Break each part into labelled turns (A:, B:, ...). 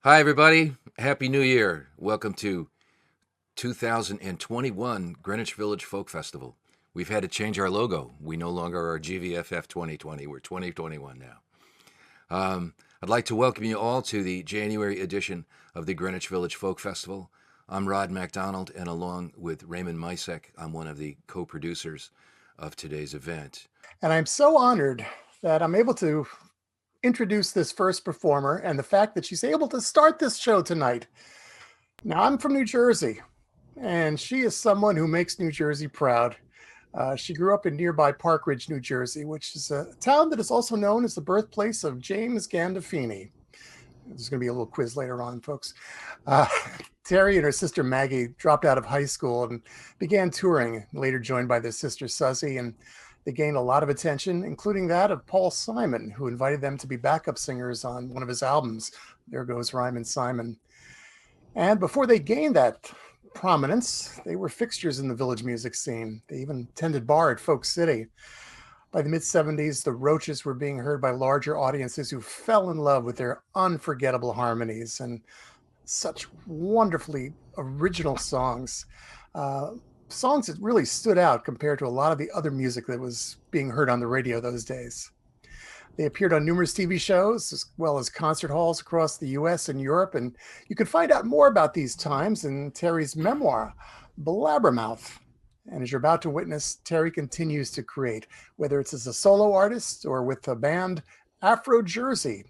A: Hi, everybody. Happy New Year. Welcome to 2021 Greenwich Village Folk Festival. We've had to change our logo. We no longer are GVFF 2020. We're 2021 now. I'd like to welcome you all to the January edition of the Greenwich Village Folk Festival. I'm Rod MacDonald, and along with Raymond Micek, I'm one of the co-producers of today's event.
B: And I'm so honored that I'm able to introduce this first performer and the fact that she's able to start this show tonight. Now, I'm from New Jersey, and she is someone who makes New Jersey proud. She grew up in nearby Park Ridge, New Jersey, which is a town that is also known as the birthplace of James Gandolfini. There's going to be a little quiz later on, folks. Terry and her sister Maggie dropped out of high school and began touring, later joined by their sister Susie, and they gained a lot of attention, including that of Paul Simon, who invited them to be backup singers on one of his albums, There Goes Rhymin' Simon. And before they gained that prominence, they were fixtures in the village music scene. They even tended bar at Folk City. By the mid-'70s, the Roaches were being heard by larger audiences who fell in love with their unforgettable harmonies and such wonderfully original songs. Songs that really stood out compared to a lot of the other music that was being heard on the radio those days. They appeared on numerous TV shows, as well as concert halls across the US and Europe, and you can find out more about these times in Terry's memoir, Blabbermouth. And as you're about to witness, Terry continues to create, whether it's as a solo artist or with the band Afro Jersey.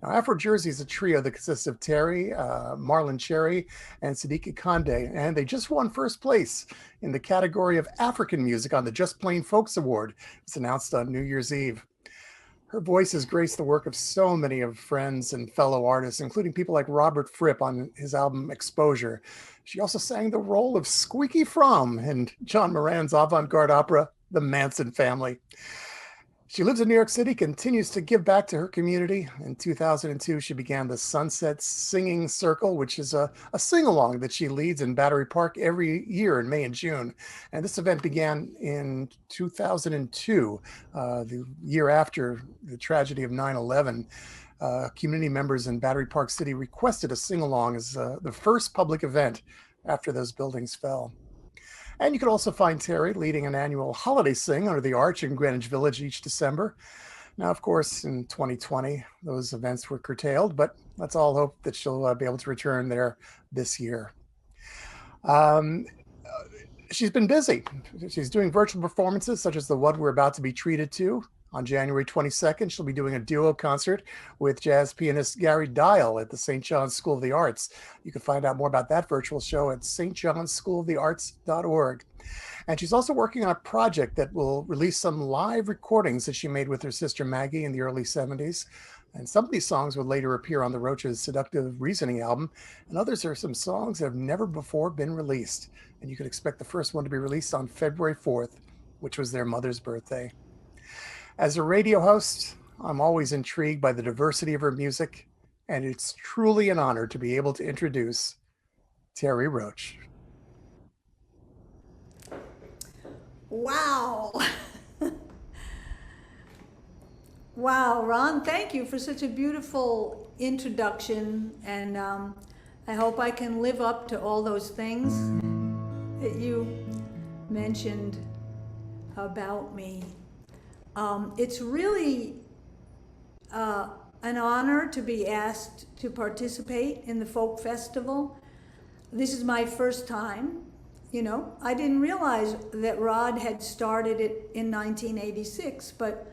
B: Now, Afro Jersey is a trio that consists of Terry, Marlon Cherry, and Siddiqui Kande, and they just won first place in the category of African music on the Just Plain Folks Award. It was announced on New Year's Eve. Her voice has graced the work of so many of friends and fellow artists, including people like Robert Fripp on his album Exposure. She also sang the role of Squeaky Fromm in John Moran's avant-garde opera, The Manson Family. She lives in New York City, continues to give back to her community. In 2002, she began the Sunset Singing Circle, which is a sing-along that she leads in Battery Park every year in May and June. And this event began in 2002, the year after the tragedy of 9/11. Community members in Battery Park City requested a sing-along as the first public event after those buildings fell. And you can also find Terry leading an annual holiday sing under the arch in Greenwich Village each December. Now, of course, in 2020, those events were curtailed, but let's all hope that she'll be able to return there this year. She's been busy. She's doing virtual performances, such as the one we're about to be treated to. On January 22nd, she'll be doing a duo concert with jazz pianist Gary Dial at the St. John's School of the Arts. You can find out more about that virtual show at stjohnschoolofthearts.org. And she's also working on a project that will release some live recordings that she made with her sister Maggie in the early 70s. And some of these songs would later appear on the Roaches' Seductive Reasoning album, and others are some songs that have never before been released. And you can expect the first one to be released on February 4th, which was their mother's birthday. As a radio host, I'm always intrigued by the diversity of her music, and it's truly an honor to be able to introduce Terre Roche.
C: Wow. Wow, Ron, thank you for such a beautiful introduction, and I hope I can live up to all those things that you mentioned about me. It's really an honor to be asked to participate in the Folk Festival. This is my first time. You know, I didn't realize that Rod had started it in 1986, but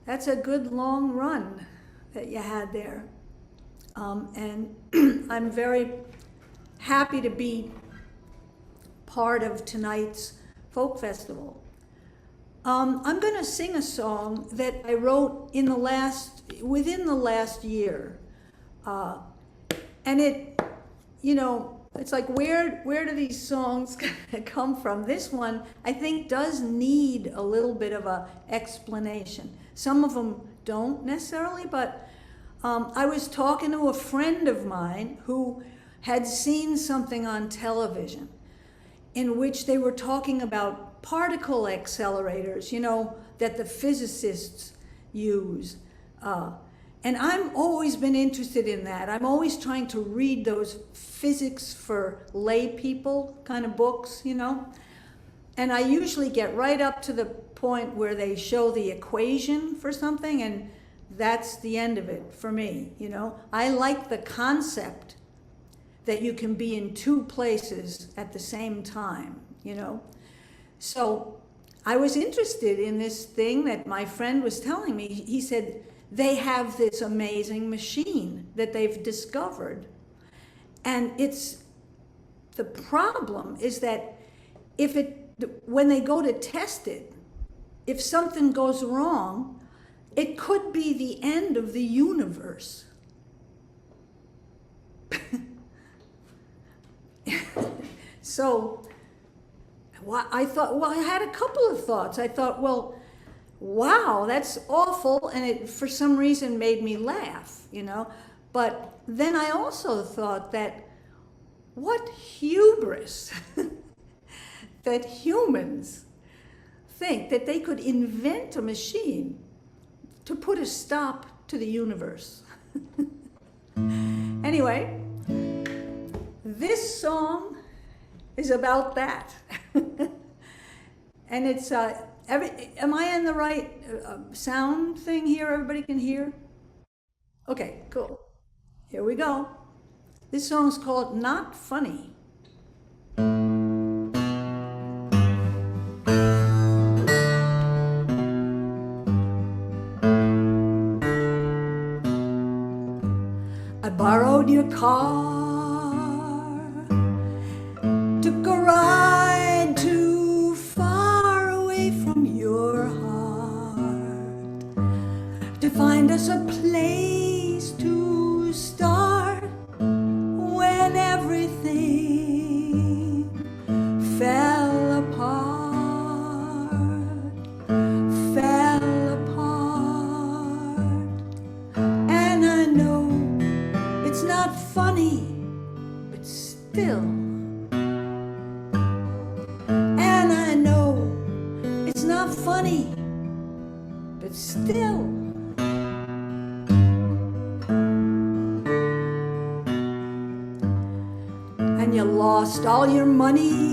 C: that's a good long run that you had there. And I'm very happy to be part of tonight's Folk Festival. I'm going to sing a song that I wrote within the last year. And it, you know, it's like, where do these songs come from? This one, I think, does need a little bit of a explanation. Some of them don't necessarily, but I was talking to a friend of mine who had seen something on television in which they were talking about particle accelerators, you know, that the physicists use. And I've always been interested in that. I'm always trying to read those physics for lay people kind of books, you know. And I usually get right up to the point where they show the equation for something, and that's the end of it for me, you know. I like the concept that you can be in two places at the same time, you know. So I was interested in this thing that my friend was telling me. He said, they have this amazing machine that they've discovered. And the problem is that when they go to test it, if something goes wrong, it could be the end of the universe. So I thought, well, I had a couple of thoughts. I thought, well, wow, that's awful, and it for some reason made me laugh, you know. But then I also thought that what hubris that humans think that they could invent a machine to put a stop to the universe. Anyway, this song is about that. And it's, am I in the right sound thing here? Everybody can hear? Okay, cool. Here we go. This song's called Not Funny. I borrowed your car, took a ride too far away from your heart to find us a place to start when everything fell apart, and I know it's not funny, but still. And I know it's not funny, but still. And you lost all your money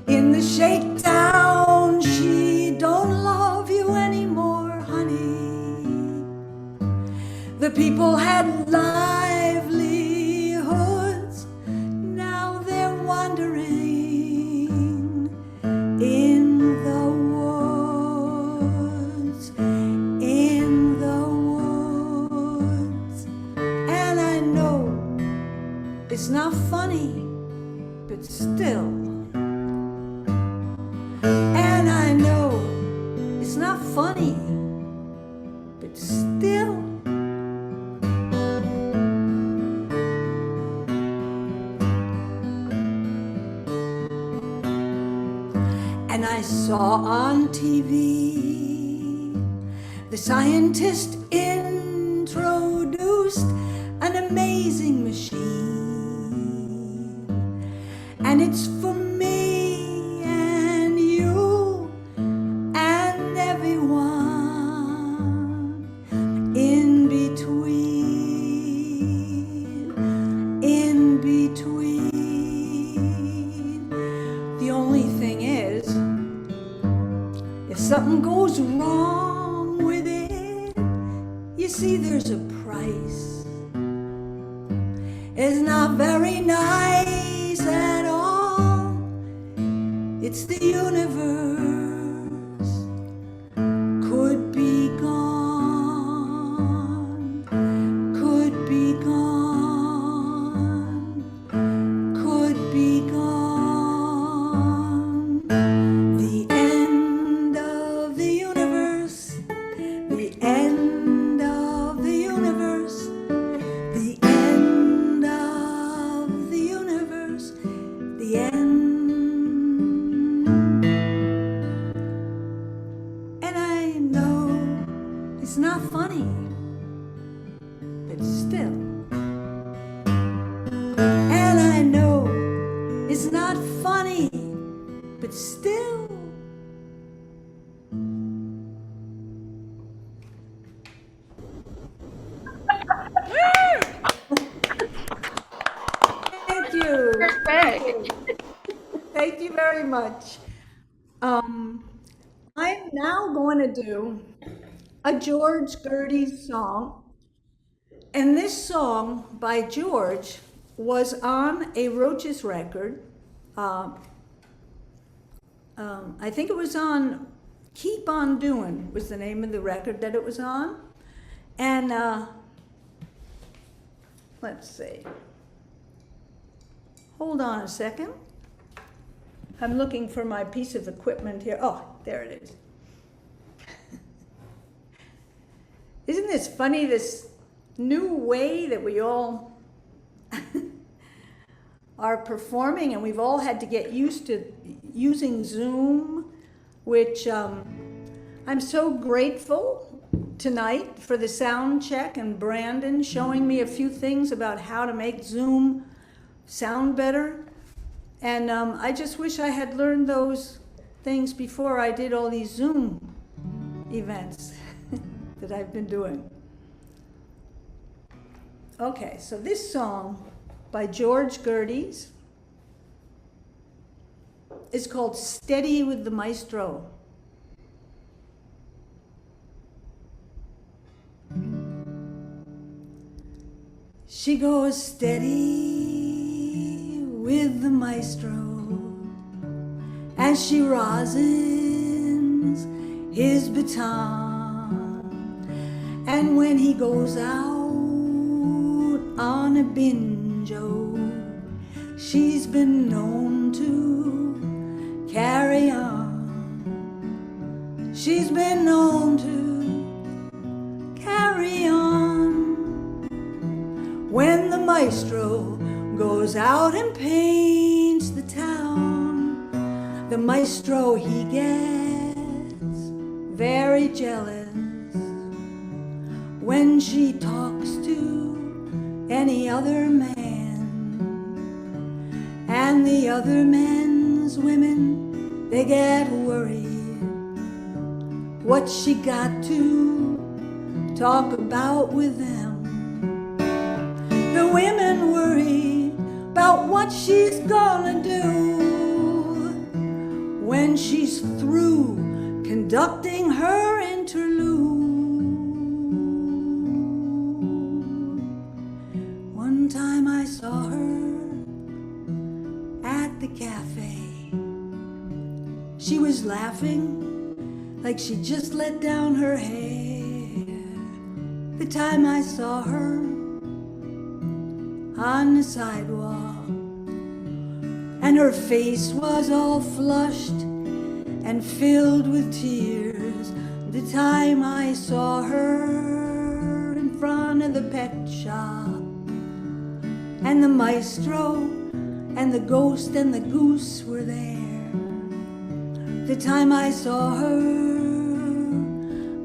C: in the shakedown. She don't love you anymore, honey. The people had livelihoods, now they're wandering in the woods, and I know it's not funny, but still, and I know it's not funny, but still. And I saw on TV the scientist introduced an amazing machine, and it's for me and you and everyone in between. The only thing is, if something goes wrong with it, you see there's a price. It's not very nice at all. It's the universe could be gone, could be gone, could be gone. The end of the universe, the end of the universe, the end of the universe, the end. And I know it's not funny, but still. And I know it's not funny, but still. Thank you very much. I'm now going to do a George Gerdes song. And this song by George was on a Roches record. I think it was on Keep On Doing was the name of the record that it was on. And let's see. Hold on a second. I'm looking for my piece of equipment here. Oh, there it is. Isn't this funny, this new way that we all are performing, and we've all had to get used to using Zoom, which I'm so grateful tonight for the sound check and Brandon showing me a few things about how to make Zoom sound better. And I just wish I had learned those things before I did all these Zoom events that I've been doing. Okay, so this song by George Gerdes is called Steady with the Maestro. She goes steady with the maestro as she rosins his baton. And when he goes out on a binjo, she's been known to carry on. She's been known to carry on. When the maestro goes out and paints the town, the maestro, he gets very jealous when she talks to any other man. And the other men's women, they get worried. What's she got to talk about with them? The women worry about what she's gonna do when she's through conducting her interlude. One time I saw her at the cafe. She was laughing like she just let down her hair. The time I saw her on the sidewalk, and her face was all flushed and filled with tears. The time I saw her in front of the pet shop, and the maestro and the ghost and the goose were there. The time I saw her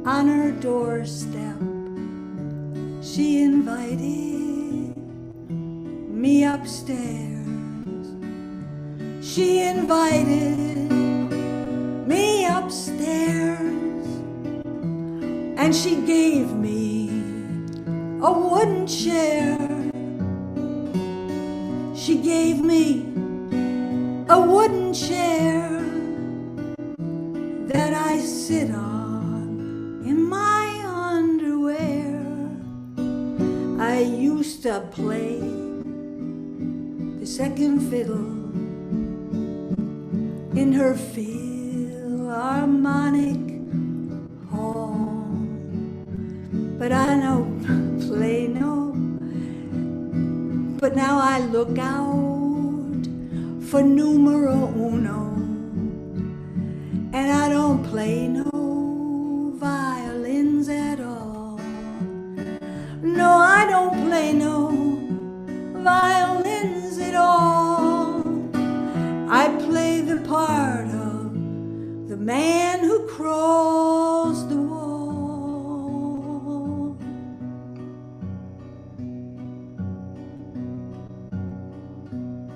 C: on her doorstep, she invited me upstairs. She invited me upstairs, and she gave me a wooden chair. She gave me a wooden chair that I sit on in my underwear. I used to play the second fiddle in her Philharmonic hall, but I don't play no. But now I look out for numero uno, and I don't play no violins at all. No, I don't play no violins at all. I play the part of the man who crawls the wall.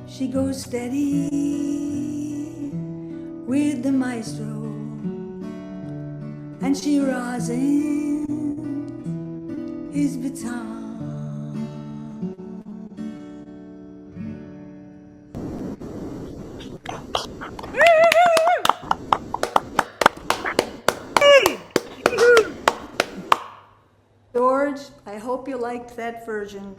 C: She goes steady with the maestro, and she rosins his baton. hope you liked that version.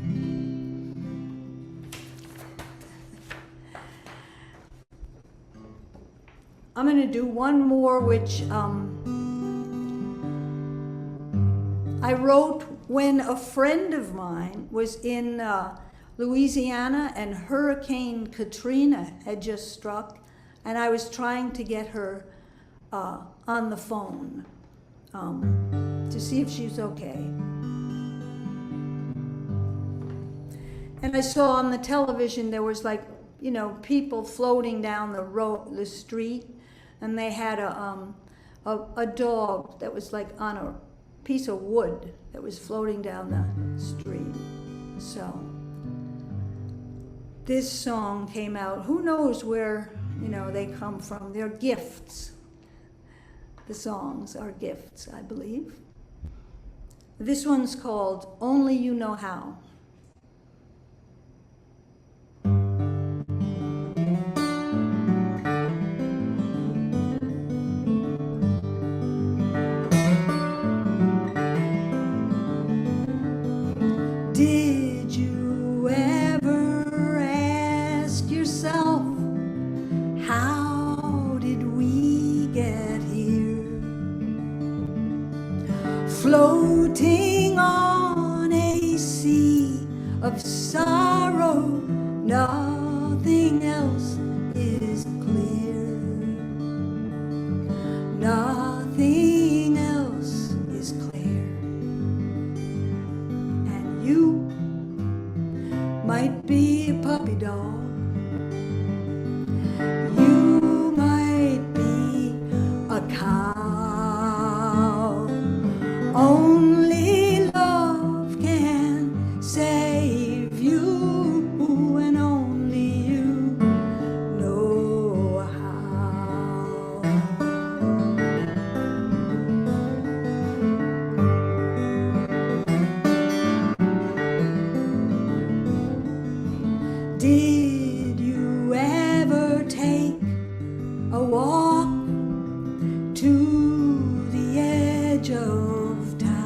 C: I'm going to do one more, which I wrote when a friend of mine was in Louisiana and Hurricane Katrina had just struck, and I was trying to get her on the phone to see if she's okay. And I saw on the television there was, like, you know, people floating down the street, and they had a dog that was like on a piece of wood that was floating down the street. So this song came out. Who knows where, you know, they come from? They're gifts. The songs are gifts, I believe. This one's called Only You Know How. Did you ever ask yourself, how did we get here? Floating on a sea of sorrow, nothing else is clear. Nothing else is clear. And you might be a puppy dog. You might be a cow. Only love can save you, and only you know how. Did you ever take a walk to the edge of town?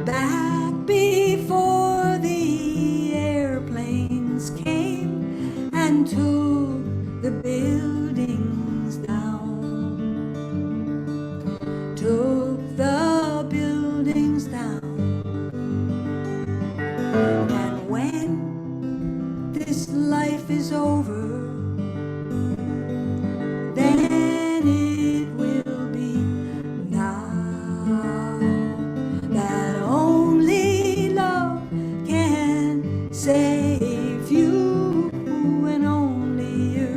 C: Back before the airplanes came and took the buildings down. Took the buildings down. And when this life is over, then it will be now that only love can save you, and only you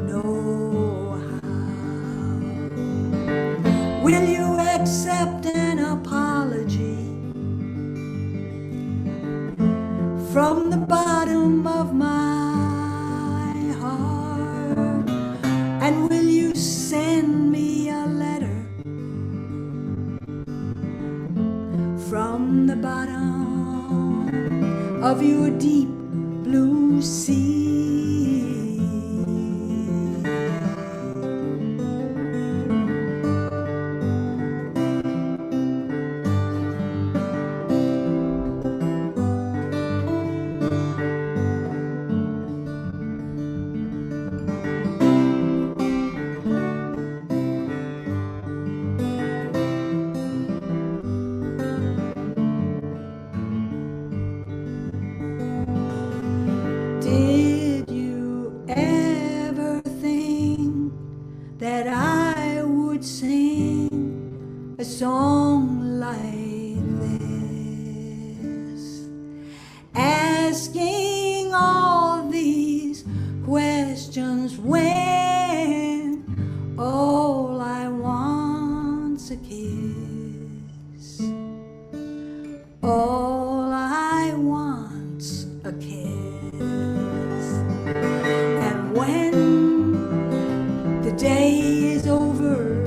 C: know how. Will you accept an apology from the bottom of my heart? And will you send me a letter from the bottom of your deep blue sea? Did you ever think that I would sing a song like this, asking all these questions when all I want's a kiss? All I want's a kiss. And when the day is over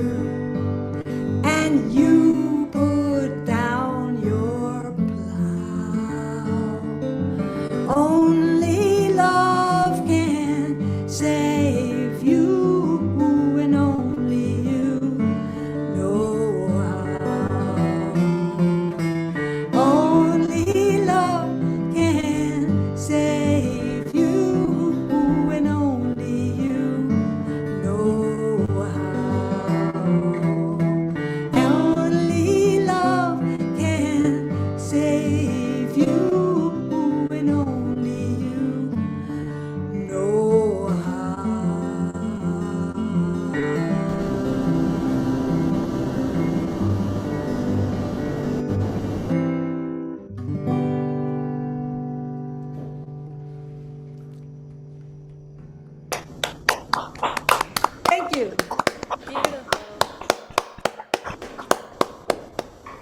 C: and you put down your plow, only love can save you, and only you know how.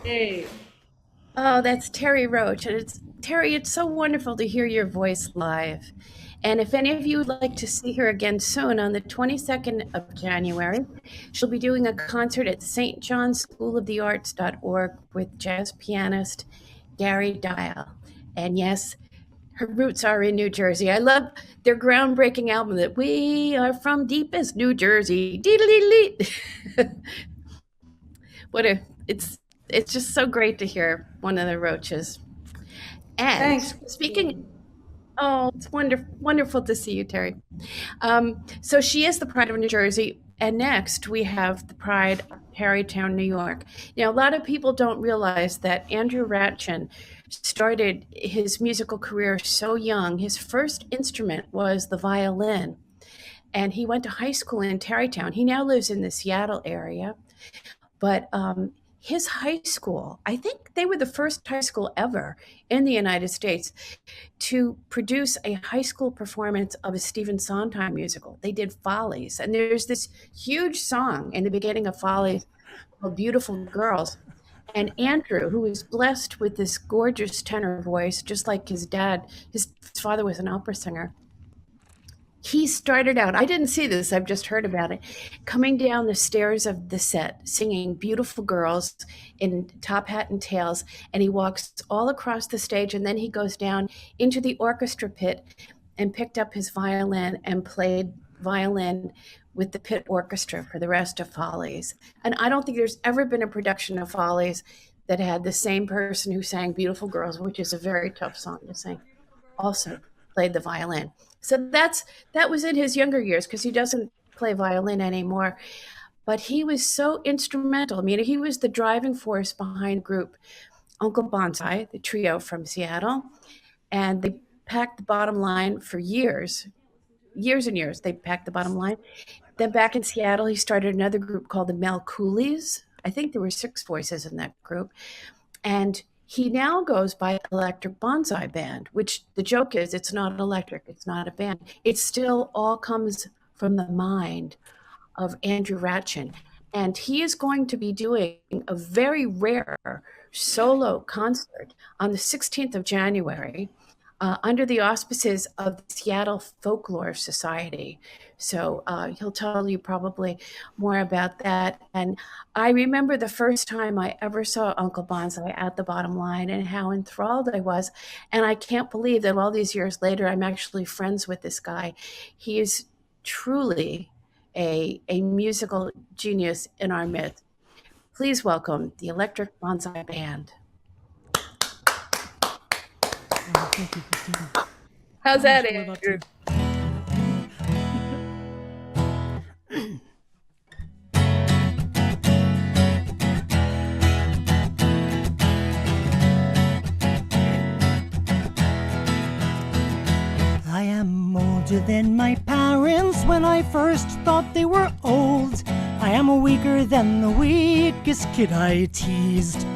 D: Hey.
E: Oh, that's Terry Roche. And Terry, it's so wonderful to hear your voice live. And if any of you would like to see her again soon, on the 22nd of January, she'll be doing a concert at St. John's School of the Arts.org with jazz pianist Gary Dial. And yes, her roots are in New Jersey. I love their groundbreaking album that we are from deepest New Jersey. Dee-dee-dee-dee. What a it's just so great to hear one of the Roaches. And
C: Thanks.
E: speaking, oh, it's wonderful to see you, Terry. So she is the pride of New Jersey. And next we have the pride of Tarrytown, New York. Now, a lot of people don't realize that Andrew Ratchin started his musical career so young. His first instrument was the violin. And he went to high school in Tarrytown. He now lives in the Seattle area. But his high school, I think they were the first high school ever in the United States to produce a high school performance of a Stephen Sondheim musical. They did Follies. And there's this huge song in the beginning of Follies called Beautiful Girls. And Andrew, who was blessed with this gorgeous tenor voice, just like his dad, his father was an opera singer. He started out, I didn't see this, I've just heard about it, coming down the stairs of the set, singing Beautiful Girls in top hat and tails, and he walks all across the stage, and then he goes down into the orchestra pit and picked up his violin and played violin with the pit orchestra for the rest of Follies. And I don't think there's ever been a production of Follies that had the same person who sang Beautiful Girls, which is a very tough song to sing, also played the violin. So that was in his younger years, because he doesn't play violin anymore. But he was so instrumental. I mean, he was the driving force behind group Uncle Bonsai, the trio from Seattle. And they packed the bottom line for years and years. They packed the bottom line. Then back in Seattle, he started another group called the Mel Coolies. I think there were 6 voices in that group. And he now goes by Electric Bonsai Band, which the joke is it's not electric, it's not a band. It still all comes from the mind of Andrew Ratchin. And he is going to be doing a very rare solo concert on the 16th of January under the auspices of the Seattle Folklore Society. So he'll tell you probably more about that. And I remember the first time I ever saw Uncle Bonsai at the bottom line and how enthralled I was. And I can't believe that all these years later, I'm actually friends with this guy. He is truly a musical genius in our midst. Please welcome the Electric Bonsai Band.
D: Oh, thank you, Christina.
E: How's that,
D: We're about
E: Andrew?
D: to- I am older than my parents when I first thought they were old. I am weaker than the weakest kid I teased.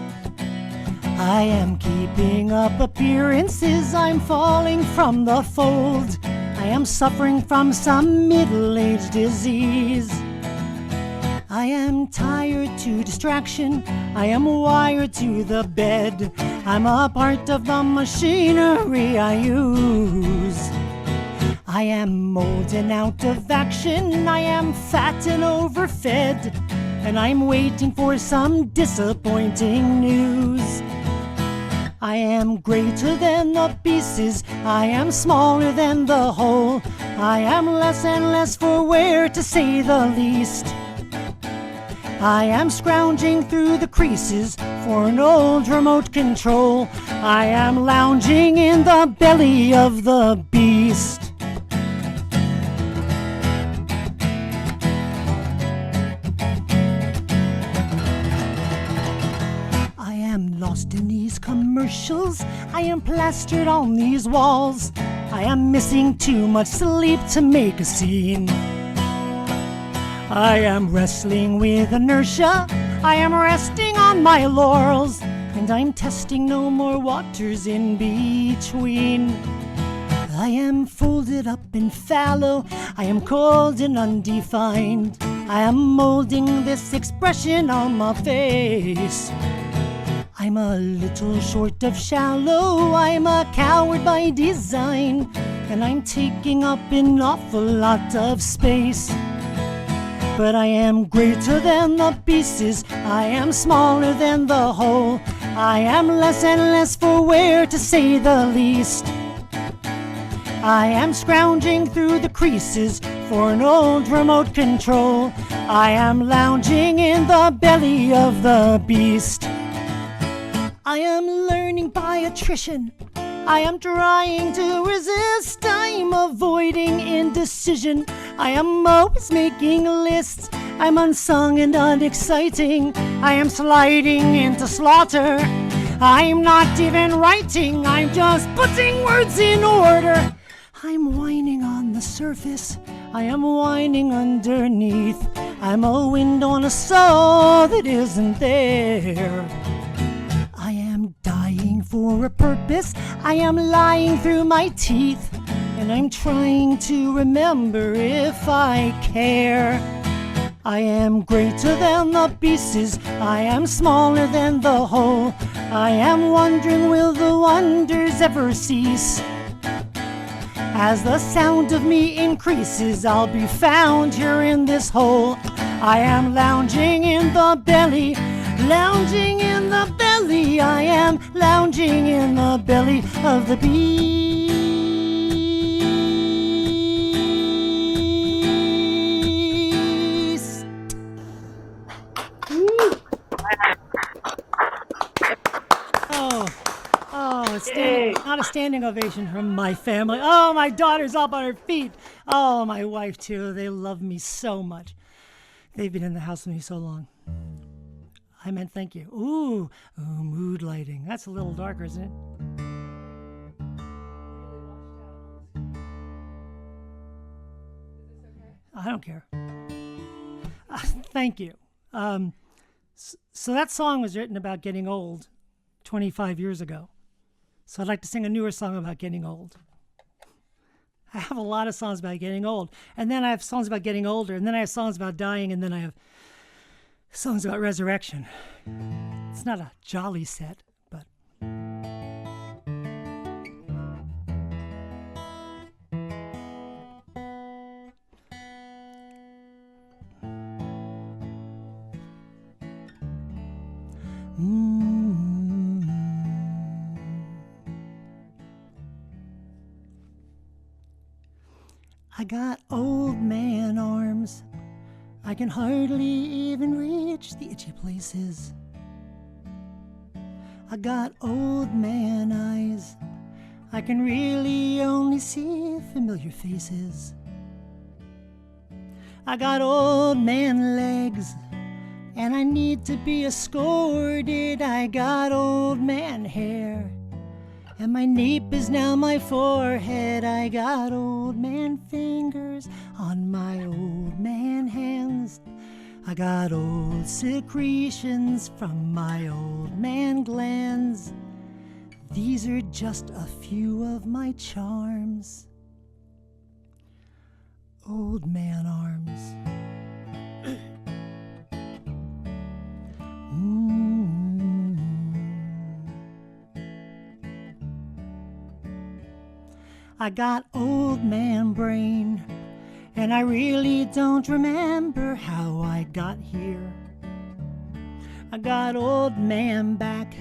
D: I am keeping up appearances, I'm falling from the fold. I am suffering from some middle-aged disease. I am tired to distraction, I am wired to the bed. I'm a part of the machinery I use. I am old and out of action, I am fat and overfed, and I'm waiting for some disappointing news. I am greater than the pieces, I am smaller than the whole. I am less and less for wear, to say the least. I am scrounging through the creases for an old remote control. I am lounging in the belly of the beast. I am lost in these commercials, I am plastered on these walls. I am missing too much sleep to make a scene. I am wrestling with inertia, I am resting on my laurels, and I'm testing no more waters in between. I am folded up and fallow, I am cold and undefined. I am molding this expression on my face. I'm a little short of shallow, I'm a coward by design, and I'm taking up an awful lot of space. But I am greater than the pieces, I am smaller than the whole, I am less and less for wear, to say the least. I am scrounging through the creases for an old remote control, I am lounging in the belly of the beast. I am learning by attrition, I am trying to resist, I'm avoiding indecision, I am always making lists, I'm unsung and unexciting, I am sliding into slaughter, I'm not even writing, I'm just putting words in order. I'm whining on the surface, I am whining underneath, I'm a wind on a soul that isn't there. I am dying for a purpose, I am lying through my teeth, and I'm trying to remember if I care. I am greater than the pieces, I am smaller than the whole, I am wondering, will the wonders ever cease? As the sound of me increases, I'll be found here in this hole. I am lounging in the belly, lounging in the belly, I am lounging in the belly of the beast. Not a standing ovation from my family. Oh, my daughter's up on her feet. Oh, my wife too. They love me so much. They've been in the house with me so long. I meant thank you. Ooh, mood lighting. That's a little darker, isn't it? I don't care. Thank you. So that song was written about getting old 25 years ago. So I'd like to sing a newer song about getting old. I have a lot of songs about getting old. And then I have songs about getting older. And then I have songs about dying. And then I have songs about resurrection. It's not a jolly set, but... I got old man arms, I can hardly even reach the itchy places. I got old man eyes, I can really only see familiar faces. I got old man legs, and I need to be escorted. I got old man hair, and my nape is now my forehead. I got old man fingers on my old man hands. I got old secretions from my old man glands. These are just a few of my charms. Old man arms. I got old man brain, and I really don't remember how I got here. I got old man back,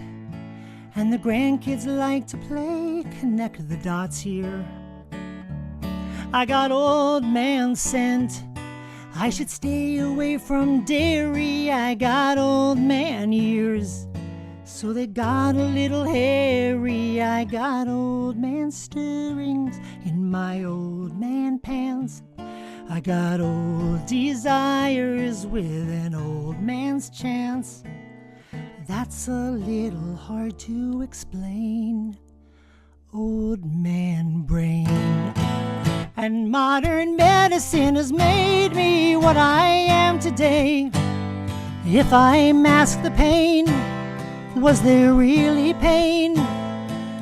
D: and the grandkids like to play connect the dots here. I got old man scent, I should stay away from dairy. I got old man ears, so they got a little hairy. I got old man stirrings in my old man pants. I got old desires with an old man's chance. That's a little hard to explain. Old man brain. And modern medicine has made me what I am today. If I mask the pain, was there really pain?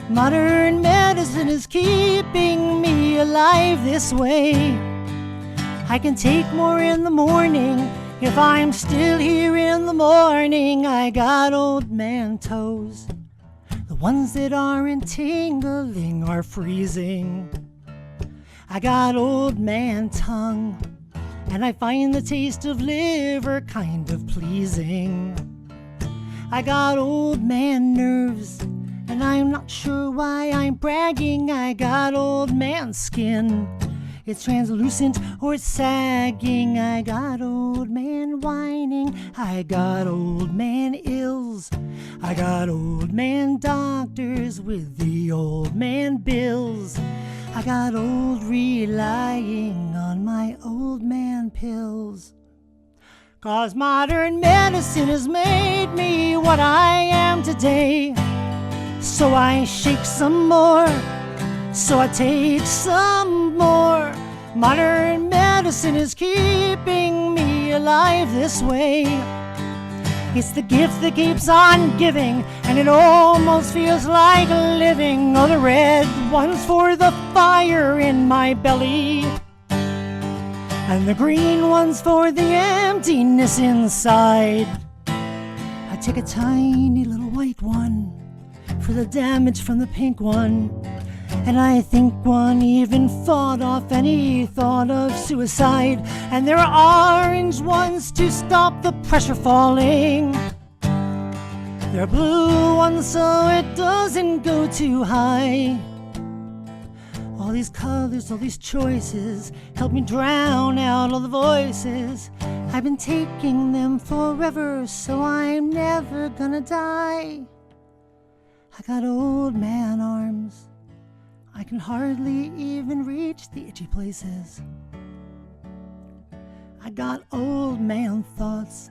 D: Modern medicine is keeping me alive this way. I can take more in the morning If I'm still here in the morning, I got old man toes. The ones that aren't tingling are freezing. I got old man tongue, and I find the taste of liver kind of pleasing. I got old man nerves, and I'm not sure why I'm bragging. I got old man skin. It's translucent or it's sagging. I got old man whining. I got old man ills. I got old man doctors with the old man bills. I got old relying on my old man pills. 'Cause modern medicine has made me what I am today. So I shake some more, so I take some more. Modern medicine is keeping me alive this way. It's the gift that keeps on giving, and it almost feels like living. Oh, the red one's for the fire in my belly, and the green one's for the emptiness inside. I take a tiny little white one for the damage from the pink one, and I think one even fought off any thought of suicide. And there are orange ones to stop the pressure falling. There are blue ones so it doesn't go too high. All these colors, all these choices help me drown out all the voices. I've been taking them forever, so I'm never gonna die. I got old man arms. I can hardly even reach the itchy places. I got old man thoughts,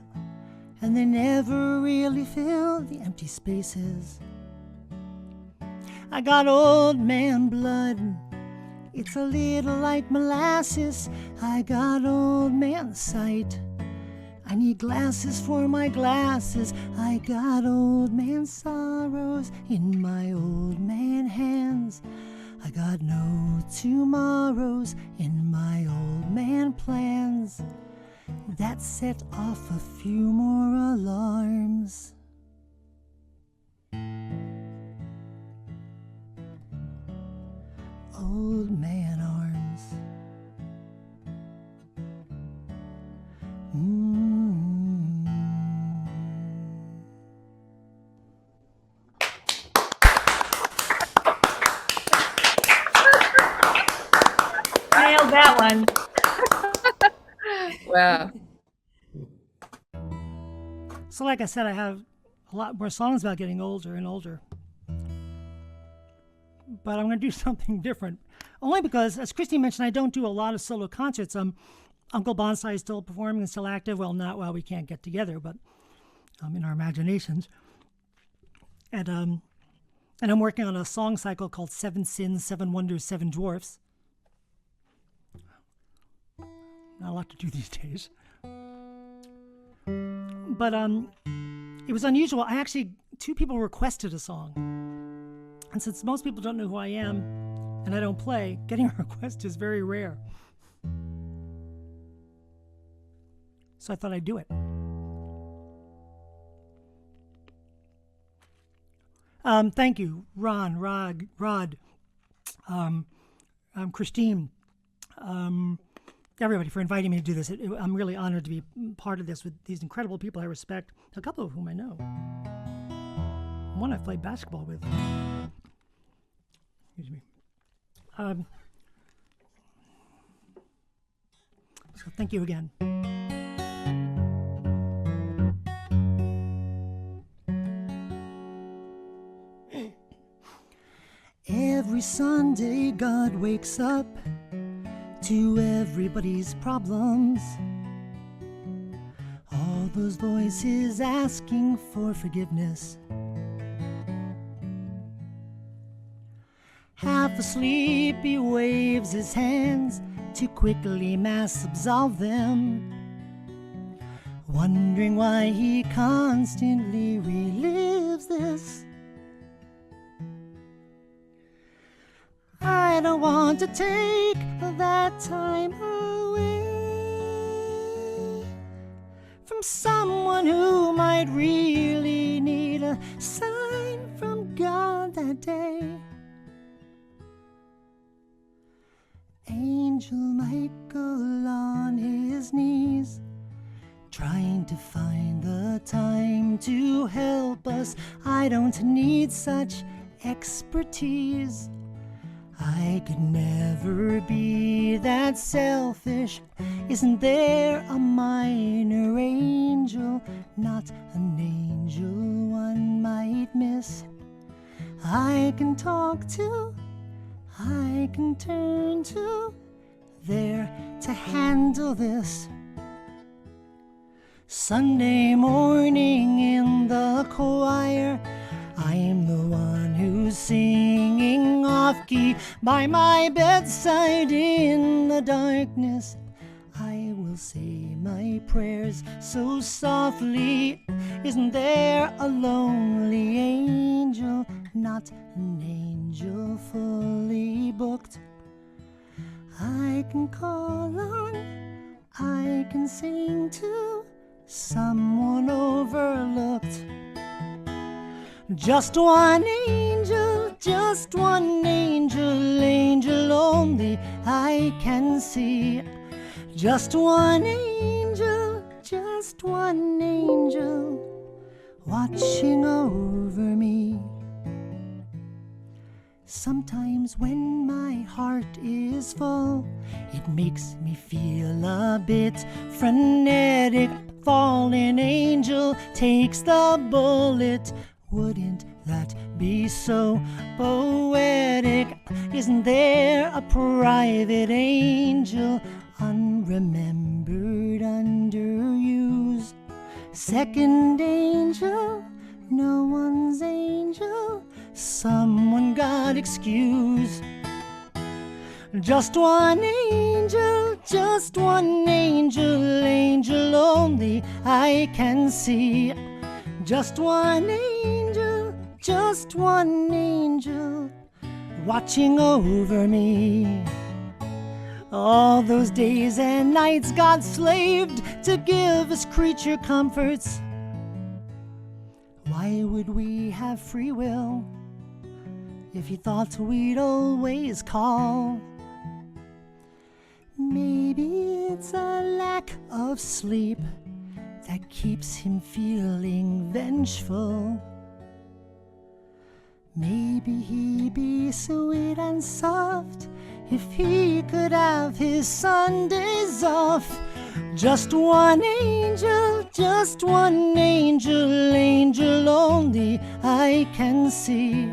D: and they never really fill the empty spaces. I got old man blood. It's a little like molasses. I got old man sight. I need glasses for my glasses. I got old man sorrows in my old man hands. I got no tomorrows in my old man plans. That set off a few more alarms. Old man arms.
E: Nailed that one.
F: Wow.
D: So like I said, I have a lot more songs about getting older and older. But I'm going to do something different. Only because, as Christy mentioned, I don't do a lot of solo concerts. Uncle Bonsai is still performing and still active. Well, not while we can't get together, but in our imaginations. And I'm working on a song cycle called 7 Sins, 7 Wonders, 7 Dwarfs. Not a lot to do these days. But it was unusual. Two people requested a song. And since most people don't know who I am and I don't play, getting a request is very rare. So I thought I'd do it. Thank you, Ron, Rod, Christine, everybody for inviting me to do this. I'm really honored to be part of this with these incredible people I respect, a couple of whom I know. One I've played basketball with. Excuse me. So thank you again. Every Sunday God wakes up to everybody's problems. All those voices asking for forgiveness. Half asleep he waves his hands to quickly mass absolve them, wondering why he constantly relives this. I don't want to take that time away. someone who might really need a sign from God that day. Angel Michael on his knees, trying to find the time to help us. I don't need such expertise. I could never be that selfish. Isn't there a minor angel, not an angel one might miss? I can talk to, I can turn to, there to handle this. Sunday morning in the choir, I'm the one who's singing off-key by my bedside in the darkness. I will say my prayers so softly. Isn't there a lonely angel, not an angel fully booked? I can call on, I can sing to someone overlooked. Just one angel, just one angel, angel only I can see. Just one angel, just one angel watching over me. Sometimes when my heart is full, it makes me feel a bit frenetic. Fallen angel takes the bullet. Wouldn't that be so poetic? Isn't there a private angel, unremembered, underused? Second angel, no one's angel, someone got excused. Just one angel, just one angel, angel only I can see. Just one angel, just one angel watching over me. All those days and nights God slaved to give us creature comforts. Why would we have free will if He thought we'd always call? Maybe it's a lack of sleep that keeps Him feeling vengeful. Maybe He'd be sweet and soft if He could have His Sundays off. Just one angel, just one angel, angel only I can see.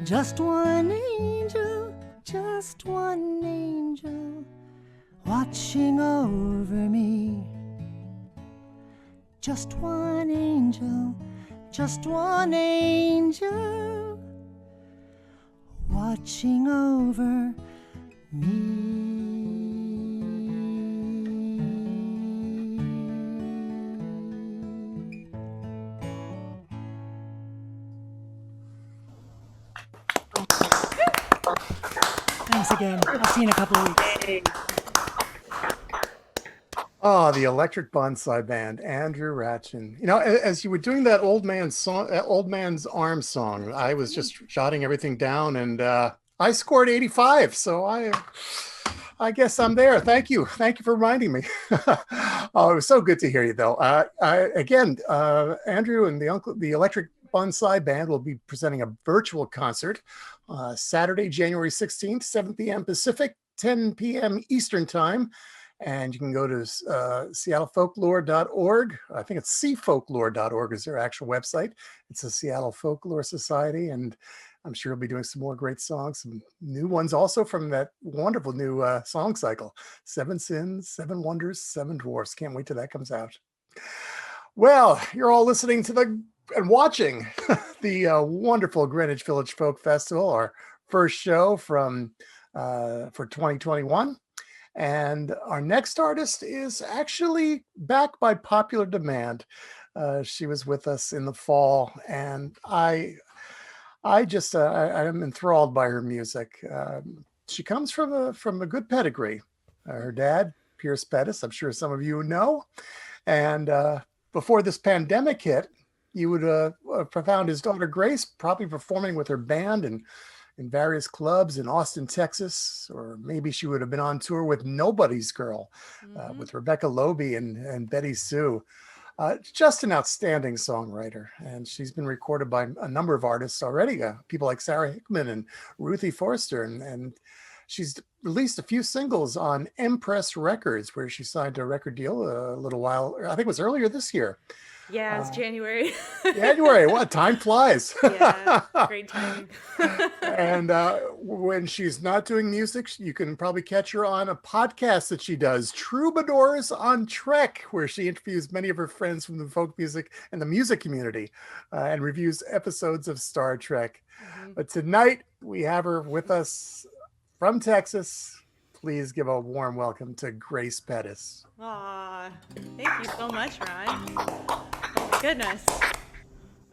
D: Just one angel, just one angel watching over me. Just one angel, just one angel watching over me. Thanks again. I'll see you in a couple of weeks.
B: Oh, the Electric Bonsai Band, Andrew Ratchin. You know, as you were doing that old man's song, Old Man's Arm song, I was just jotting everything down, and I scored 85. So I guess I'm there. Thank you for reminding me. Oh, it was so good to hear you, though. Again, Andrew and the Electric Bonsai Band will be presenting a virtual concert Saturday, January 16th, 7 p.m. Pacific, 10 p.m. Eastern Time. And you can go to seattlefolklore.org. I think it's cfolklore.org is their actual website. It's a Seattle Folklore Society. And I'm sure we'll be doing some more great songs, some new ones also from that wonderful new song cycle. 7 Sins, 7 Wonders, 7 Dwarfs. Can't wait till that comes out. Well, you're all listening to and watching the wonderful Greenwich Village Folk Festival, our first show for 2021. And our next artist is actually back by popular demand. She was with us in the fall, and I'm enthralled by her music. She comes from a good pedigree. Her dad, Pierce Pettis, I'm sure some of you know, and before this pandemic hit, you would have found his daughter Grace probably performing with her band and in various clubs in Austin, Texas, or maybe she would have been on tour with Nobody's Girl, with Rebecca Loewe and Betty Sue. Just an outstanding songwriter, and she's been recorded by a number of artists already, people like Sarah Hickman and Ruthie Forster, and she's released a few singles on Empress Records, where she signed a record deal a little while, I think it was earlier this year.
F: Yeah, it's January.
B: January, what? Time flies.
F: Yeah, great timing.
B: And when she's not doing music, you can probably catch her on a podcast that she does, Troubadours on Trek, where she interviews many of her friends from the folk music and the music community and reviews episodes of Star Trek. But tonight, we have her with us from Texas. Please give a warm welcome to Grace Pettis.
F: Aw, thank you so much, Ron. Oh my goodness.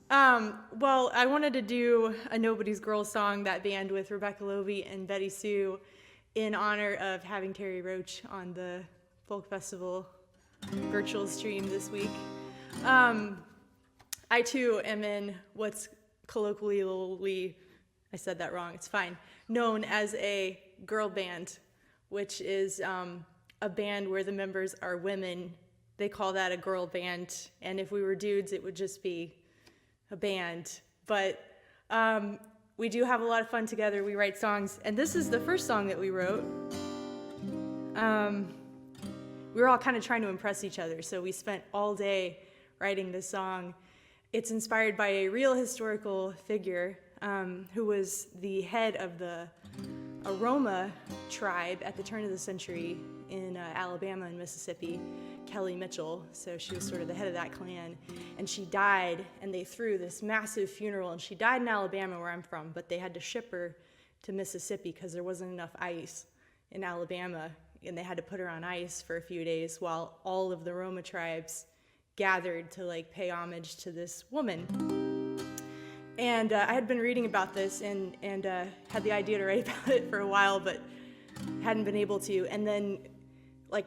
F: Well, I wanted to do a Nobody's Girl song, that band with Rebecca Loewe and Betty Sue, in honor of having Terre Roche on the Folk Festival virtual stream this week. I too am in what's colloquially, I said that wrong, it's fine, known as a girl band, which is a band where the members are women. They call that a girl band, and if we were dudes, it would just be a band. But we do have a lot of fun together. We write songs, and this is the first song that we wrote. We were all kind of trying to impress each other, so we spent all day writing this song. It's inspired by a real historical figure who was the head of the Aroma tribe at the turn of the century in Alabama and Mississippi, Kelly Mitchell. So she was sort of the head of that clan, and she died, and they threw this massive funeral, and she died in Alabama, where I'm from, but they had to ship her to Mississippi because there wasn't enough ice in Alabama, and they had to put her on ice for a few days while all of the Roma tribes gathered to pay homage to this woman. And I had been reading about this and had the idea to write about it for a while, but hadn't been able to. And then,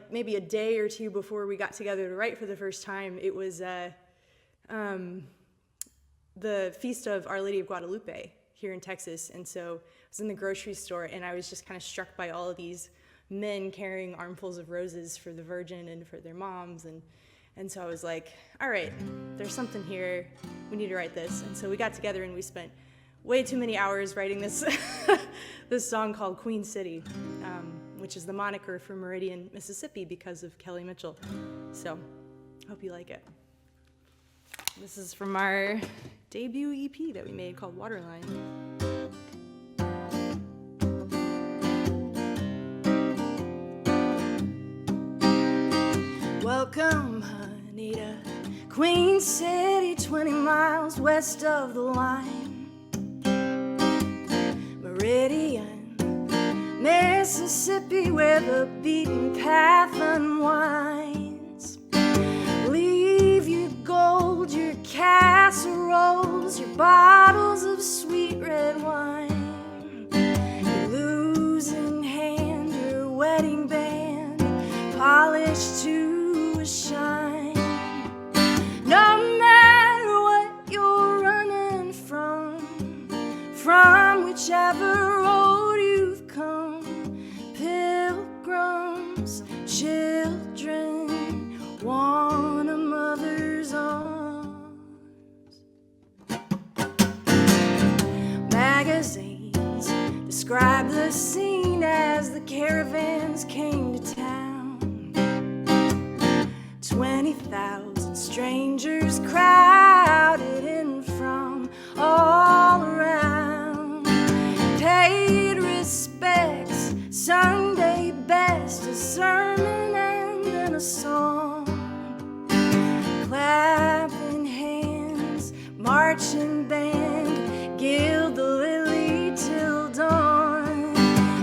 F: maybe a day or two before we got together to write for the first time, it was the Feast of Our Lady of Guadalupe here in Texas. And so I was in the grocery store, and I was just kind of struck by all of these men carrying armfuls of roses for the Virgin and for their moms. And so I was like, all right, there's something here. We need to write this. And so we got together, and we spent way too many hours writing this this song called Queen City, which is the moniker for Meridian, Mississippi, because of Kelly Mitchell. So hope you like it. This is from our debut EP that we made called Waterline. Welcome, honey, to Queen City, 20 miles west of the line. Meridian, Mississippi, where the beaten path unwinds. Leave your gold, your casseroles, your bottles of sweet red wine. Your losing hand, your wedding band, polished to a shine. No matter what you're running from whichever road you've come, pilgrims, children, want a mother's arms. Magazines describe the scene as the caravans came to town. 20,000 strangers crowded in from all around. Paid respects, Sunday best, a sermon and then a song. Clapping hands, marching band, gild the lily till dawn.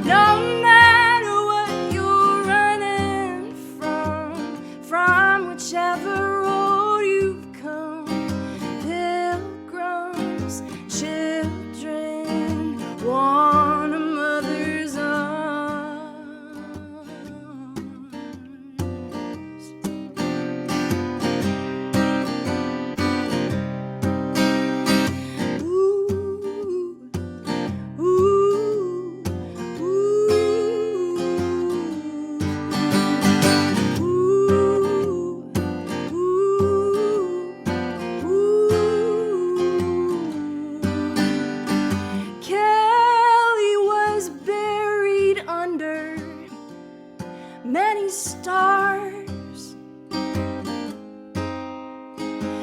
F: No matter what you're running from whichever road you've come, pilgrims, children, want a mother's arms.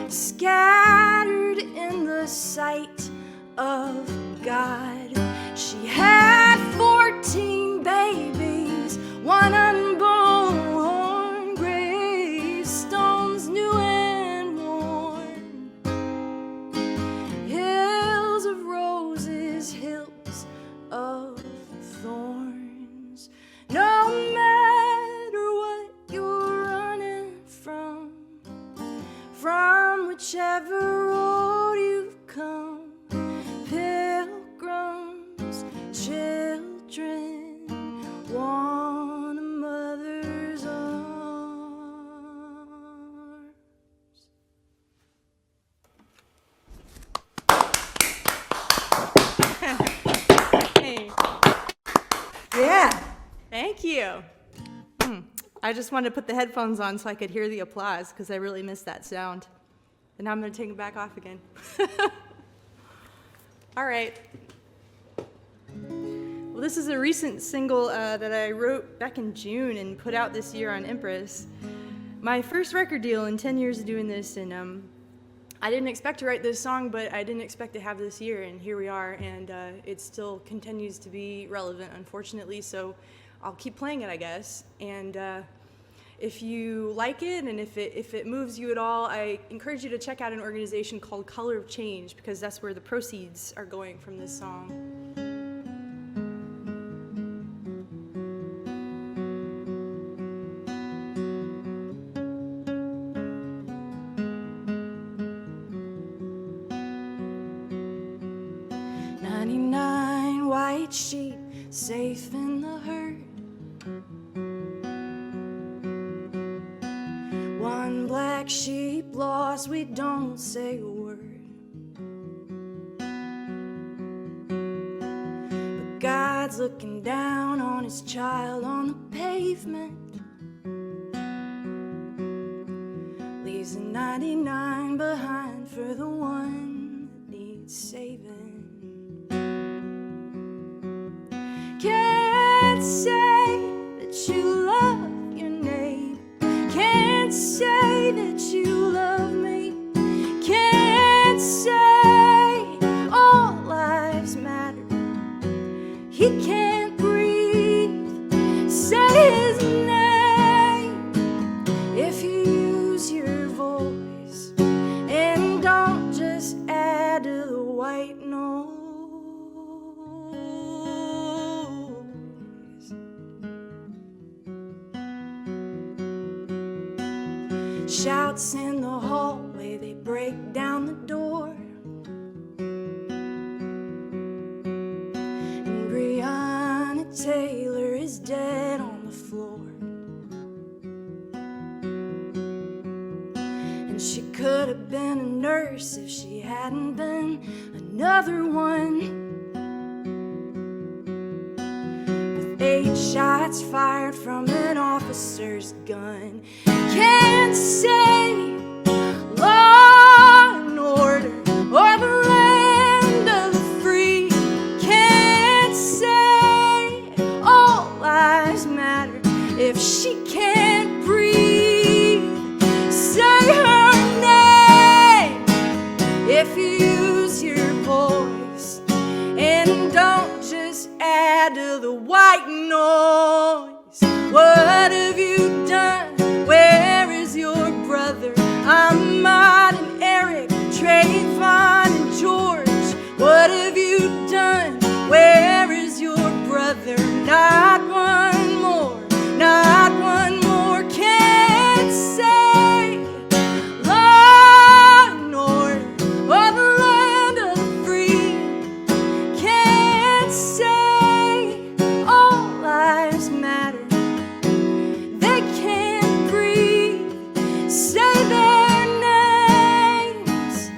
F: scattered in the sight of God. She had 14 babies, one unborn, gravestones new and worn, hills of roses, hills of thorns. No matter what you're running from whichever road you've come, pilgrims, children, want a mother's arms. Hey.
C: Yeah.
F: Thank you. I just wanted to put the headphones on so I could hear the applause because I really missed that sound. And now I'm going to take them back off again. All right. Well, this is a recent single that I wrote back in June and put out this year on Empress. My first record deal in 10 years of doing this, and I didn't expect to write this song, but I didn't expect to have this year, and here we are, and it still continues to be relevant, unfortunately, so I'll keep playing it, I guess. And if you like it, and if it moves you at all, I encourage you to check out an organization called Color of Change, because that's where the proceeds are going from this song. 99 white sheep safe in the herd. One black sheep lost, we don't say a word. But God's looking down on his child on the pavement. Leaves the 99 behind for the one that needs saving. Can't say that you love your neighbor. Can't say that you love me. Can't say all lives matter. He can't breathe. Say his name if you use your voice, and don't just add to the white noise. Shouts in the hallway, they break down the door. And Breonna Taylor is dead on the floor. And she could have been a nurse if she hadn't been another one. With 8 shots fired from an officer's gun. Can't say law and order or the land of the free. Can't say all lives matter if she can't breathe. Say her name if you use your voice, and don't just add to the white noise. What have you done? Where is your brother? Ahmad and Eric, Trayvon and George. What have you done? Where is your brother? Not one more, not one more. Can't say law and order or the land of the free. Can't say all lives matter. They can't breathe. Say their names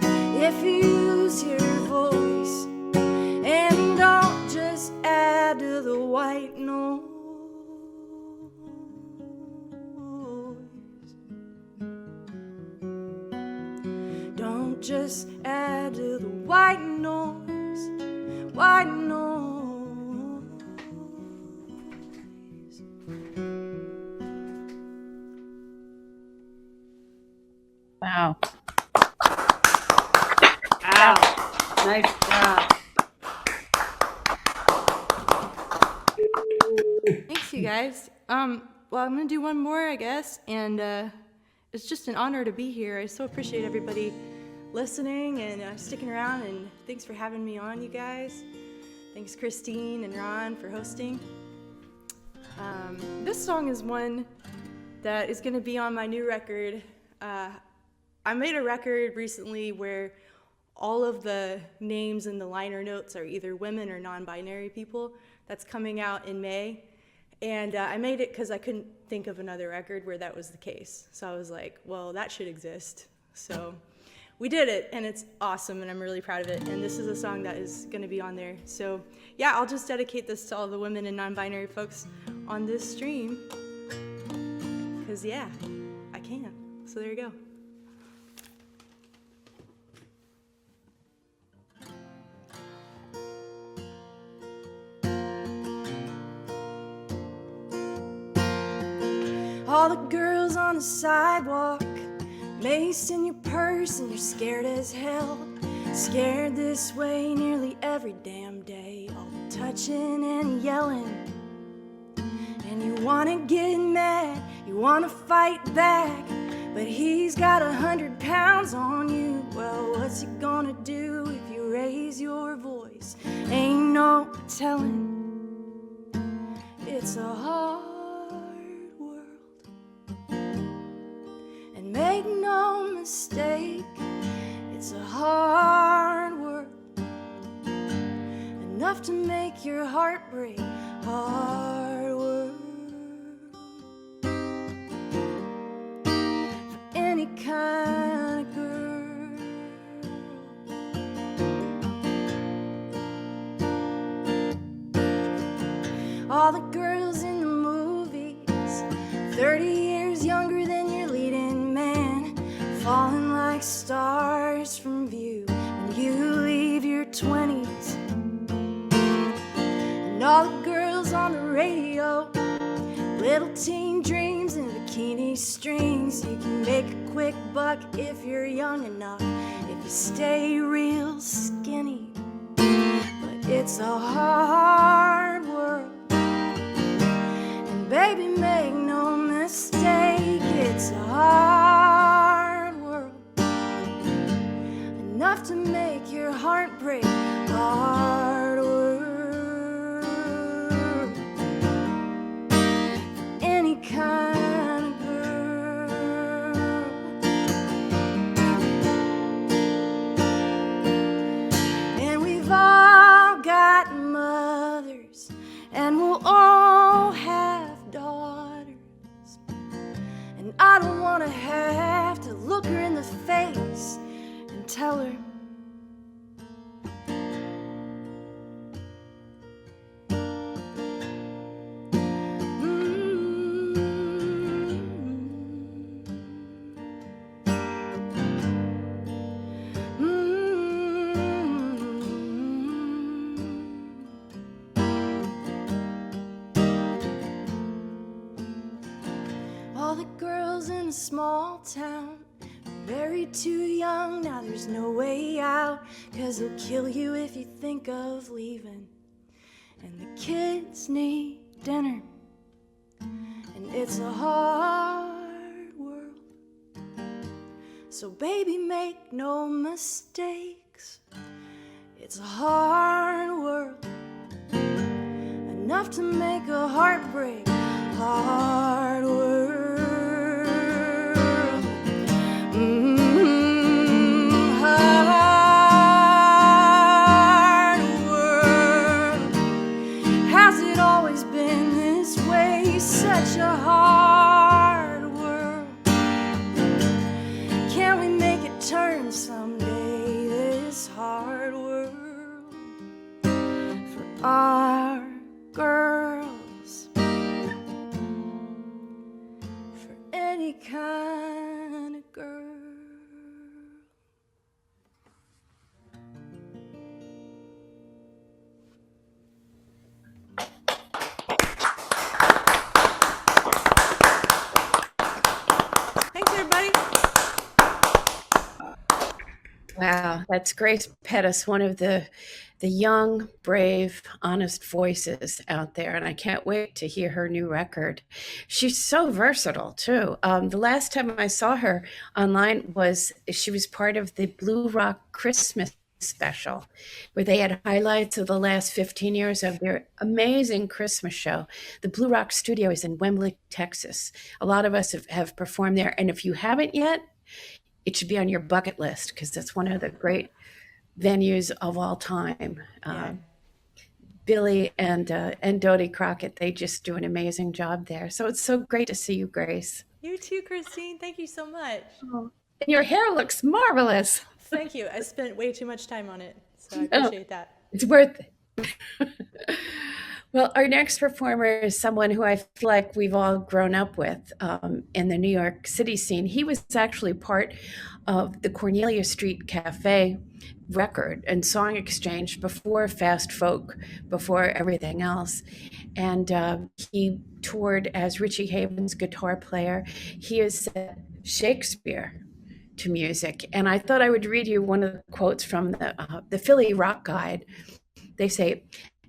F: if you use your voice, and don't just add to the white noise. Don't just add to the white noise, white noise.
E: Wow.
G: Wow. Nice job.
F: Thanks, you guys. Well, I'm gonna do one more, I guess, and it's just an honor to be here. I so appreciate everybody listening and sticking around, and thanks for having me on, you guys. Thanks, Christine and Ron, for hosting. This song is one that is gonna be on my new record. I made a record recently where all of the names in the liner notes are either women or non-binary people. That's coming out in May. And I made it because I couldn't think of another record where that was the case. So I was like, well, that should exist. So we did it, and it's awesome, and I'm really proud of it. And this is a song that is going to be on there. So yeah, I'll just dedicate this to all the women and non-binary folks on this stream. Because yeah, I can. So there you go. All the girls on the sidewalk, maced in your purse and you're scared as hell. Scared this way nearly every damn day. All the touching and yelling. And you wanna get mad, you wanna fight back. But he's got 100 pounds on you. Well, what's he gonna do if you raise your voice? Ain't no telling. It's a hard and make no mistake, it's a hard world, enough to make your heart break. Hard world for any kind of girl. All the girls in the movies, 30 years younger than your leading man, falling like stars from view when you leave your 20s. And all the girls on the radio, little teen dreams and bikini strings. You can make a quick buck if you're young enough, if you stay real skinny. But it's a hard world, and baby, make no mistake, it's a hard world, enough to make your heart break. Hard world for any kind of girl. And we've all got mothers, and we'll all have daughters. And I don't want to have to look her in the face and tell her all the girls in a small town, married too young, now there's no way out, 'cause they'll kill you if you think of leaving. And the kids need dinner, and it's a hard world. So baby, make no mistakes, it's a hard world, enough to make a heart break. Hard world. Hard world. Has it always been this way? Such a hard world. Can we make it turn someday? This hard world for our girls.
E: Wow, that's Grace Pettis, one of the young, brave, honest voices out there, and I can't wait to hear her new record. She's so versatile too. The last time I saw her online was she was part of the Blue Rock Christmas special, where they had highlights of the last 15 years of their amazing Christmas show. The Blue Rock studio is in Wembley, Texas. A lot of us have performed there, and if you haven't yet, it should be on your bucket list because that's one of the great venues of all time.
F: Yeah.
E: Billy and Dodie Crockett, they just do an amazing job there. So it's so great to see you, Grace.
F: You too, Christine. Thank you so much.
E: And your hair looks marvelous.
F: Thank you. I spent way too much time on it, so I appreciate that.
E: It's worth it. Well, our next performer is someone who I feel like we've all grown up with in the New York City scene. He was actually part of the Cornelia Street Cafe record and song exchange before Fast Folk, before everything else. And he toured as Richie Haven's guitar player. He has set Shakespeare to music. And I thought I would read you one of the quotes from the Philly Rock Guide. They say,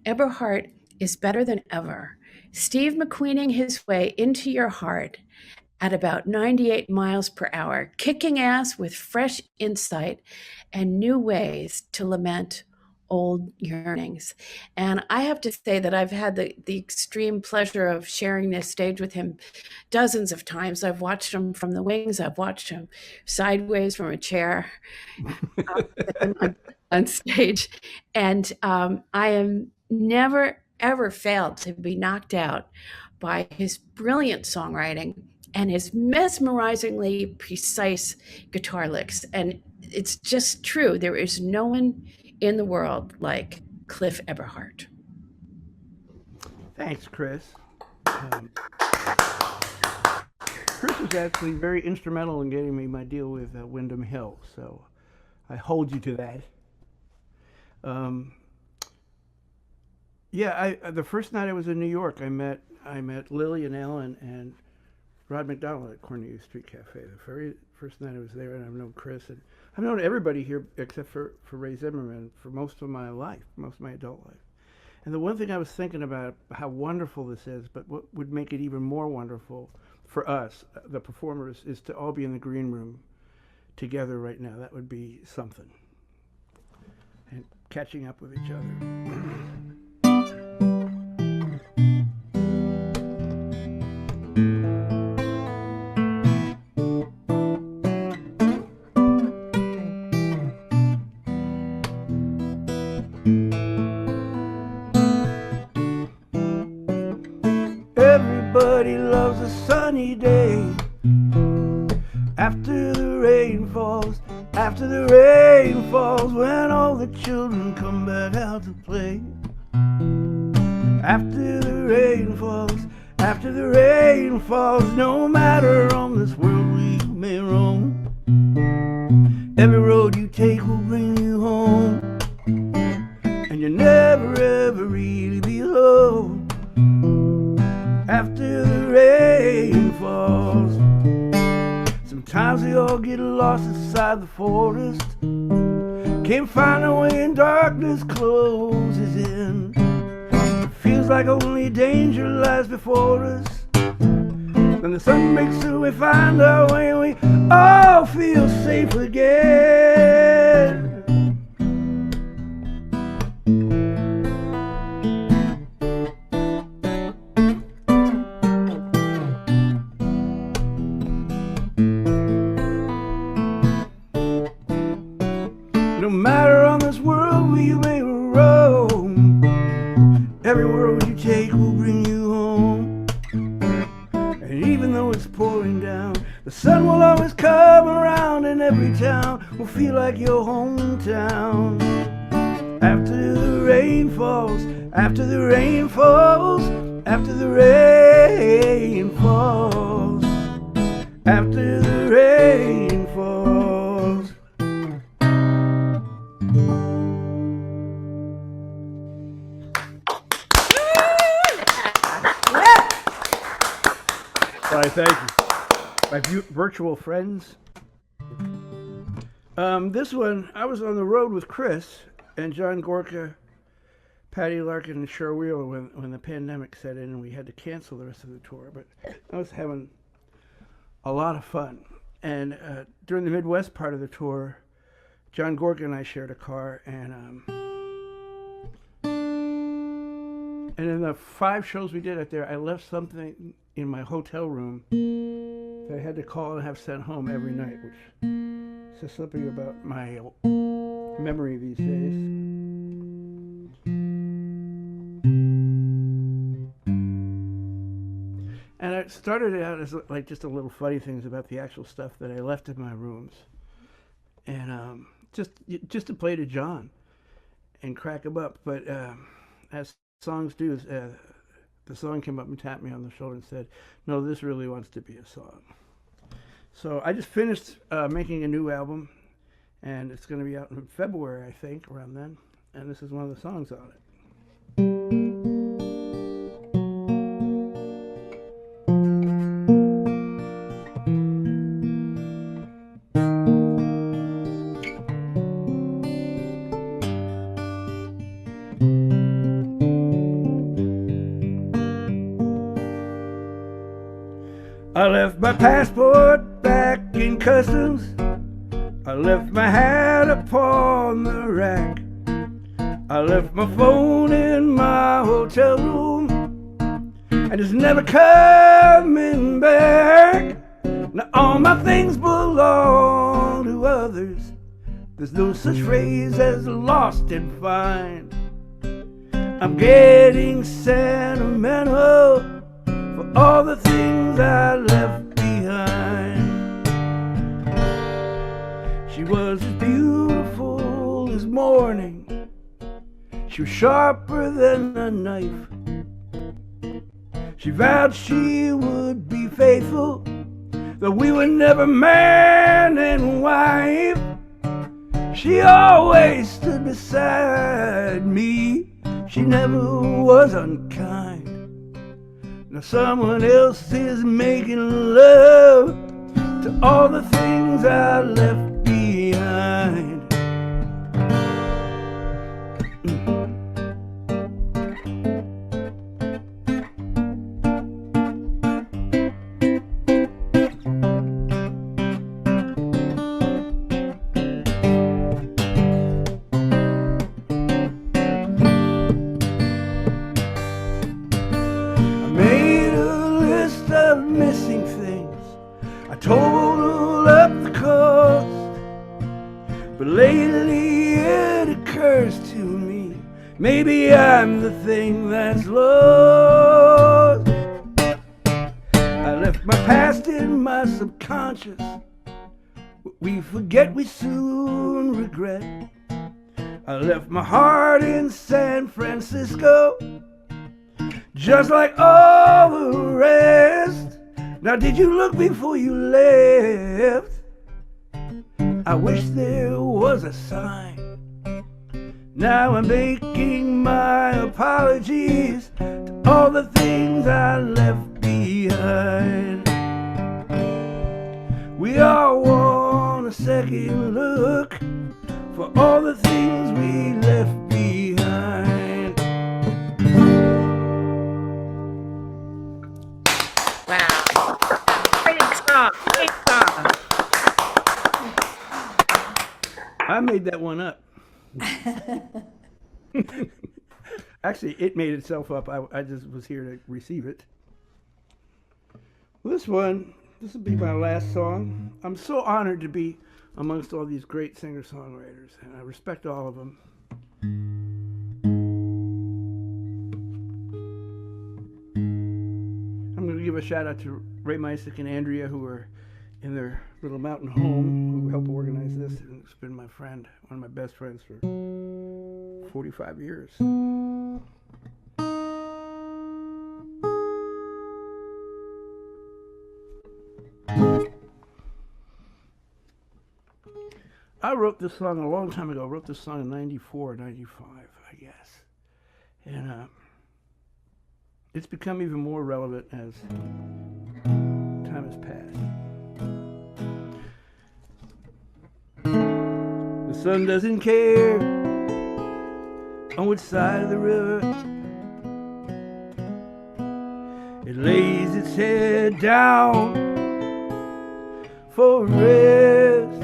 E: Eberhardt is better than ever. Steve McQueening his way into your heart at about 98 miles per hour, kicking ass with fresh insight and new ways to lament old yearnings. And I have to say that I've had the extreme pleasure of sharing this stage with him dozens of times. I've watched him from the wings. I've watched him sideways from a chair on stage. And I am never, ever failed to be knocked out by his brilliant songwriting and his mesmerizingly precise guitar licks. And it's just true. There is no one in the world like Cliff Eberhardt.
H: Thanks, Chris. Chris was actually very instrumental in getting me my deal with Wyndham Hill, so I hold you to that. The first night I was in New York, I met Lili Anel and Rod MacDonald at Cornelia Street Cafe. The very first night I was there, and I've known Chris, and I've known everybody here except for Ray Zimmerman for most of my life, most of my adult life. And the one thing I was thinking about how wonderful this is, but what would make it even more wonderful for us, the performers, is to all be in the green room together right now. That would be something. And catching up with each other. Everybody loves a sunny day. After the rain falls, when all the children come back out to play. After the rain falls, no matter on this world we may roam. Every road you take will bring you home, and you'll never ever really be alone. After the rain falls, sometimes we all get lost inside the forest. Can't find our way and darkness closes in. It feels like only danger lies before us. When the sun breaks through, we find our way and we all feel safe again. No matter on this world we may roam, every road you take will bring you home. And even though it's pouring down, the sun will always come around, and every town will feel like your hometown. After the rain falls, after the rain falls, after the rain falls, after the rain falls. Why, thank you. My virtual friends, This one, I was on the road with Chris and John Gorka, Patty Larkin, and Cheryl Wheeler when the pandemic set in and we had to cancel the rest of the tour. But I was having a lot of fun. And during the Midwest part of the tour, John Gorka and I shared a car, and in the 5 shows we did out there, I left something in my hotel room that I had to call and have sent home every night, which says something about my memory these days. And it started out as like just a little funny things about the actual stuff that I left in my rooms, and just to play to John and crack him up. But as songs do, the song came up and tapped me on the shoulder and said, "No, this really wants to be a song." So I just finished making a new album, and it's going to be out in February, I think, around then. And this is one of the songs on it. I left my passport back in customs. I left my hat upon the rack. I left my phone in my hotel room, and it's never coming back. Now all my things belong to others. There's no such phrase as lost and find. I'm getting sentimental for all the things I left behind. She was as beautiful as morning. She was sharper than a knife. She vowed she would be faithful, though we were never man and wife. She always stood beside me. She never was unkind. Now someone else is making love to all the things I left behind. Total up the cost, but lately it occurs to me, maybe I'm the thing that's lost. I left my past in my subconscious. What we forget we soon regret. I left my heart in San Francisco, just like all the rest. Now did you look before you left? I wish there was a sign. Now I'm making my apologies to all the things I left behind. We all want a second look for all the things we left behind.
E: Wow. Great song. Great song.
H: I made that one up. Actually, it made itself up. I just was here to receive it. Well, this will be my last song. I'm so honored to be amongst all these great singer-songwriters, and I respect all of them. I'm going to give a shout out to Ray, Micek, and Andrea, who are in their little mountain home, who helped organize this, and it's been my friend, one of my best friends for 45 years. I wrote this song a long time ago. I wrote this song in 94, 95, I guess. And it's become even more relevant as time has passed. The sun doesn't care on which side of the river. It lays its head down for rest.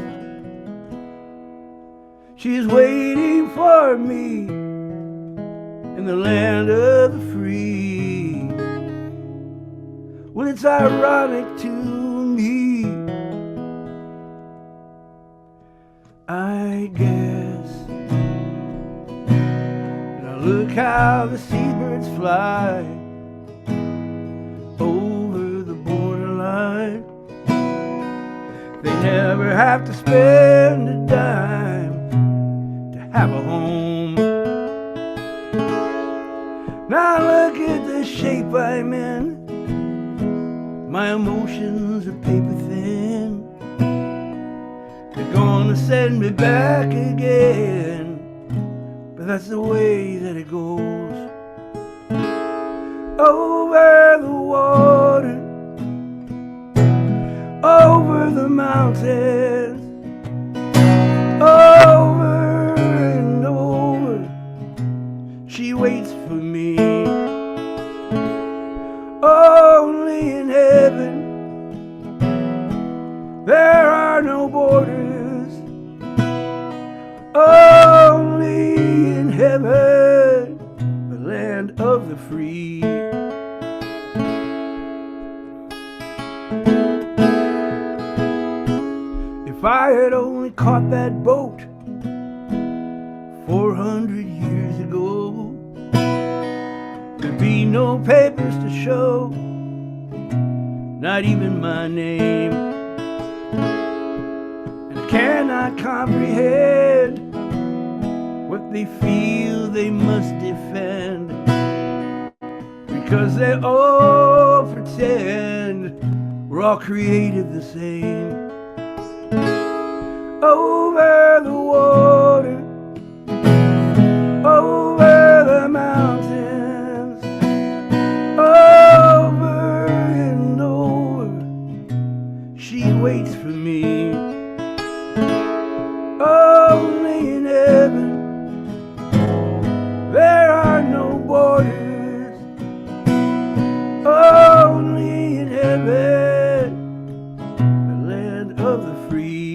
H: She's waiting for me in the land of the free. Well, it's ironic to me, I guess. Now look how the seabirds fly over the borderline. They never have to spend a dime to have a home. Now look at the shape I'm in. My emotions are paper thin. They're gonna send me back again, but that's the way that it goes. Over the water, over the mountains, over and over, she waits for me. Only in heaven there are no borders. Only in heaven, the land of the free. If I had only caught that boat 400 years ago, there'd be no papers to show, not even my name. And I cannot comprehend what they feel they must defend, because they all pretend we're all created the same. Over the water, over the mountains, over and over, she waits for me. Only in heaven there are no borders. Only in heaven, the land of the free.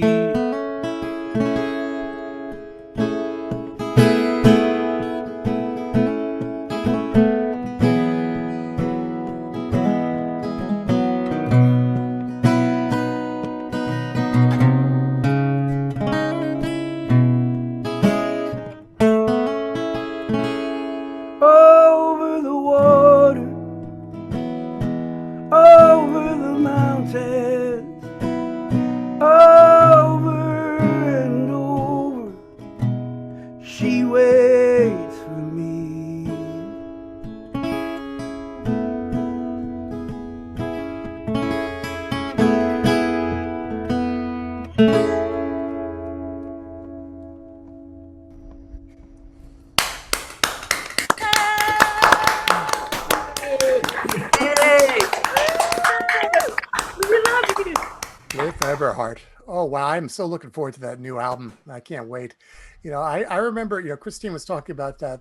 B: With Eberhardt. Oh, wow. I'm so looking forward to that new album. I can't wait. You know, I remember, you know, Christine was talking about that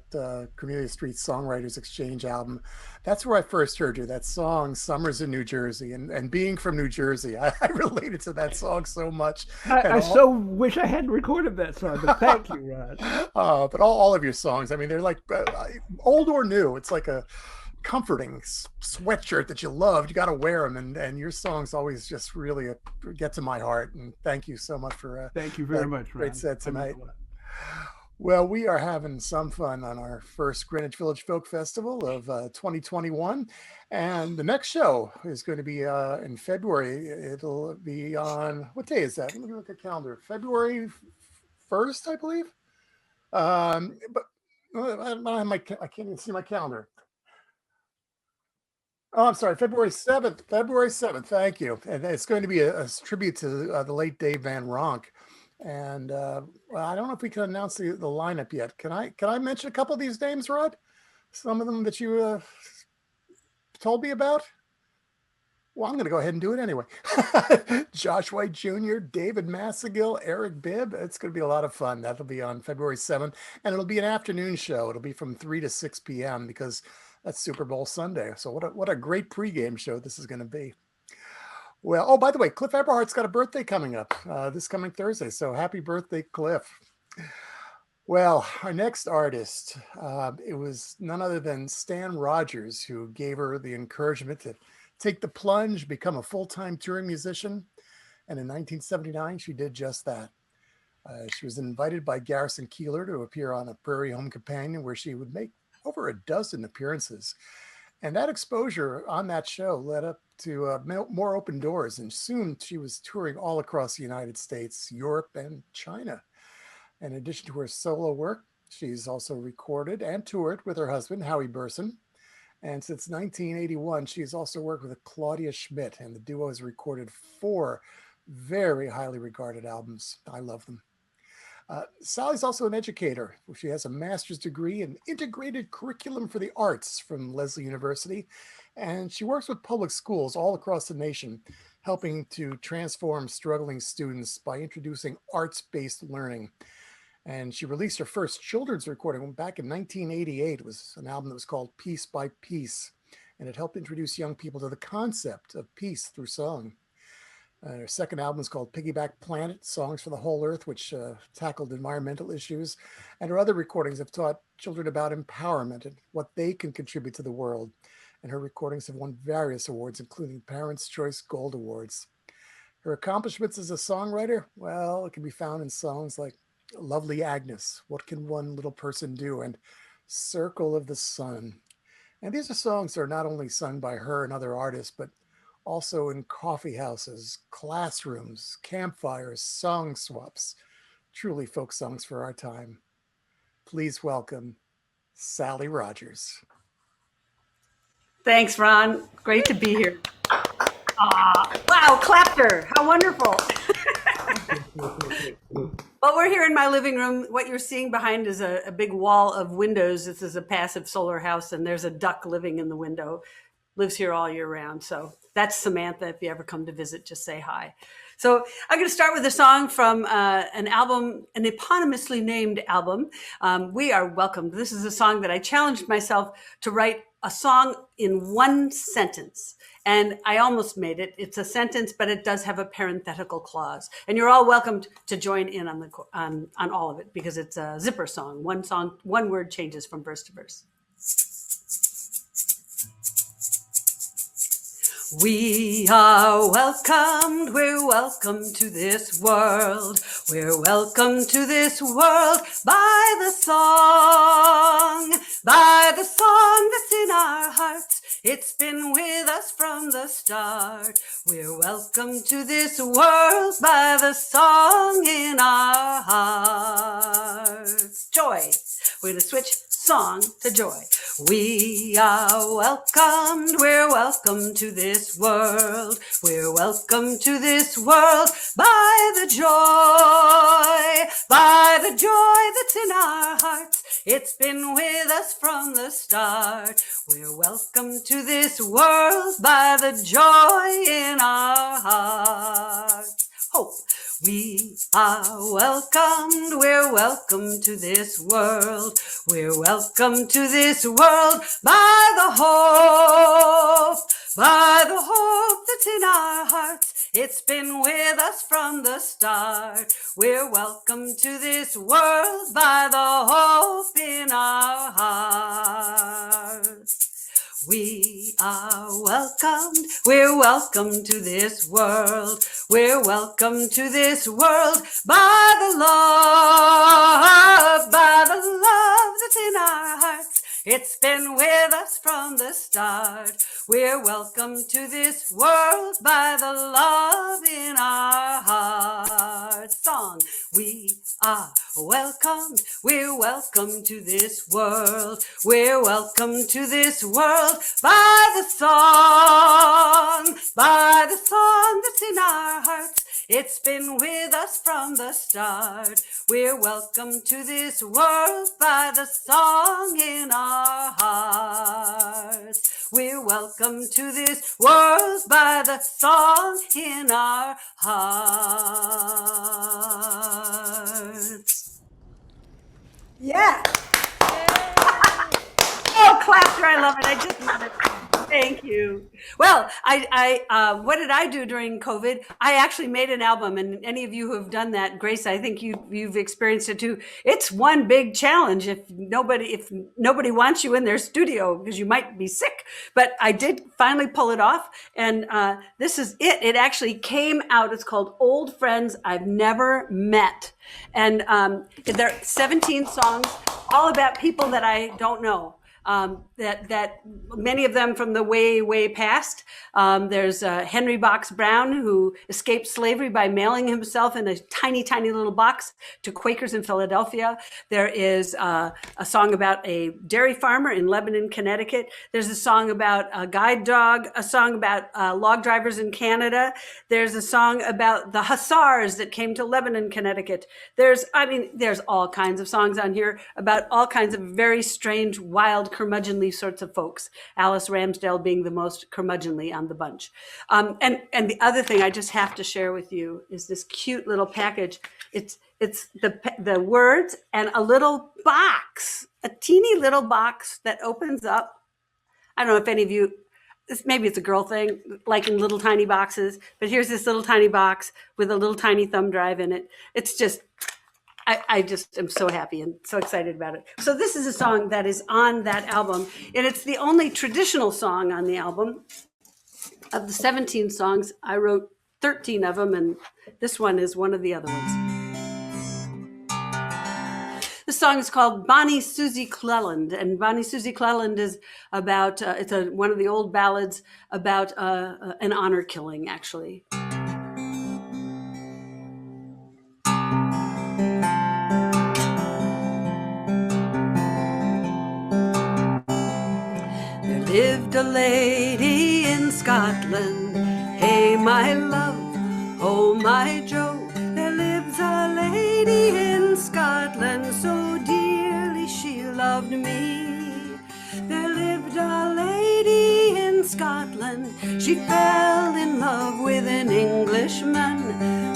B: Cornelia Street Songwriters Exchange album. That's where I first heard you, that song, Summers in New Jersey. And being from New Jersey, I related to that song so much.
H: I so wish I hadn't recorded that song, but thank you, Rod.
B: But all of your songs, I mean, they're like old or new. It's like a comforting sweatshirt that you loved. You got to wear them, and your songs always just really get to my heart. And thank you so much for
H: thank you very much,
B: great
H: Rod.
B: set tonight. Well, we are having some fun on our first Greenwich Village Folk Festival of 2021, and the next show is going to be in February. It'll be on, what day is that? Let me look at the calendar. February 1st, I believe. But I don't have I can't even see my calendar. Oh, I'm sorry, February 7th. February 7th, thank you. And it's going to be a tribute to the late Dave Van Ronk. And well, I don't know if we can announce the lineup yet. Can I mention a couple of these names, Rod? Some of them that you told me about? Well, I'm going to go ahead and do it anyway. Josh White Jr., David Massagill, Eric Bibb. It's going to be a lot of fun. That'll be on February 7th, and it'll be an afternoon show. It'll be from 3 to 6 p.m. because that's Super Bowl Sunday. So what a great pregame show this is going to be. Well, oh, by the way, Cliff Eberhardt's got a birthday coming up this coming Thursday. So happy birthday, Cliff. Well, our next artist, it was none other than Stan Rogers who gave her the encouragement to take the plunge, become a full-time touring musician. And in 1979, she did just that. She was invited by Garrison Keillor to appear on A Prairie Home Companion, where she would make over a dozen appearances. And that exposure on that show led up to more open doors. And soon she was touring all across the United States, Europe, and China. In addition to her solo work, she's also recorded and toured with her husband, Howie Burson. And since 1981, she's also worked with Claudia Schmidt, and the duo has recorded 4 very highly regarded albums. I love them. Sally's also an educator. She has a master's degree in integrated curriculum for the arts from Lesley University, and she works with public schools all across the nation, helping to transform struggling students by introducing arts-based learning. And she released her first children's recording back in 1988. It was an album that was called Piece by Piece, and it helped introduce young people to the concept of peace through song. Her second album is called Piggyback Planet, Songs for the Whole Earth, which tackled environmental issues. And her other recordings have taught children about empowerment and what they can contribute to the world. And her recordings have won various awards, including Parents' Choice Gold Awards. Her accomplishments as a songwriter, well, it can be found in songs like Lovely Agnes, What Can One Little Person Do, and Circle of the Sun. And these are songs that are not only sung by her and other artists, but also in coffee houses, classrooms, campfires, song swaps. Truly folk songs for our time. Please welcome Sally Rogers.
G: Thanks, Ron. Great to be here. Wow, clapter. How wonderful. Well, we're here in my living room. What you're seeing behind is a big wall of windows. This is a passive solar house, and there's a duck living in the window. Lives here all year round. So that's Samantha. If you ever come to visit, just say hi. So I'm going to start with a song from an album, an eponymously named album. We Are Welcomed. This is a song that I challenged myself to write a song in one sentence. And I almost made it. It's a sentence, but it does have a parenthetical clause. And you're all welcome to join in on all of it, because it's a zipper song. One word changes from verse to verse. We are welcomed, we're welcome to this world. We're welcome to this world by the song that's in our hearts. It's been with us from the start. We're welcome to this world by the song in our hearts. Joy. We're going to switch song to joy. We are welcomed, we're welcome to this world. We're welcome to this world by the joy that's in our hearts. It's been with us from the start. We're welcome to this world by the joy in our hearts. Hope. We are welcomed, we're welcome to this world. We're welcome to this world by the hope that's in our hearts. It's been with us from the start. We're welcome to this world by the hope in our hearts. We are welcomed, we're welcome to this world. We're welcome to this world by the love that's in our hearts. It's been with us from the start. We're welcome to this world by the love in our hearts. Song. We are welcomed, we're welcome to this world. We're welcome to this world by the song that's in our hearts. It's been with us from the start. We're welcome to this world by the song in our hearts. We're welcome to this world by the song in our hearts.
C: Yeah.
G: Oh, Clapter, I love it. I just love it. Thank you. Well, what did I do during COVID? I actually made an album, and any of you who have done that, Grace, I think you've experienced it too. It's one big challenge if nobody wants you in their studio because you might be sick. But I did finally pull it off, and this is it. It actually came out. It's called Old Friends I've Never Met, and there are 17 songs, all about people that I don't know. That many of them from the way past. There's Henry Box Brown, who escaped slavery by mailing himself in a tiny little box to Quakers in Philadelphia. There is a song about a dairy farmer in Lebanon, Connecticut. There's a song about a guide dog, a song about log drivers in Canada. There's a song about the hussars that came to Lebanon, Connecticut. There's all kinds of songs on here about all kinds of very strange, wild, curmudgeonly sorts of folks. Alice Ramsdale being the most curmudgeonly on the bunch. And the other thing I just have to share with you is this cute little package. It's the words and a little box, a teeny little box that opens up. I don't know if any of you, maybe it's a girl thing, liking little tiny boxes, but here's this little tiny box with a little tiny thumb drive in it. It's just, I just am so happy and so excited about it. So this is a song that is on that album, and it's the only traditional song on the album. Of the 17 songs, I wrote 13 of them, and this one is one of the other ones. The song is called Bonnie Susie Cleland, and Bonnie Susie Cleland is about, it's one of the old ballads about an honor killing, actually. Lived a lady in Scotland, hey my love, oh my Joe. There lives a lady in Scotland, so dearly she loved me. There lived a lady in Scotland, she fell in love with an Englishman,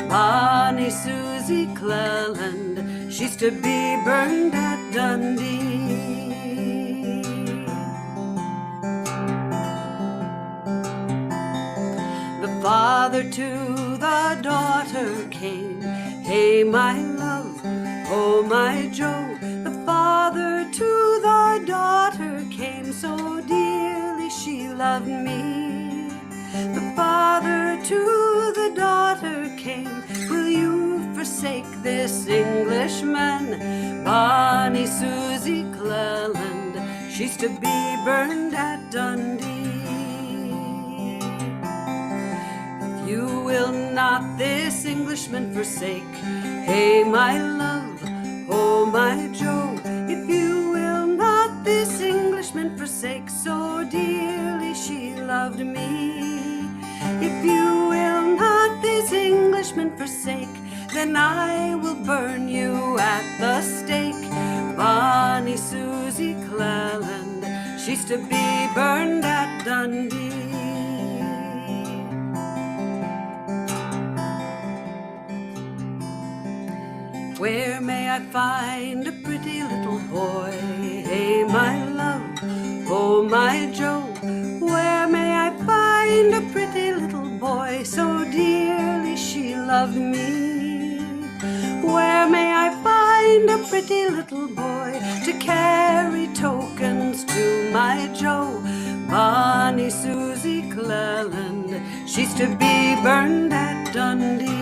G: Bonnie Susie Cleland. She's to be burned at Dundee. Father to the daughter came, hey my love, oh my Joe. The father to the daughter came, so dearly she loved me. The father to the daughter came, will you forsake this Englishman, Bonnie Susie Cleland. She's to be burned at Dundee. You will not this Englishman forsake, hey my love, oh my Joe. If you will not this Englishman forsake, so dearly she loved me. If you will not this Englishman forsake, then I will burn you at the stake, Bonnie Susie Cleland. She's to be burned at Dundee. Where may I find a pretty little boy? Hey, my love, oh, my Joe. Where may I find a pretty little boy? So dearly she loved me. Where may I find a pretty little boy to carry tokens to my Joe? Bonnie Susie Cleland, she's to be burned at Dundee.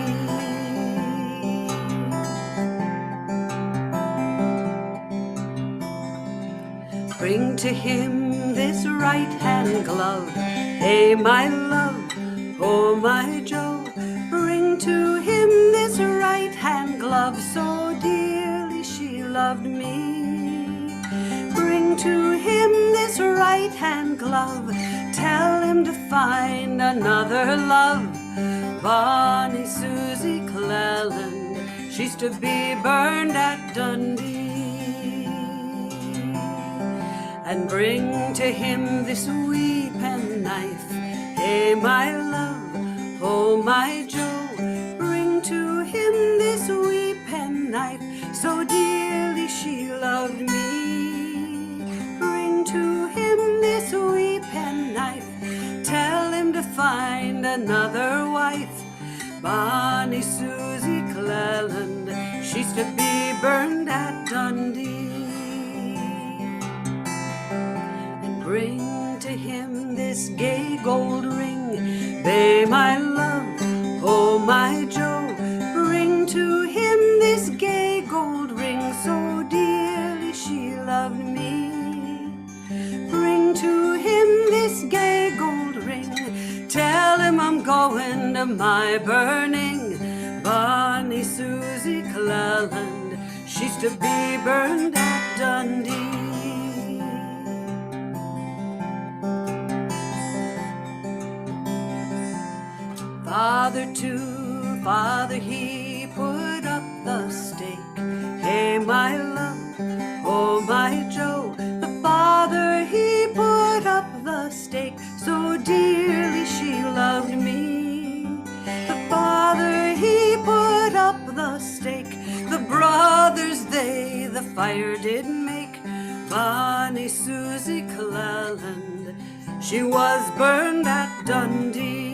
G: Bring to him this right-hand glove, hey, my love, oh, my Joe. Bring to him this right-hand glove, so dearly loved me. Bring to him this right-hand glove, tell him to find another love. Bonnie Susie Cleland, she's to be burned at Dundee. And bring to him this wee penknife, hey my love, oh my Joe. Bring to him this wee penknife, so dearly she loved me. Bring to him this wee penknife, tell him to find another wife. Bonnie Susie Cleland, she's to be burned at Dundee. And bring to him this gay gold ring, bay my love, oh my Joe. Bring to him this gay gold ring, so dearly she loved me. Bring to him this gay gold ring, tell him I'm going to my burning. Bonnie Susie Cleland, she's to be burned at Dundee. Father to father he put up the stake, hey my love, oh my Joe. The father he put up the stake, so dearly she loved me. The father he put up the stake, the brothers they the fire did make. Bonnie Susie Cleland, she was burned at Dundee.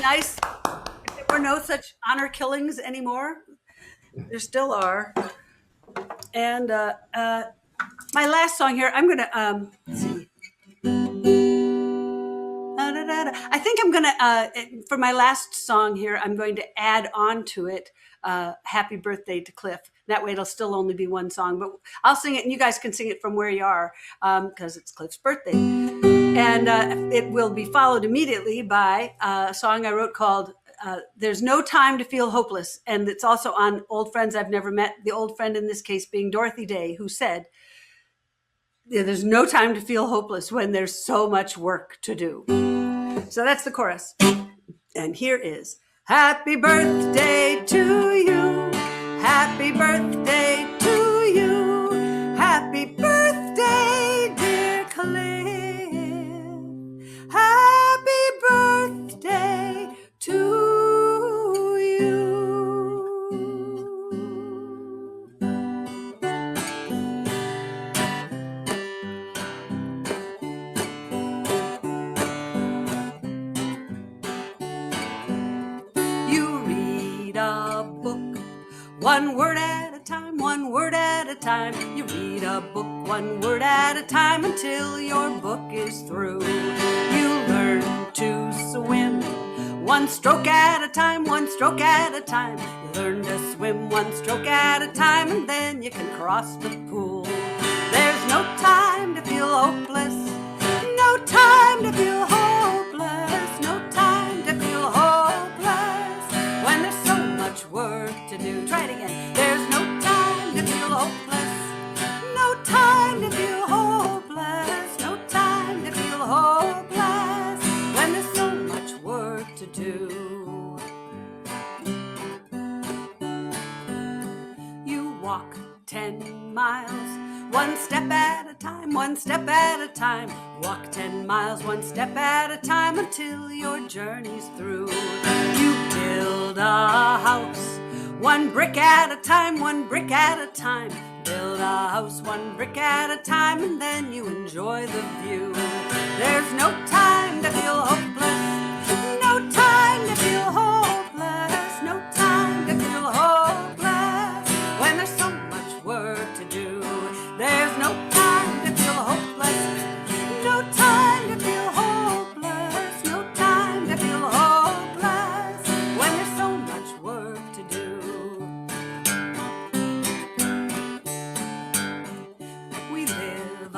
G: Nice if there were no such honor killings anymore. There still are. And my last song here, I'm gonna let's see. I think I'm gonna for my last song here, I'm going to add on to it Happy Birthday to Cliff. That way it'll still only be one song, but I'll sing it and you guys can sing it from where you are because it's Cliff's birthday. And it will be followed immediately by a song I wrote called There's No Time to Feel Hopeless. And it's also on Old Friends I've Never Met, the old friend in this case being Dorothy Day, who said, there's no time to feel hopeless when there's so much work to do. So that's the chorus. And here is Happy birthday to you. Happy birthday to you. Happy birthday, dear Cliff. Happy birthday to you. You read a book, one word at a time, one word at a time. You read a book, one word at a time, until your book is through. You learn to swim, one stroke at a time, one stroke at a time. You learn to swim one stroke at a time, and then you can cross the pool. There's no time to feel hopeless, no time to feel hopeless, no time to feel hopeless, when there's so much work to do. Try it again. There's no time to feel hopeless, no time to feel hopeless, no time to feel hopeless, when there's so much work to do. You walk 10 miles, one step at a time, one step at a time. Walk 10 miles, one step at a time, until your journey's through. You build a house, one brick at a time, one brick at a time. Build a house, one brick at a time, and then you enjoy the view. There's no time to feel hopeless, no time to feel hopeless, no time to feel hopeless, when there's so much work to do. There's no time to feel hopeless, no time to feel hopeless, no time to feel hopeless, when there's so much work to do.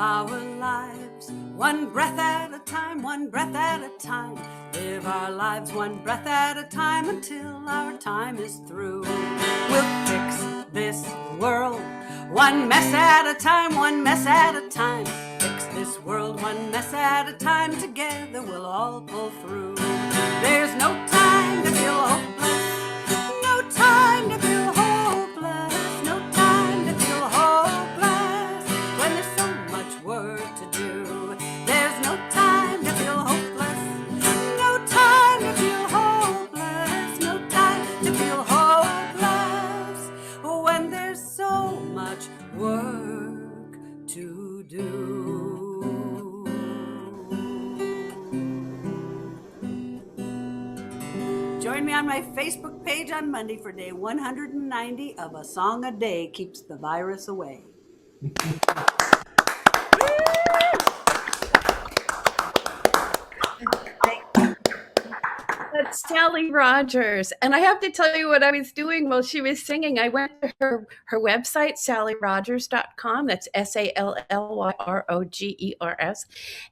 G: our lives one breath at a time, one breath at a time. Live our lives one breath at a time until our time is through. We'll fix this world one mess at a time, one mess at a time. Fix this world one mess at a time. Together we'll all pull through. There's no time to feel hopeless, no time to feel hopeless, no time to feel hopeless when there's so much work to do. There's no time to feel hopeless, no time to feel hopeless, no time to feel hopeless when there's so much work to do. Join me on my Facebook page on Monday for day 190 of A Song a Day Keeps the Virus Away.
E: That's Sally Rogers. And I have to tell you what I was doing while she was singing. I went to her website, sallyrogers.com. That's SALLYROGERS.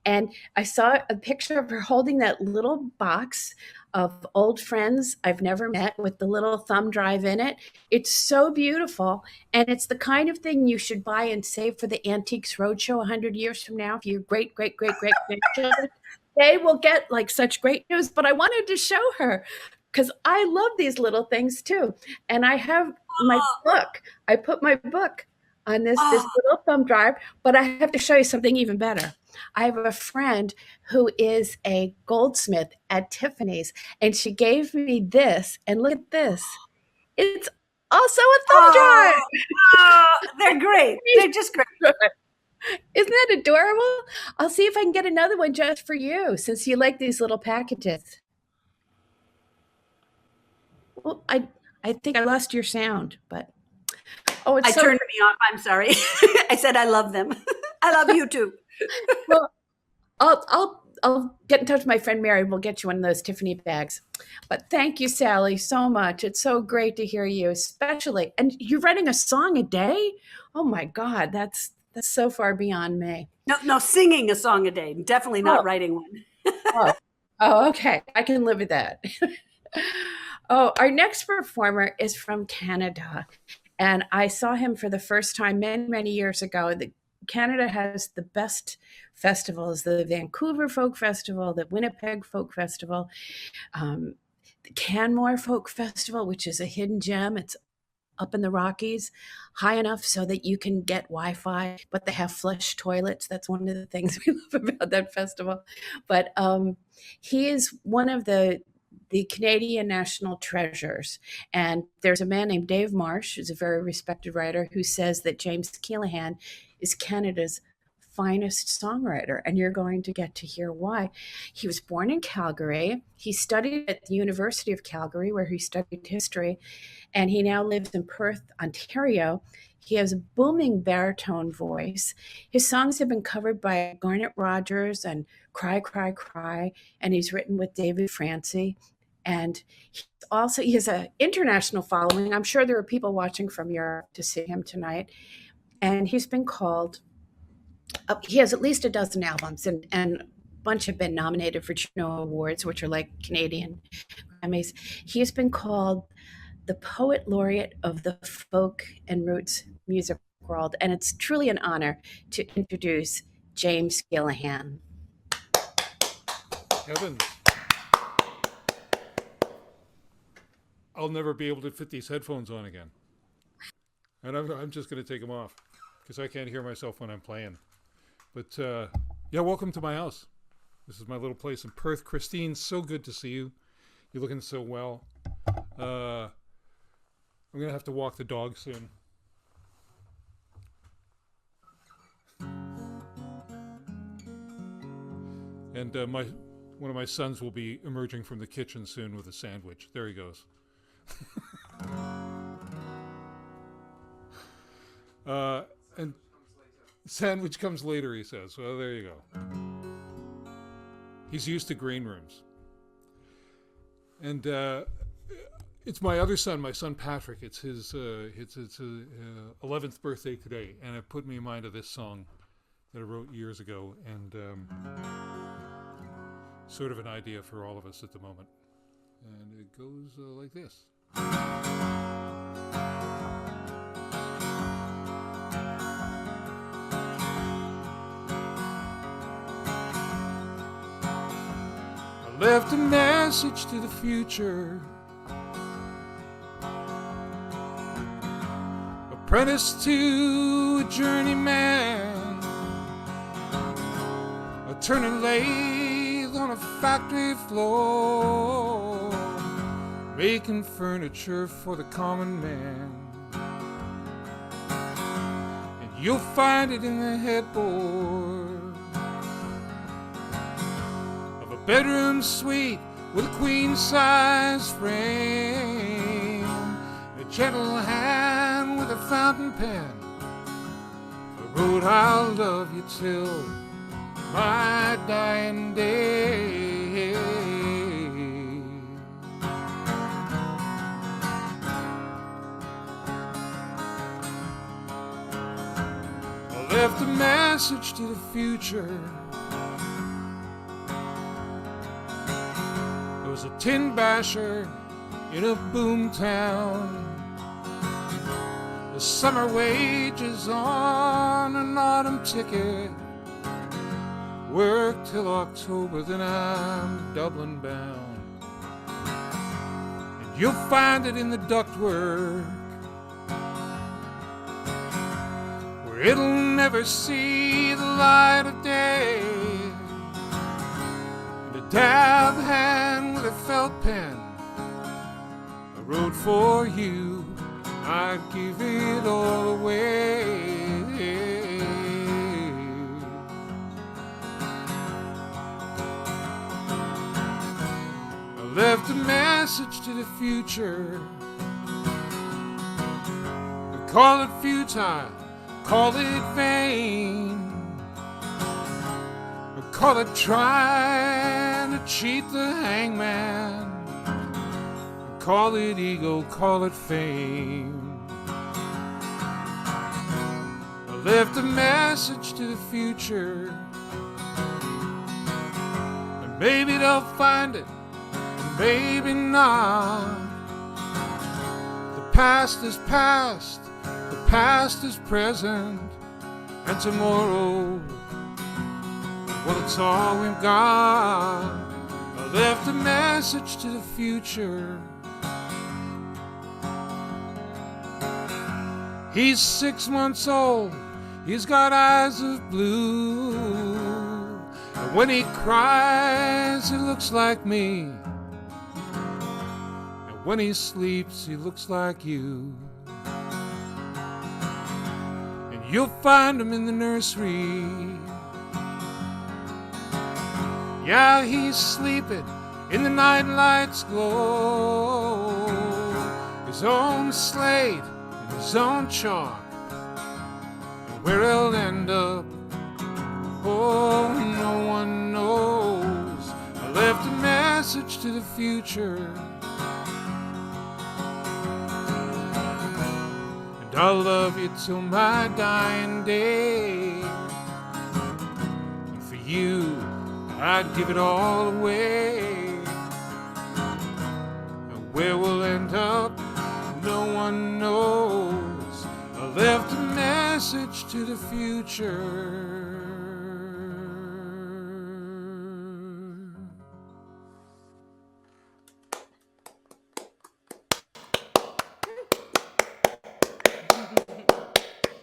E: And I saw a picture of her holding that little box of old friends I've never met with the little thumb drive in it. It's so beautiful. And it's the kind of thing you should buy and save for the Antiques Roadshow 100 years from now. If your great grandchildren, they will get like such great news. But I wanted to show her because I love these little things too. And I have my book. I put my book on this little thumb drive, but I have to show you something even better. I have a friend who is a goldsmith at Tiffany's, and she gave me this, and look at this. It's also a thumb drive.
G: They're great. They're just great.
E: Isn't that adorable? I'll see if I can get another one just for you, since you like these little packages. Well, I think I lost your sound, but
G: I turned me off. I'm sorry. I said I love them. I love you too.
E: Well, I'll get in touch with my friend Mary. We'll get you one of those Tiffany bags. But thank you, Sally, so much. It's so great to hear you, especially. And you're writing a song a day? Oh my God, that's so far beyond me.
G: No, singing a song a day. Definitely not writing one.
E: Oh, okay. I can live with that. Our next performer is from Canada. And I saw him for the first time many, many years ago. Canada has the best festivals, the Vancouver Folk Festival, the Winnipeg Folk Festival, the Canmore Folk Festival, which is a hidden gem. It's up in the Rockies, high enough so that you can get Wi-Fi, but they have flush toilets. That's one of the things we love about that festival. But he is one of the Canadian national treasures. And there's a man named Dave Marsh, who's a very respected writer, who says that James Keelaghan is Canada's finest songwriter, and you're going to get to hear why. He was born in Calgary. He studied at the University of Calgary, where he studied history, and he now lives in Perth, Ontario. He has a booming baritone voice. His songs have been covered by Garnet Rogers and Cry, Cry, Cry, and he's written with David Francie. And he has an international following. I'm sure there are people watching from Europe to see him tonight. And he's been called, he has at least a dozen albums, and a bunch have been nominated for Juno Awards, which are like Canadian Grammys. He has been called the Poet Laureate of the folk and roots music world. And it's truly an honor to introduce James Keelaghan.
I: Heavens. I'll never be able to fit these headphones on again. And I'm just going to take them off because I can't hear myself when I'm playing. But yeah, welcome to my house. This is my little place in Perth. Christine, so good to see you. You're looking so well. I'm going to have to walk the dog soon. And one of my sons will be emerging from the kitchen soon with a sandwich. There he goes. And sandwich comes later, he says. Well, there you go. He's used to green rooms. And it's my other son, my son Patrick. It's his 11th birthday today, and it put me in mind of this song that I wrote years ago, and sort of an idea for all of us at the moment. And it goes like this. I left a message to the future, apprentice to a journeyman, a turning lathe on a factory floor, making furniture for the common man. And you'll find it in the headboard of a bedroom suite with a queen-size frame, a gentle hand with a fountain pen. I wrote I'll love you till my dying day. I left a message to the future. There was a tin basher in a boom town, the summer wages on an autumn ticket. Work till October, then I'm Dublin bound. And you'll find it in the ductwork, where it'll never see the light of day. And a dab hand with a felt pen, I wrote for you, I'd give it all away. I left a message to the future. We call it futile, call it vain, we call it trying to cheat the hangman, we call it ego, call it fame. I left a message to the future, and maybe they'll find it, maybe not. The past is past, the past is present, and tomorrow, well, it's all we've got. I left a message to the future. He's 6 months old, he's got eyes of blue, and when he cries, he looks like me. When he sleeps, he looks like you. And you'll find him in the nursery. Yeah, he's sleeping in the night light's glow. His own slate and his own chalk. And where he'll end up, oh, no one knows. I left a message to the future. I'll love you till my dying day. And for you, I'd give it all away. And where we'll end up, no one knows. I left a message to the future.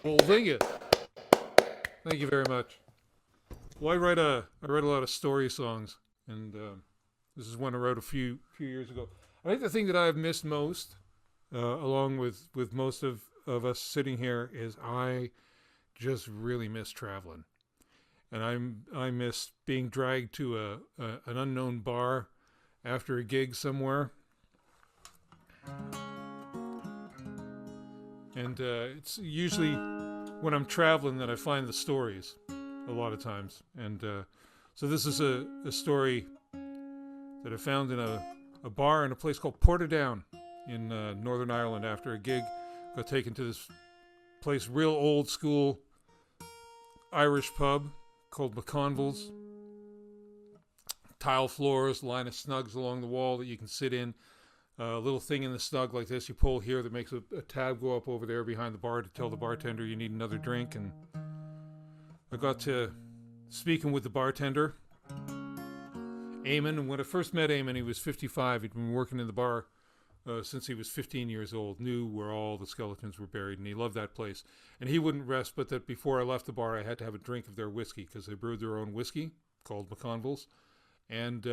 I: Well, thank you. Thank you very much. Well, I write a lot of story songs, and this is one I wrote a few years ago. I think the thing that I've missed most, along with most of us sitting here, is I just really miss traveling, and I miss being dragged to an unknown bar after a gig somewhere. And it's usually when I'm traveling that I find the stories, a lot of times. And so this is a story that I found in a bar in a place called Portadown in Northern Ireland after a gig. Got taken to this place, real old school, Irish pub called McConville's. Tile floors, line of snugs along the wall that you can sit in. A little thing in the snug like this you pull here that makes a tab go up over there behind the bar to tell the bartender you need another drink. And I got to speaking with the bartender, Eamon. And when I first met Eamon, he was 55. He'd been working in the bar since he was 15 years old, knew where all the skeletons were buried, and he loved that place. And he wouldn't rest, but that before I left the bar, I had to have a drink of their whiskey, because they brewed their own whiskey called McConville's. And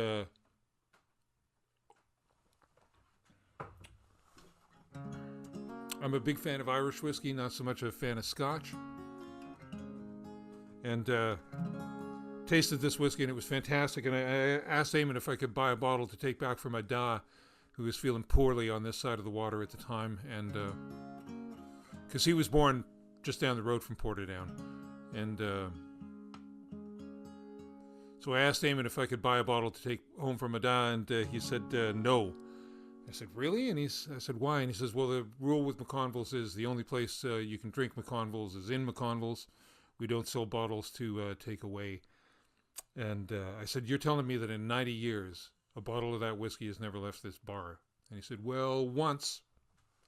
I: I'm a big fan of Irish whiskey, not so much a fan of Scotch. And tasted this whiskey, and it was fantastic. And I asked Eamon if I could buy a bottle to take back for my da, who was feeling poorly on this side of the water at the time. And because he was born just down the road from Portadown. And so I asked Eamon if I could buy a bottle to take home for my da, and he said no. I said, really? And I said, why? And he says, well, the rule with McConville's is the only place you can drink McConville's is in McConville's. We don't sell bottles to take away. And I said, you're telling me that in 90 years, a bottle of that whiskey has never left this bar? And he said, well,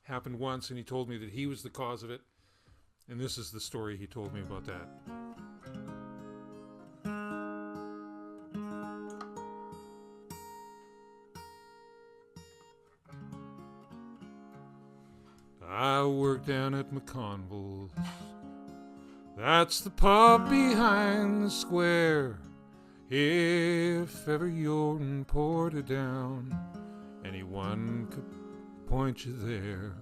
I: happened once, and he told me that he was the cause of it. And this is the story he told me about that. I work down at McConville's. That's the pub behind the square. If ever you're in Portadown, anyone could point you there.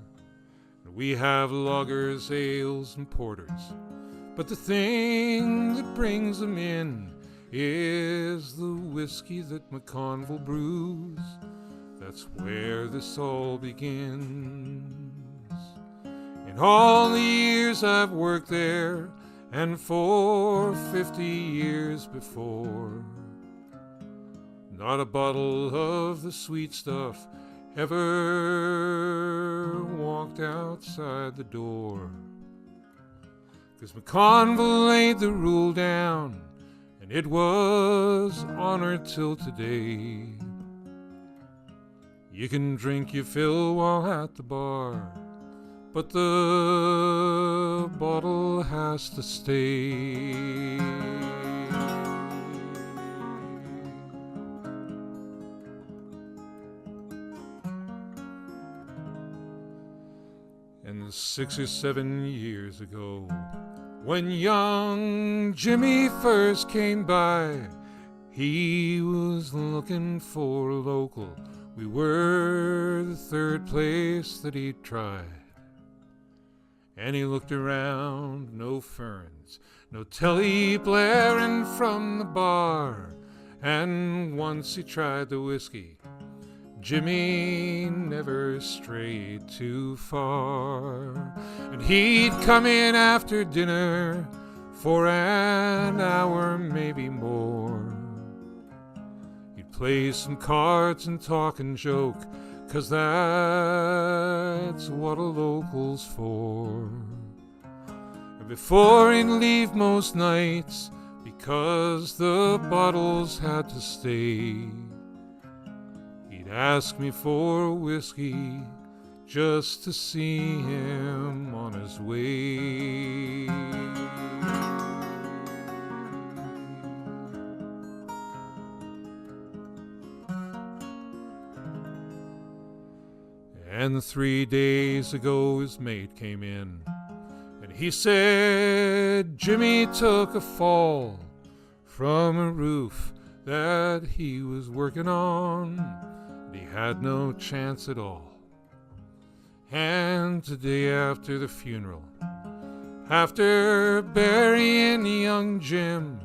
I: We have lagers, ales, and porters, but the thing that brings them in is the whiskey that McConville brews. That's where this all begins. In all the years I've worked there, and for 50 years before, not a bottle of the sweet stuff ever walked outside the door. 'Cause McConville laid the rule down, and it was honored till today. You can drink your fill while at the bar, but the bottle has to stay. And 6 or 7 years ago, when young Jimmy first came by, he was looking for a local. We were the third place that he'd tried. And he looked around, no ferns, no telly blaring from the bar. And once he tried the whiskey, Jimmy never strayed too far. And he'd come in after dinner for an hour, maybe more. He'd play some cards and talk and joke, 'cause that's what a local's for. And before he'd leave most nights, because the bottles had to stay, he'd ask me for whiskey just to see him on his way. And 3 days ago his mate came in, and he said Jimmy took a fall from a roof that he was working on, and he had no chance at all. And the day after the funeral, after burying young Jim,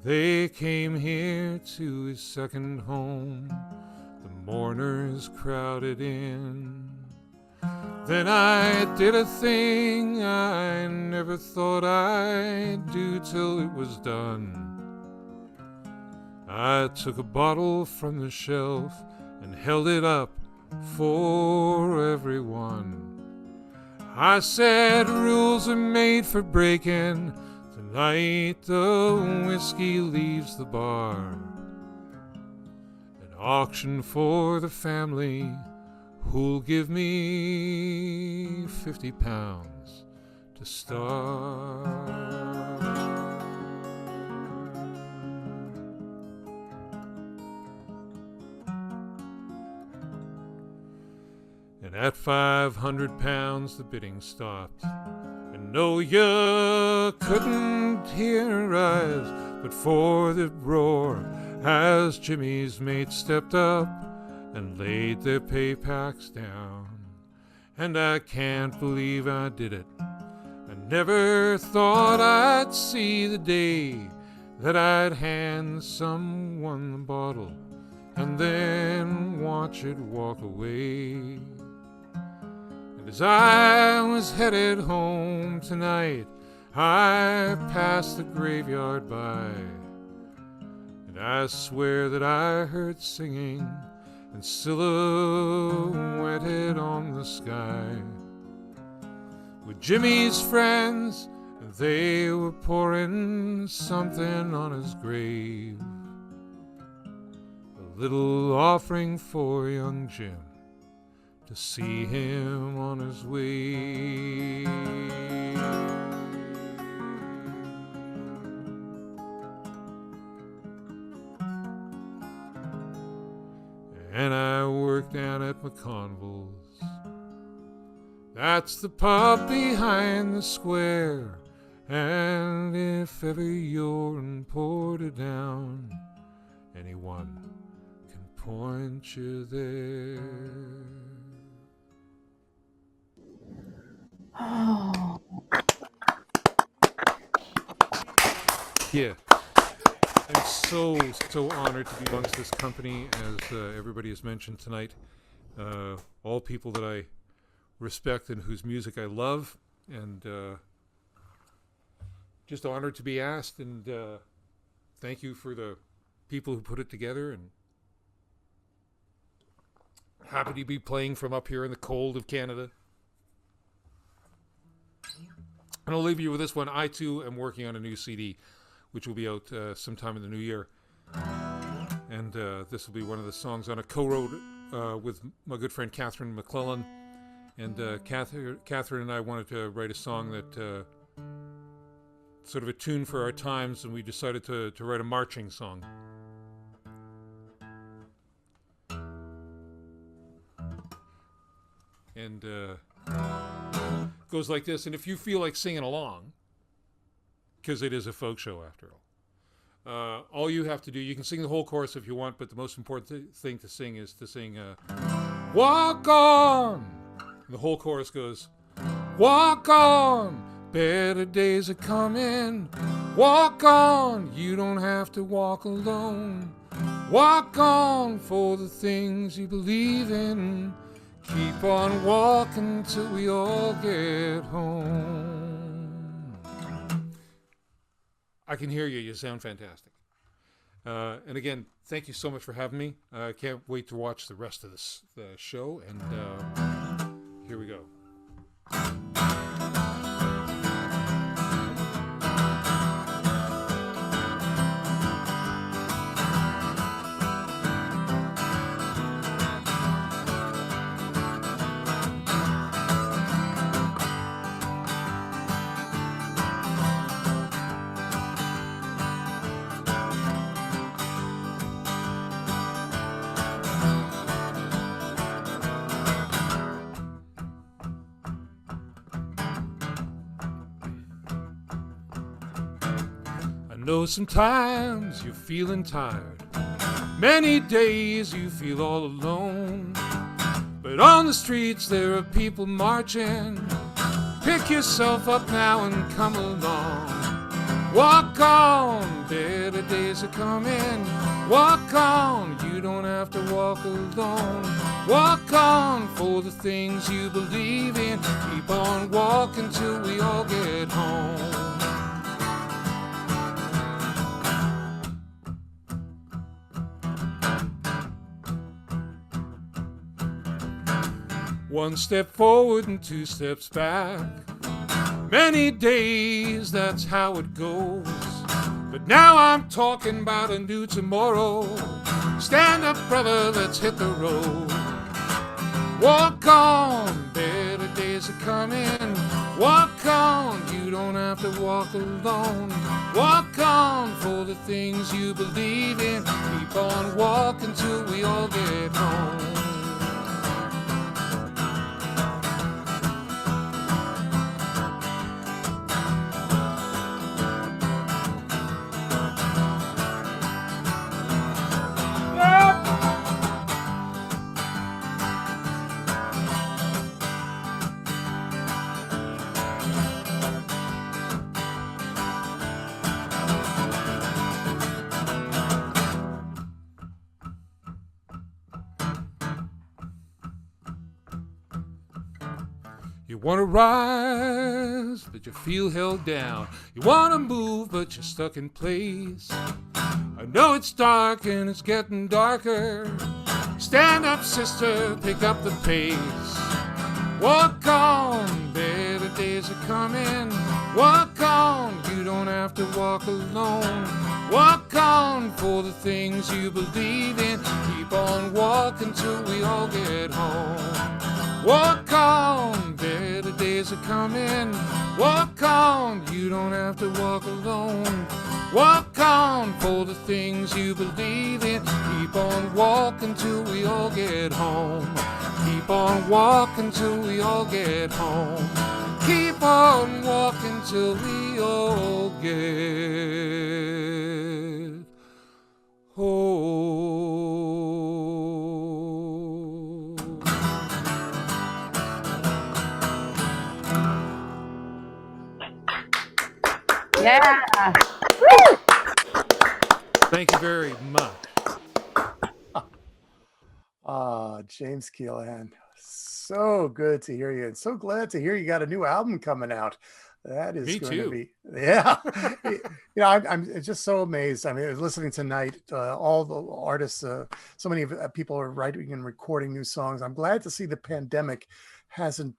I: they came here to his second home. The mourners crowded in. Then I did a thing I never thought I'd do till it was done. I took a bottle from the shelf and held it up for everyone. I said, rules are made for breaking. Tonight the whiskey leaves the bar. An auction for the family who'll give me £50 to start. And at £500 the bidding stopped. And no, you couldn't hear a rise but for the roar as Jimmy's mates stepped up and laid their pay packs down. And I can't believe I did it. I never thought I'd see the day that I'd hand someone the bottle and then watch it walk away. And as I was headed home tonight, I passed the graveyard by, and I swear that I heard singing and silhouetted on the sky were Jimmy's friends, and they were pouring something on his grave, a little offering for young Jim to see him on his way. And I worked down at McConville's. That's the pub behind the square. And if ever you're in Portadown, anyone can point you there.
E: Oh.
I: Yeah. I'm so honored to be amongst this company, as everybody has mentioned tonight. All people that I respect and whose music I love, and just honored to be asked, and thank you for the people who put it together, and happy to be playing from up here in the cold of Canada. And I'll leave you with this one. I too am working on a new CD, which will be out sometime in the new year. And this will be one of the songs on a co-wrote with my good friend Catherine McClellan. And Catherine and I wanted to write a song that sort of a tune for our times, and we decided to write a marching song. And goes like this. And if you feel like singing along, because it is a folk show after all you have to do, you can sing the whole chorus if you want, but the most important thing to sing is to sing walk on. And the whole chorus goes, walk on, better days are coming. Walk on, you don't have to walk alone. Walk on for the things you believe in. Keep on walking till we all get home. I can hear you. You sound fantastic. And again, thank you so much for having me. I can't wait to watch the rest of the show. And here we go. I know sometimes you're feeling tired. Many days you feel all alone. But on the streets there are people marching. Pick yourself up now and come along. Walk on, better days are coming. Walk on, you don't have to walk alone. Walk on for the things you believe in. Keep on walking till we all get home. One step forward and two steps back. Many days, that's how it goes. But now I'm talking about a new tomorrow. Stand up, brother, let's hit the road. Walk on, better days are coming. Walk on, you don't have to walk alone. Walk on for the things you believe in. Keep on walking till we all get home. You want to rise, but you feel held down. You want to move, but you're stuck in place. I know it's dark and it's getting darker. Stand up, sister, pick up the pace. Walk on, better days are coming. Walk on, you don't have to walk alone. Walk on for the things you believe in. Keep on walking till we all get home. Walk on, better days are coming. Walk on, you don't have to walk alone. Walk on for the things you believe in. Keep on walking till we all get home. Keep on walking till we all get home. Keep on walking till we all get home.
E: Yeah.
I: Thank you very much.
B: James Keelaghan, so good to hear you, and so glad to hear you got a new album coming out. That is
I: Me
B: going
I: too.
B: to be, yeah. I'm just so amazed. I mean, listening tonight, all the artists, so many people are writing and recording new songs. I'm glad to see the pandemic hasn't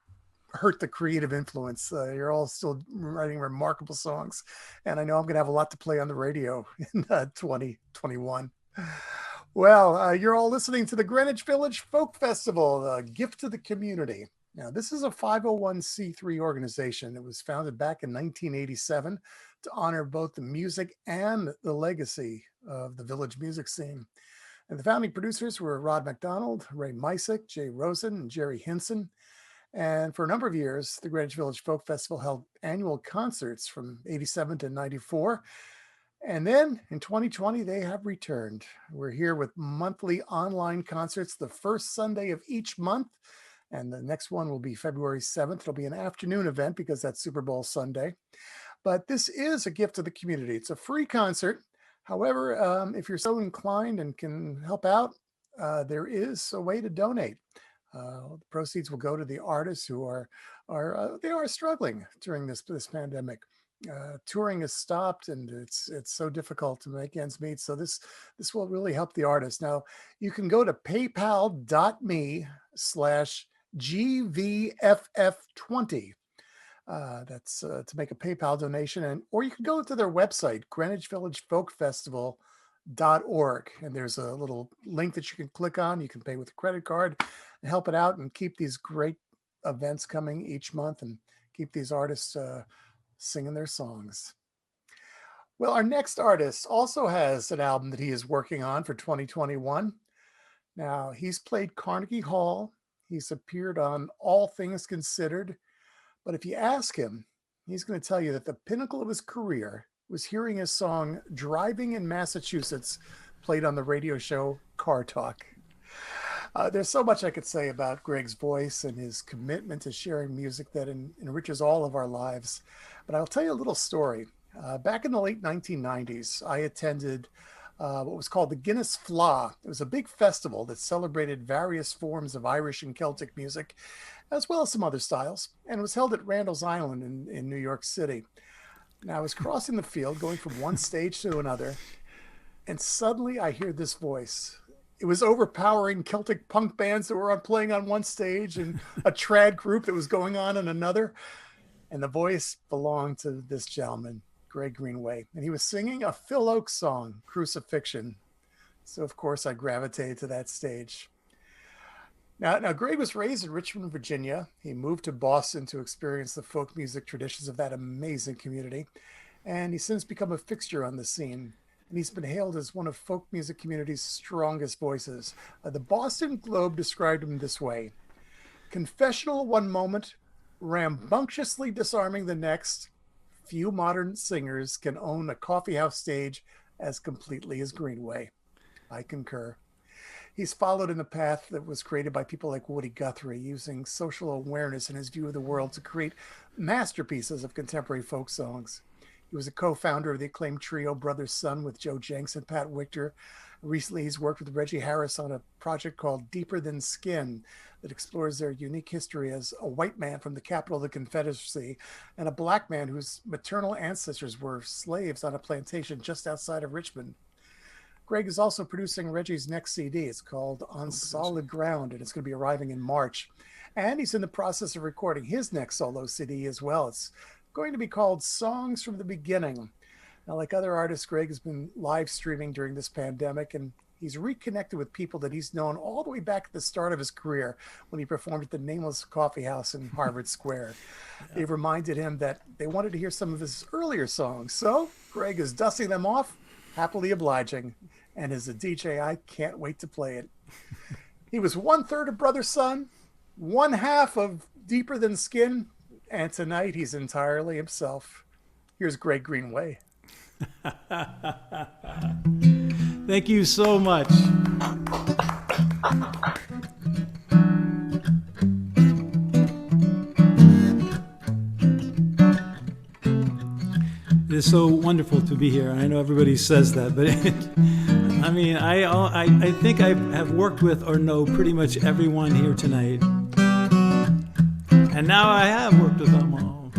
B: hurt the creative influence. You're all still writing remarkable songs, and I know I'm going to have a lot to play on the radio in 2021. Well, you're all listening to the Greenwich Village Folk Festival, a gift to the community. Now, this is a 501c3 organization. It was founded back in 1987 to honor both the music and the legacy of the village music scene. And the founding producers were Rod MacDonald, Ray Micek, Jay Rosen, and Jerry Hinson. And for a number of years, the Greenwich Village Folk Festival held annual concerts from 87 to 94. And then in 2020, they have returned. We're here with monthly online concerts the first Sunday of each month. And the next one will be February 7th. It'll be an afternoon event because that's Super Bowl Sunday. But this is a gift to the community. It's a free concert. However, if you're so inclined and can help out, there is a way to donate. The proceeds will go to the artists who are struggling during this pandemic. Touring has stopped, and it's so difficult to make ends meet. So this will really help the artists. Now you can go to paypal.me/GVFF20. That's to make a PayPal donation, or you can go to their website, GreenwichVillageFolkFestival.org, and there's a little link that you can click on. You can pay with a credit card and help it out and keep these great events coming each month and keep these artists singing their songs. Well, our next artist also has an album that he is working on for 2021. Now, he's played Carnegie Hall. He's appeared on All Things Considered. But if you ask him, he's going to tell you that the pinnacle of his career was hearing his song Driving in Massachusetts played on the radio show Car Talk. There's so much I could say about Greg's voice and his commitment to sharing music that enriches all of our lives. But I'll tell you a little story. Back in the late 1990s, I attended what was called the Guinness Fleadh. It was a big festival that celebrated various forms of Irish and Celtic music, as well as some other styles, and it was held at Randall's Island in New York City. Now, I was crossing the field, going from one stage to another, and suddenly I hear this voice. It was overpowering Celtic punk bands that were playing on one stage and a trad group that was going on another. And the voice belonged to this gentleman, Greg Greenway. And he was singing a Phil Oakes song, Crucifixion. So, of course, I gravitated to that stage. Now, Greg was raised in Richmond, Virginia. He moved to Boston to experience the folk music traditions of that amazing community. And he's since become a fixture on the scene. And he's been hailed as one of folk music community's strongest voices. The Boston Globe described him this way: confessional one moment, rambunctiously disarming the next. Few modern singers can own a coffeehouse stage as completely as Greenway. I concur. He's followed in the path that was created by people like Woody Guthrie, using social awareness and his view of the world to create masterpieces of contemporary folk songs. He was a co-founder of the acclaimed trio Brother Son with Joe Jenks and Pat Wichter. Recently, he's worked with Reggie Harris on a project called Deeper Than Skin that explores their unique history as a white man from the capital of the Confederacy and a black man whose maternal ancestors were slaves on a plantation just outside of Richmond. Greg is also producing Reggie's next CD. It's called On Solid Ground, and it's going to be arriving in March. And he's in the process of recording his next solo CD as well. It's going to be called Songs from the Beginning. Now, like other artists, Greg has been live streaming during this pandemic, and he's reconnected with people that he's known all the way back at the start of his career when he performed at the Nameless Coffee House in Harvard Square. They've reminded him that they wanted to hear some of his earlier songs. So Greg is dusting them off, happily obliging. And as a DJ, I can't wait to play it. He was 1/3 of Brother Son, 1/2 of Deeper Than Skin, and tonight he's entirely himself. Here's Greg Greenway.
J: Thank you so much. It is so wonderful to be here. I know everybody says that, but I think I have worked with or know pretty much everyone here tonight. And now I have worked with them all.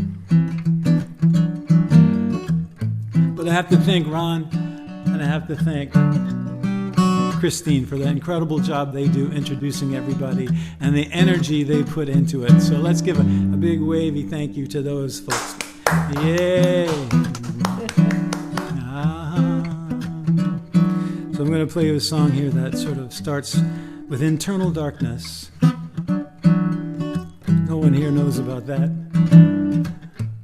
J: But I have to thank Ron, and I have to thank Christine for the incredible job they do introducing everybody and the energy they put into it. So let's give a big wavy thank you to those folks. Yay! So I'm going to play you a song here that sort of starts with Internal Darkness. No one here knows about that.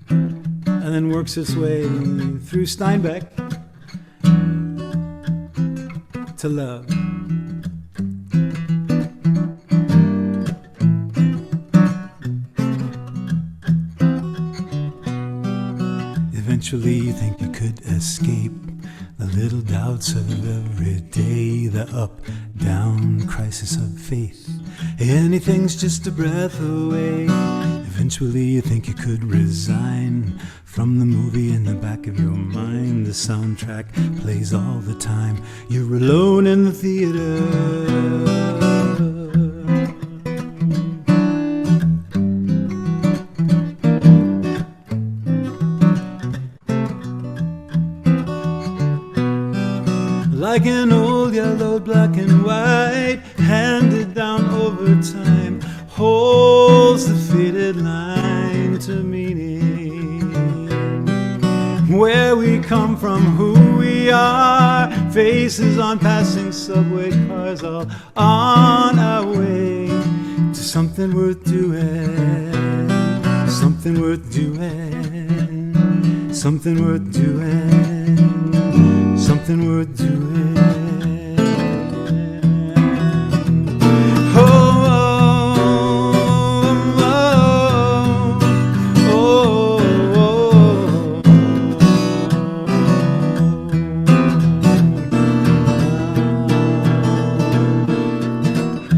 J: And then works its way through Steinbeck to Love. Eventually you think you could escape the little doubts of every day, the up-down crisis of faith. Anything's just a breath away. Eventually you think you could resign from the movie in the back of your mind. The soundtrack plays all the time. You're alone in the theater. Like an old yellow black and white, handed down over time, holds the faded line to meaning. Where we come from, who we are, faces on passing subway cars, all on our way to something worth doing, something worth doing, something worth doing, something worth doing.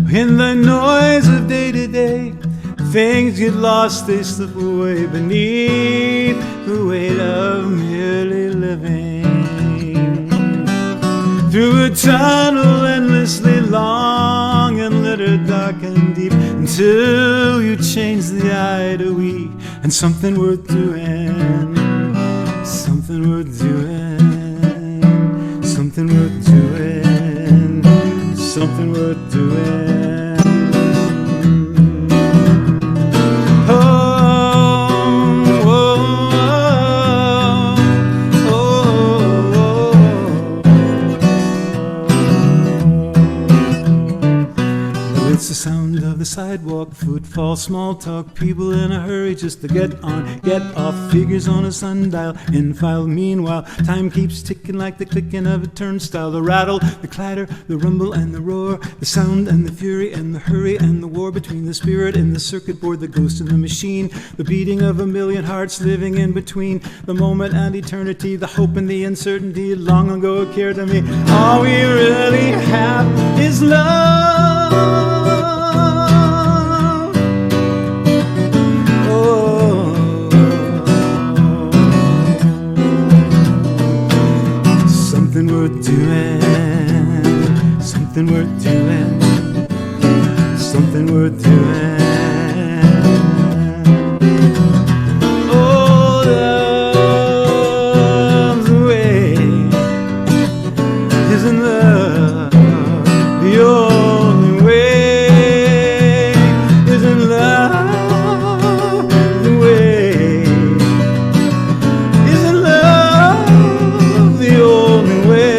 J: In the noise of day-to-day, things get lost, they slip away beneath the weight of merely living. Through a tunnel endlessly long and littered dark and deep, until you change the I to we, and something worth doing, something worth doing, something worth doing, something worth doing. Oh, all small talk, people in a hurry just to get on, get off. Figures on a sundial, in file. Meanwhile, time keeps ticking like the clicking of a turnstile. The rattle, the clatter, the rumble and the roar, the sound and the fury and the hurry and the war between the spirit and the circuit board, the ghost and the machine, the beating of a million hearts living in between the moment and eternity, the hope and the uncertainty. Long ago occurred to me, all we really have is love. Oh, something worth doing, something worth doing, something worth doing. Oh, love's the way, isn't love the only way? Isn't love the way? Isn't love the only way?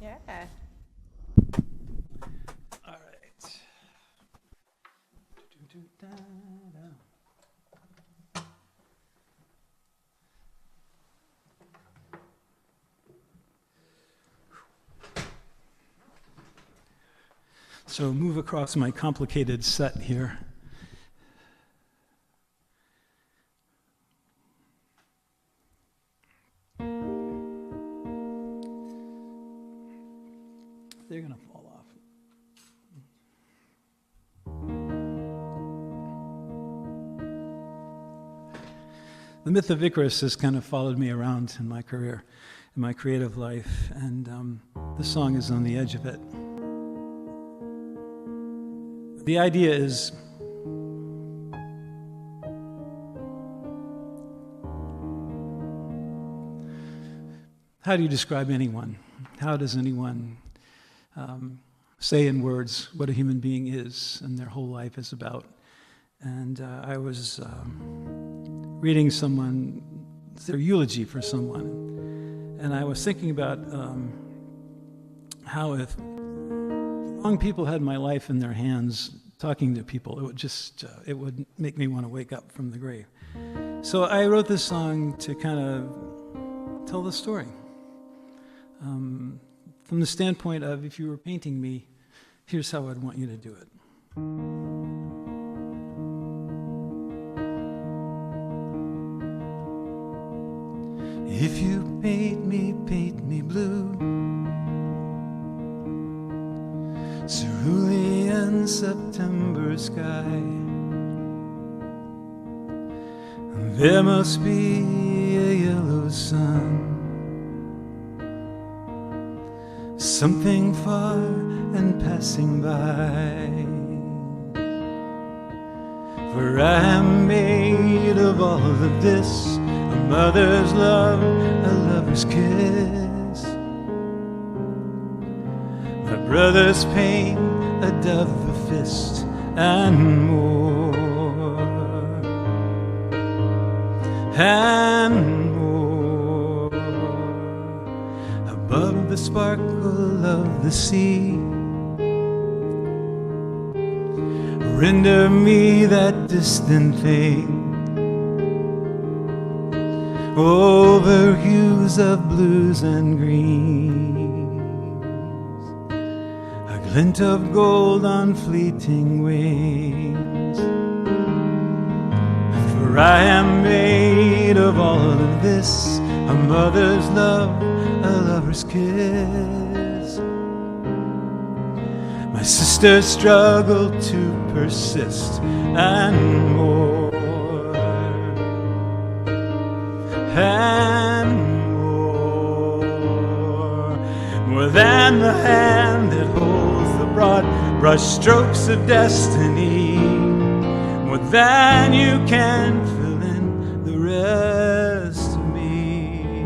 F: Yeah.
J: All right. So move across my complicated set here. They're going to fall off. The myth of Icarus has kind of followed me around in my career, in my creative life, and the song is on the edge of it. The idea is how do you describe anyone? How does anyone say in words what a human being is and their whole life is about? And I was reading their eulogy for someone, and I was thinking about how if wrong people had my life in their hands talking to people, it would make me want to wake up from the grave. So I wrote this song to kind of tell the story. From the standpoint of, if you were painting me, here's how I'd want you to do it. If you paint me blue, cerulean September sky, there must be a yellow sun, something far and passing by. For I am made of all of this, a mother's love, a lover's kiss, my brother's pain, a dove, a fist, and more, and more. Above the sparkle of the sea, render me that distant thing, over hues of blues and greens, a glint of gold on fleeting wings. For I am made of all of this, a mother's love, a lover's kiss, my sister's struggle to persist, and more, and more than the hand that holds the broad brush strokes of destiny, more than you can fill in the rest of me.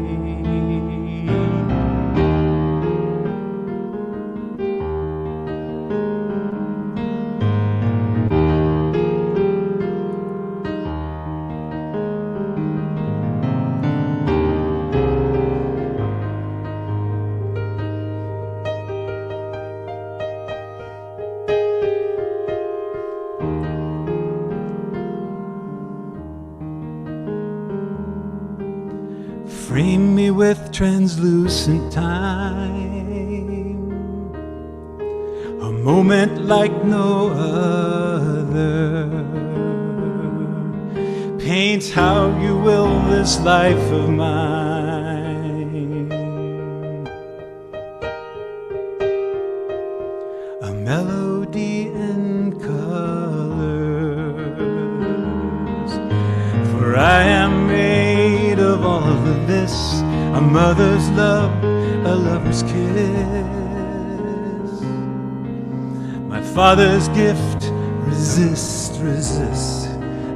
J: translucent time, a moment like no other, paints how you will this life of mine. A melody in colors, for I am made of all of this, a mother's love, a lover's kiss, my father's gift, resist, resist,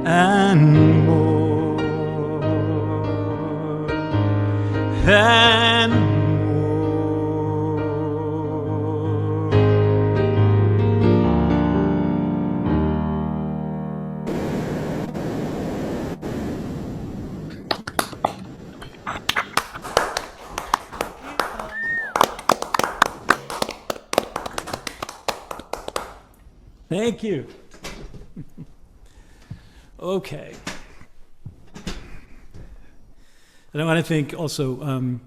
J: and more, and more.
D: Thank you. Okay. And I want to thank also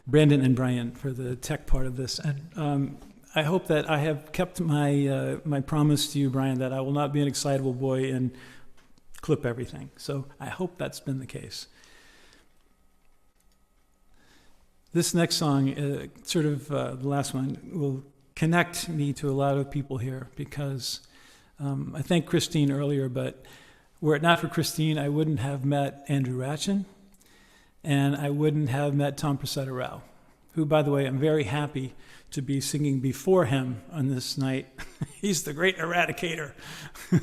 D: Brandon and Brian for the tech part of this. And I hope that I have kept my my promise to you, Brian, that I will not be an excitable boy and clip everything. So I hope that's been the case. This next song, the last one, will connect me to a lot of people here because I thanked Christine earlier, but were it not for Christine, I wouldn't have met Andrew Ratchin, and I wouldn't have met Tom Prasada-Rao, who, by the way, I'm very happy to be singing before him on this night. He's the great eradicator.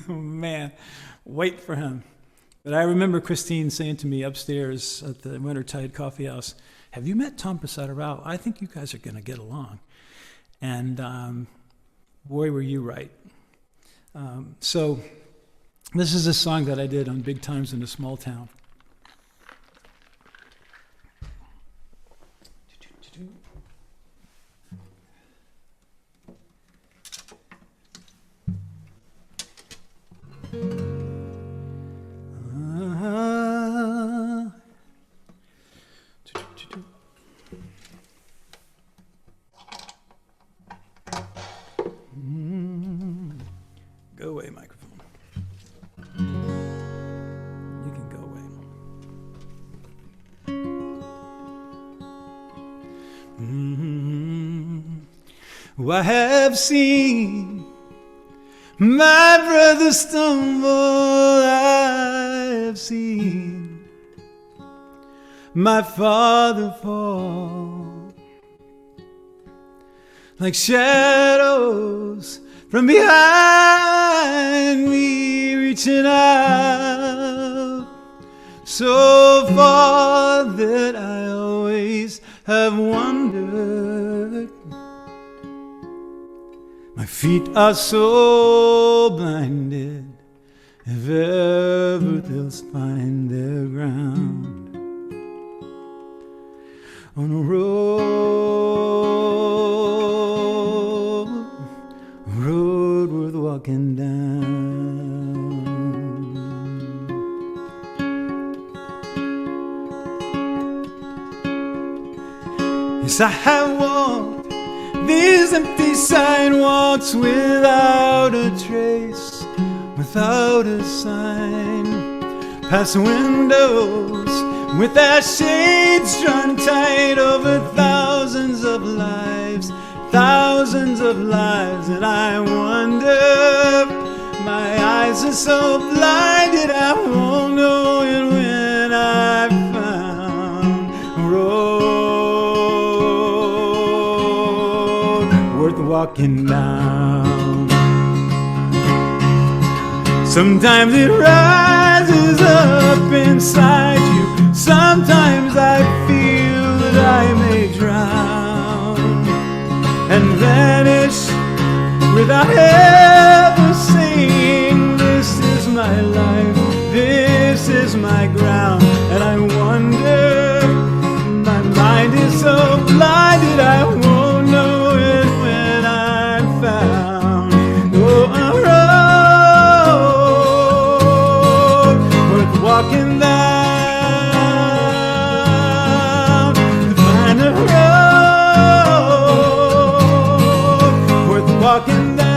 D: Man, wait for him. But I remember Christine saying to me upstairs at the Wintertide Coffee House, "Have you met Tom Prasada-Rao? I think you guys are going to get along." And boy, were you right. So this is a song that I did on Big Times in a Small Town. Go away, microphone. You can go away. I have seen my brother stumble. I have seen my father fall like shadows from behind me, reaching out so far that I always have wondered. My feet are so blinded, if ever they'll find their ground on a road worth walking down. Yes, I have walked these empty sidewalks without a trace, without a sign, past windows with their shades drawn tight over thousands of lives, and I wonder, my eyes are so blinded I won't know it when I found a road worth walking down. Sometimes it rises up inside you, sometimes I feel that I may drown and vanish without ever saying, this is my life, this is my ground. And I wonder, my mind is so blinded I won't know it when I'm found. Oh, a road worth walking down.
J: walking down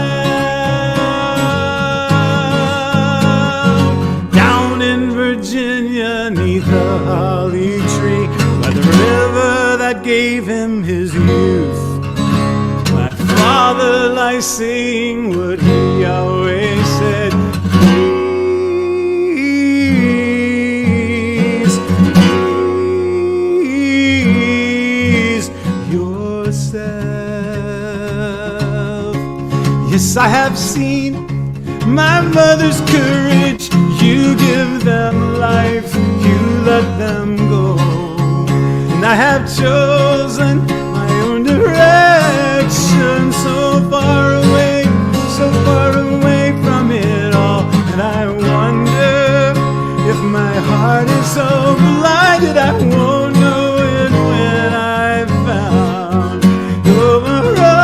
J: in Virginia, 'neath a holly tree, by the river that gave him his youth. My father lies saying what he always said: ease yourself. Yes, I have seen my mother's courage. You give them life, you let them go. And I have chosen my own direction, so far away from it all. And I wonder if my heart is so blinded I won't know it when I've found the road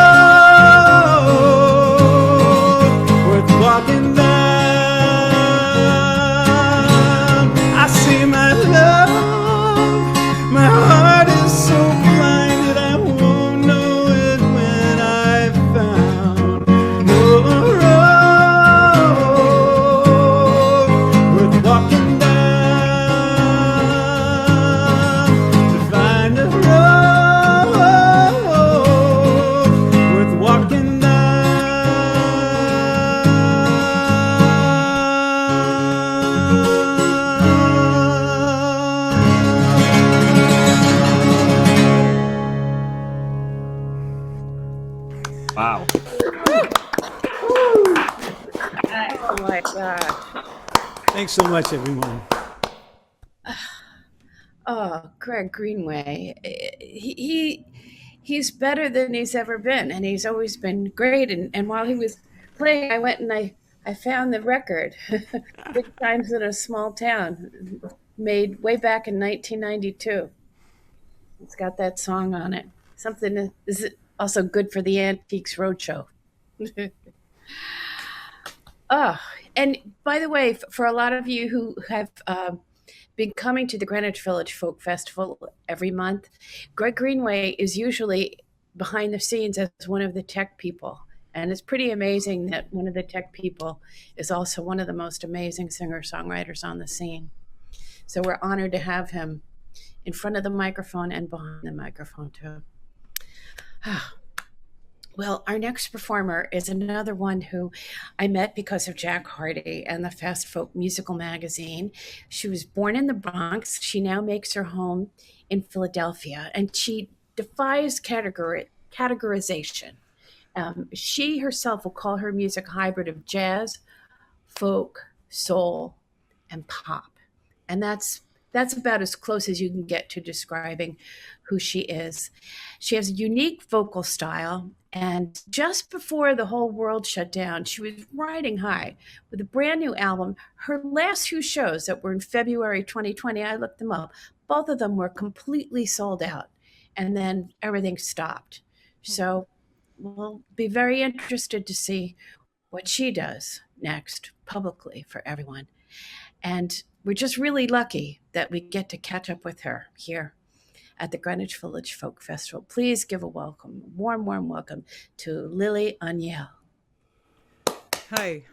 J: worth walking down. I see my love, my heart is so blinded I won't know it when I've found the road worth walking down. To find the road worth walking
K: Wow.
E: Oh my God.
J: Thanks so much, everyone.
E: Oh, Greg Greenway. He's better than he's ever been, and he's always been great. And while he was playing, I went and I found the record, Big Times in a Small Town, made way back in 1992. It's got that song on it. Something that is also good for the Antiques Roadshow. Oh, and by the way, for a lot of you who have been coming to the Greenwich Village Folk Festival every month, Greg Greenway is usually behind the scenes as one of the tech people. And it's pretty amazing that one of the tech people is also one of the most amazing singer-songwriters on the scene. So we're honored to have him in front of the microphone and behind the microphone too. Well, our next performer is another one who I met because of Jack Hardy and the Fast Folk Musical Magazine. She was born in the Bronx. She now makes her home in Philadelphia, and she defies categorization. She herself will call her music a hybrid of jazz, folk, soul, and pop. And that's about as close as you can get to describing who she is. She has a unique vocal style, and just before the whole world shut down, she was riding high with a brand new album. Her last two shows that were in February 2020, I looked them up, both of them were completely sold out, and then everything stopped. So we'll be very interested to see what she does next publicly for everyone. And we're just really lucky that we get to catch up with her here at the Greenwich Village Folk Festival. Please give a warm welcome to Lili Anel.
L: Hi.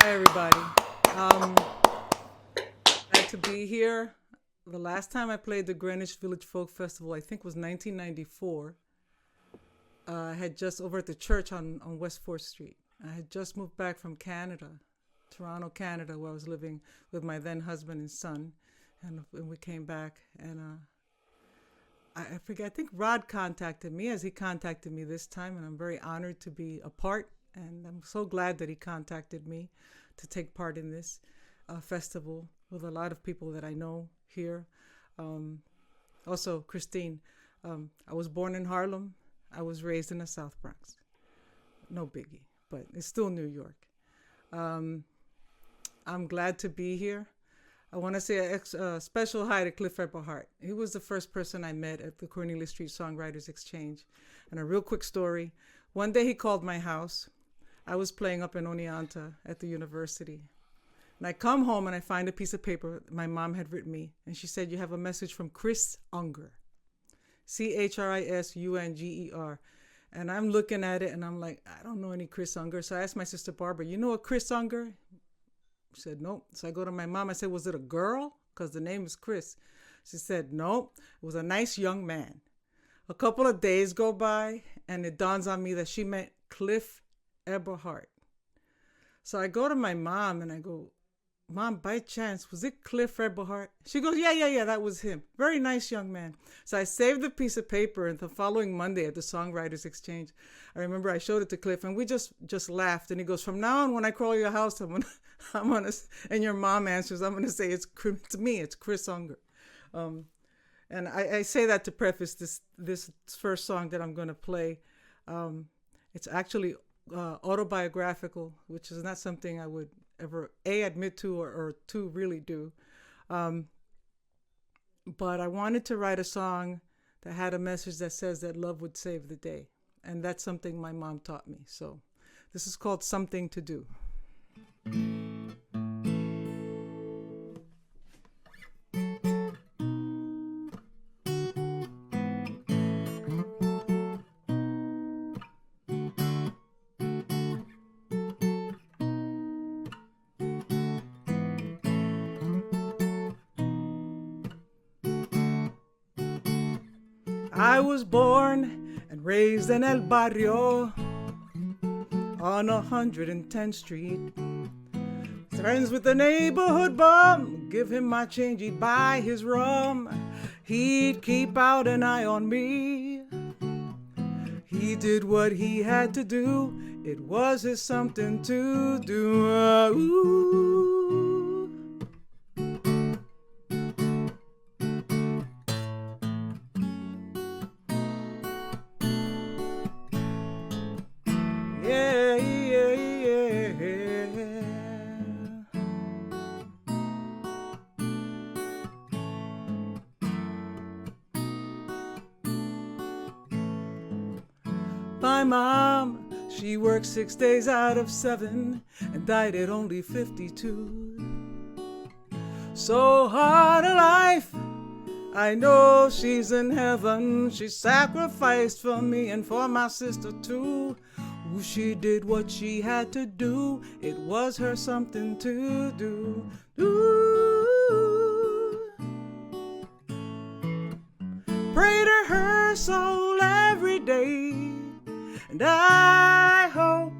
L: Hi, everybody. Glad to be here. The last time I played the Greenwich Village Folk Festival, I think was 1994. I had just over at the church on West 4th Street. I had just moved back from Canada, Toronto, Canada, where I was living with my then husband and son. And we came back, and I forget, I think Rod contacted me, as he contacted me this time, and I'm very honored to be a part, and I'm so glad that he contacted me to take part in this festival with a lot of people that I know here. Also, Christine, I was born in Harlem. I was raised in the South Bronx. No biggie, but it's still New York. I'm glad to be here. I want to say a special hi to Cliff Eberhardt. He was the first person I met at the Cornelia Street Songwriters Exchange. And a real quick story. One day he called my house. I was playing up in Oneonta at the university. And I come home and I find a piece of paper my mom had written me. And she said, "You have a message from Chris Unger. Chris Unger. And I'm looking at it and I'm like, I don't know any Chris Unger. So I asked my sister Barbara, you know a Chris Unger? She said, nope. So I go to my mom. I said, was it a girl? Because the name is Chris. She said, nope. It was a nice young man. A couple of days go by and it dawns on me that she meant Cliff Eberhardt. So I go to my mom and I go, Mom, by chance, was it Cliff Eberhardt? She goes, yeah, that was him. Very nice young man. So I saved the piece of paper, and the following Monday at the Songwriters Exchange, I remember I showed it to Cliff, and we just laughed. And he goes, from now on, when I call your house, I'm gonna, and your mom answers, I'm gonna say it's me, it's Chris Unger. And I say that to preface this first song that I'm gonna play. It's actually autobiographical, which is not something I would ever admit to or to really do. But I wanted to write a song that had a message that says that love would save the day. And that's something my mom taught me. So this is called Something to Do. I was born and raised in El Barrio on 110th Street. Friends with the neighborhood bum, give him my change, he'd buy his rum. He'd keep out an eye on me. He did what he had to do, it was his something to do. Ooh. My mom, she worked 6 days out of 7 and died at only 52. So hard a life, I know she's in heaven. She sacrificed for me and for my sister too. Ooh, she did what she had to do, it was her something to do. Ooh. Pray to her soul every day, and I hope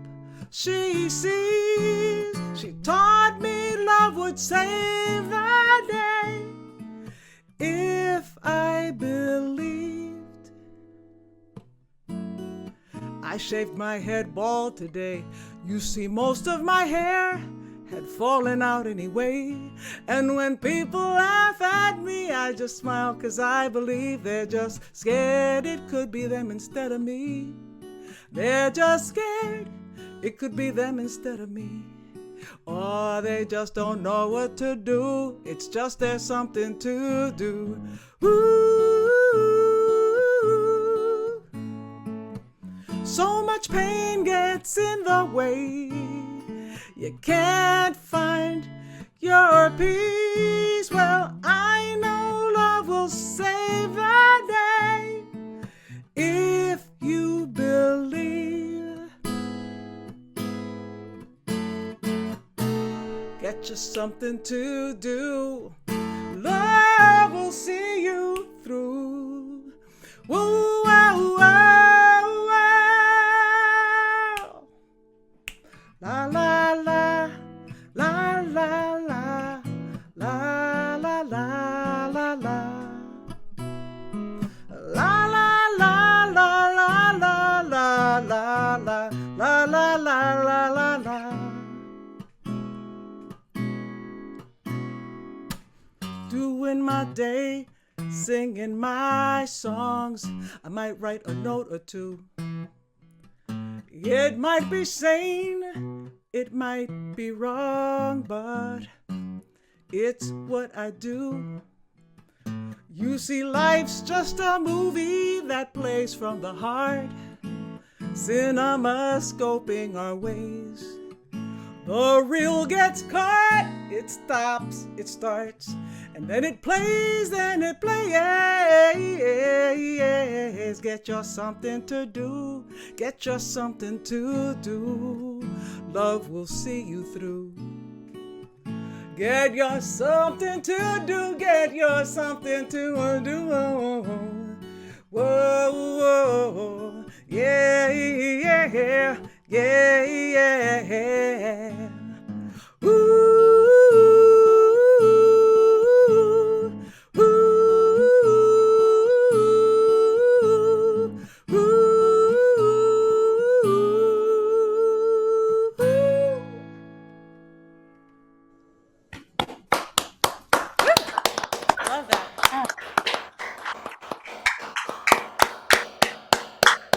L: she sees. She taught me love would save the day if I believed. I shaved my head bald today. You see, most of my hair had fallen out anyway. And when people laugh at me, I just smile, 'cause I believe they're just scared it could be them instead of me. They're just scared it could be them instead of me. Or they just don't know what to do. It's just there's something to do. Ooh. So much pain gets in the way. You can't find your peace. Well, I know love will save the day if you believe. Get you something to do. Love will see you through. Woo, wow, wow, wow. La la la, la la la, la la la la la. La la la la la la la la la la la la la la. Doing my day, singing my songs. I might write a note or two. It might be sane, it might be wrong, but it's what I do. You see, life's just a movie that plays from the heart. Cinema scoping our ways. The reel gets caught, it stops, it starts, And then it plays and it plays. Get you something to do. Get you something to do. Love will see you through. Get you something to do. Get you something to do. Whoa, whoa, yeah, yeah, yeah, yeah. Ooh.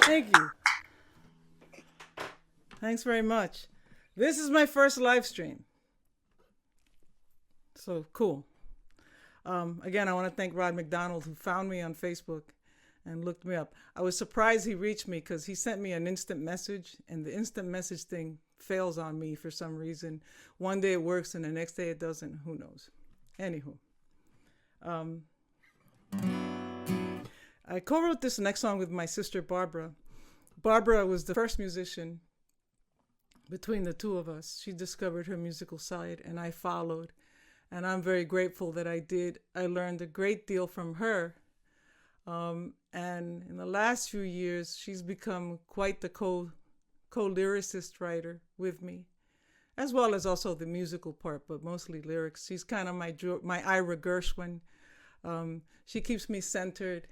L: Thank you. Thanks very much. This is my first live stream. So cool. Again, I want to thank Rod MacDonald, who found me on Facebook and looked me up. I was surprised he reached me because he sent me an instant message, and the instant message thing fails on me for some reason. One day it works and the next day it doesn't. Who knows? Anywho. I co-wrote this next song with my sister Barbara. Barbara was the first musician between the two of us. She discovered her musical side and I followed. And I'm very grateful that I did. I learned a great deal from her. And in the last few years, she's become quite the co-lyricist writer with me, as well as also the musical part, but mostly lyrics. She's kind of my Ira Gershwin. She keeps me centered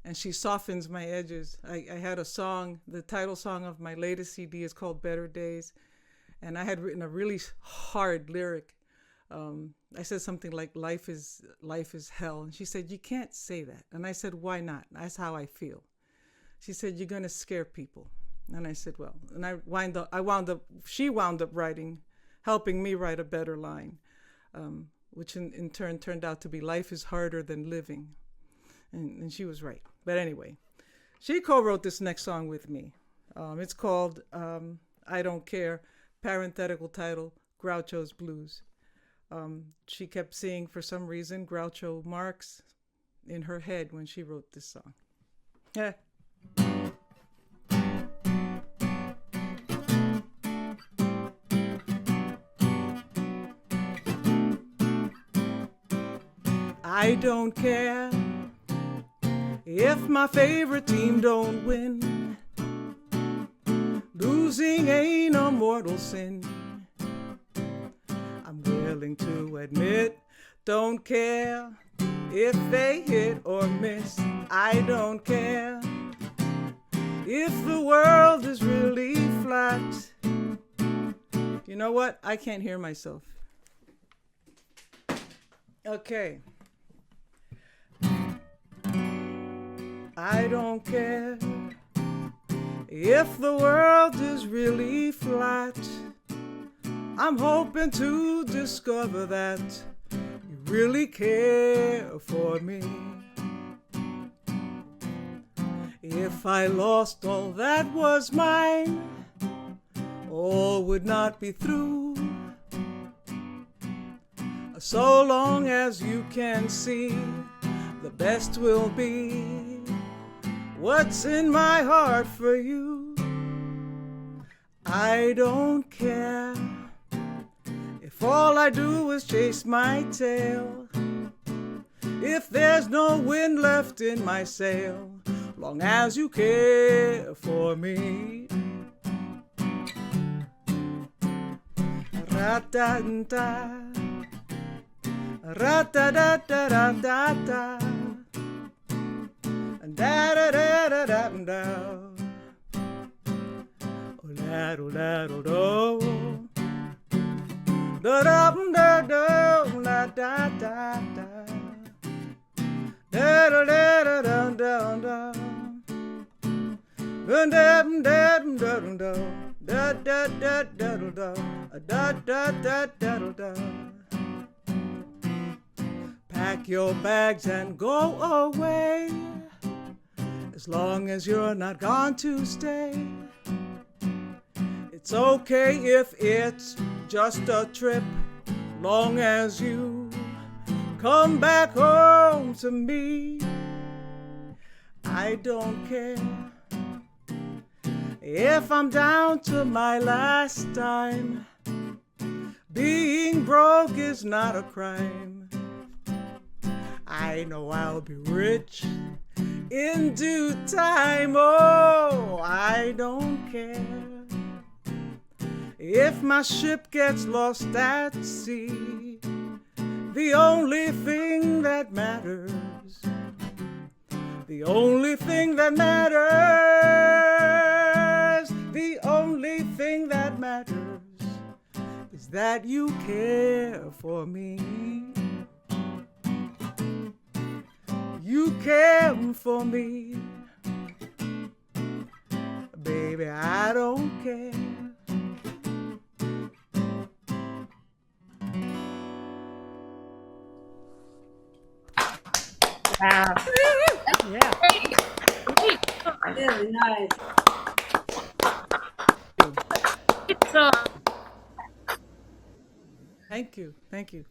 L: and she softens my edges. I had a song, the title song of my latest CD is called Better Days. And I had written a really hard lyric. I said something like, life is hell. And she said, you can't say that. And I said, why not? That's how I feel. She said, you're going to scare people. And I said, well, and she wound up helping me write a better line, which in turn turned out to be life is harder than living. And she was right. But anyway, she co-wrote this next song with me. It's called I Don't Care, parenthetical title, Groucho's Blues. She kept seeing, for some reason, Groucho Marx in her head when she wrote this song. Yeah. I don't care if my favorite team don't win. Losing ain't a mortal sin. I'm willing to admit, don't care if they hit or miss. I don't care if the world is really flat. You know what? I can't hear myself. Okay. I don't care if the world is really flat. I'm hoping to discover that you really care for me. If I lost all that was mine, all would not be through. So long as you can see, the best will be what's in my heart for you. I don't care if all I do is chase my tail, if there's no wind left in my sail, long as you care for me. Ra-da-da-da, ra-da-da-da-da-da-da, da-da-da-da-da-da, oh-la-do-la-do-do, da-da-da-da-da-da-da, da-da-da-da-da-da, da-da-da-da-da-da, pack your bags and go away, as long as you're not gone to stay. It's okay if it's just a trip, long as you come back home to me. I don't care if I'm down to my last dime. Being broke is not a crime. I know I'll be rich in due time. Oh, I don't care if my ship gets lost at sea. The only thing that matters, the only thing that matters, the only thing that matters is that you care for me. You care for me. Baby, I don't care.
E: Wow.
L: Yeah.
G: Really nice.
L: Thank you. Thank you.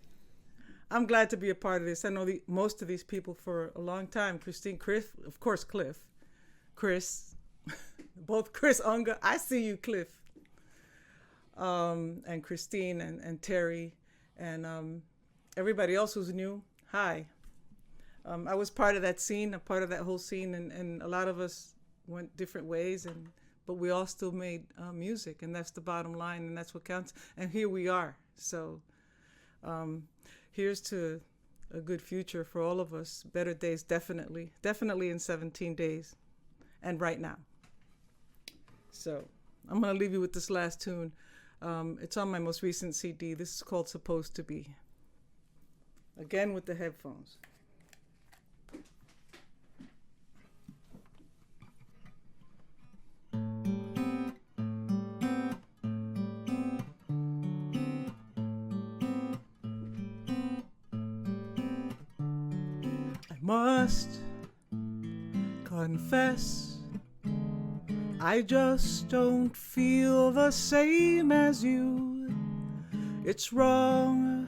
L: I'm glad to be a part of this. I know most of these people for a long time. Christine, Cliff, of course, Cliff, Chris, both Chris Unga. I see you, Cliff, and Christine and Terry and everybody else who's new. Hi. I was part of that scene, a part of that whole scene, and a lot of us went different ways, but we all still made music, and that's the bottom line, and that's what counts. And here we are. So here's to a good future for all of us. Better days, definitely in 17 days, and right now. So I'm going to leave you with this last tune. It's on my most recent CD. This is called Supposed to Be. Again with the headphones. Must confess, I just don't feel the same as you. It's wrong,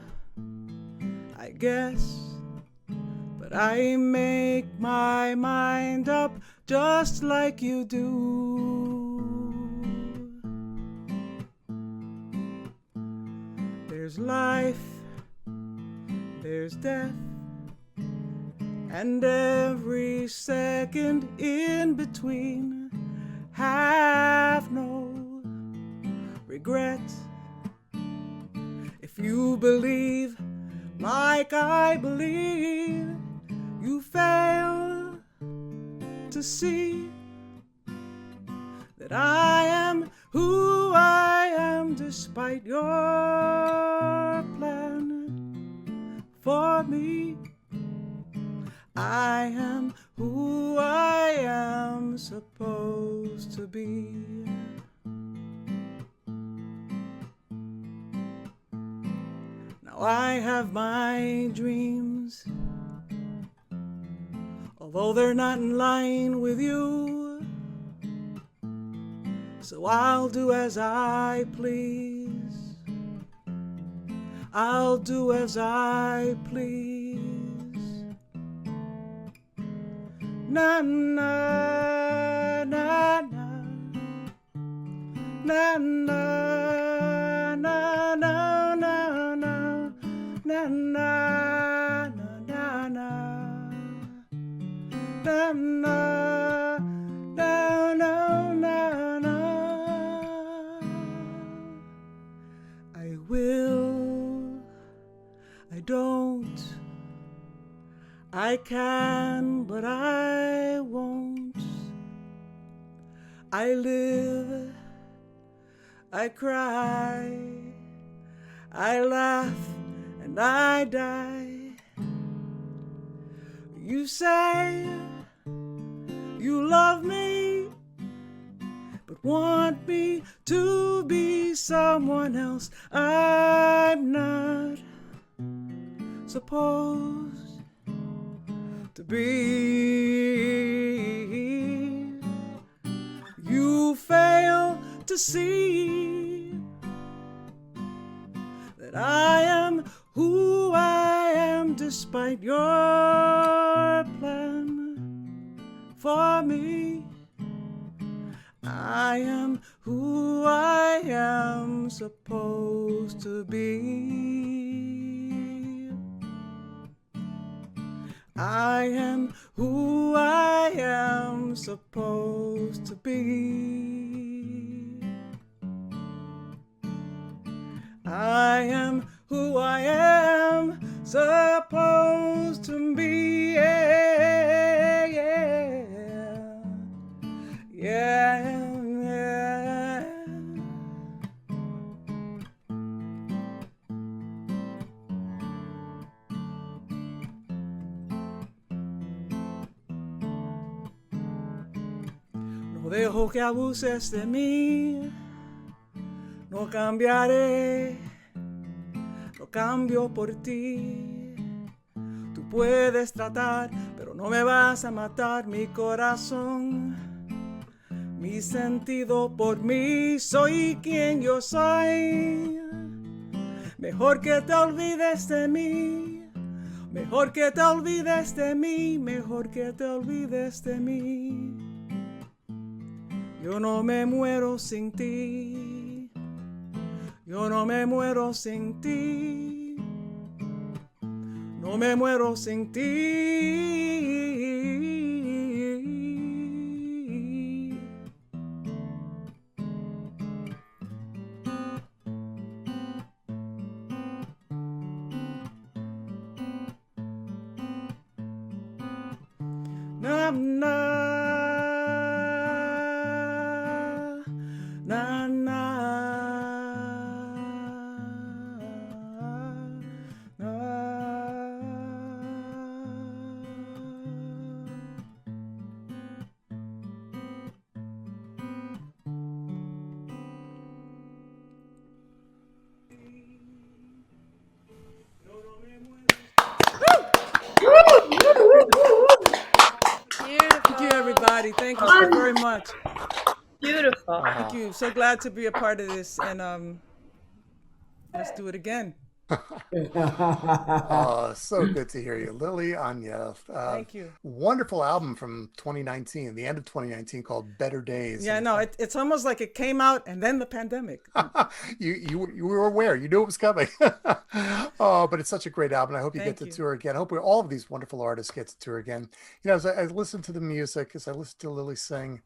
L: I guess, but I make my mind up just like you do. There's life, there's death, and every second in between. Have no regret. If you believe like I believe, you fail to see that I am who I am despite your plan for me. I am who I am supposed to be. Now I have my dreams, although they're not in line with you. So I'll do as I please. I'll do as I please. Na na na na na na na na na na na na na na na. I will, I don't, I can, but I won't. I live, I cry, I laugh, and I die. You say you love me, but want me to be someone else I'm not supposed to be. You fail to see that I am who I am despite despite your plan for me. I am who I am supposed to be. I am who I am supposed to be. I am who I am supposed to be. Yeah, yeah, yeah, yeah. No dejo que abuses de mí, no cambiaré, no cambio por ti. Tú puedes tratar, pero no me vas a matar mi corazón. Mi sentido por mí, soy quien yo soy. Mejor que te olvides de mí, mejor que te olvides de mí, mejor que te olvides de mí. Yo no me muero sin ti, yo no me muero sin ti, no me muero sin ti. Na, na. Na, na, na. Thank you, everybody. Thank you so very much.
E: Beautiful.
L: Thank you. So glad to be a part of this, and let's do it again.
B: Oh, so good to hear you, Lili Anel.
L: Thank you.
B: Wonderful album from 2019, the end of 2019, called Better Days.
L: Yeah, no, it's almost like it came out and then the pandemic.
B: You were aware, you knew it was coming. Oh, but it's such a great album. I hope you get to tour again. I hope all of these wonderful artists get to tour again. You know, as I listen to the music, as I listen to Lili sing,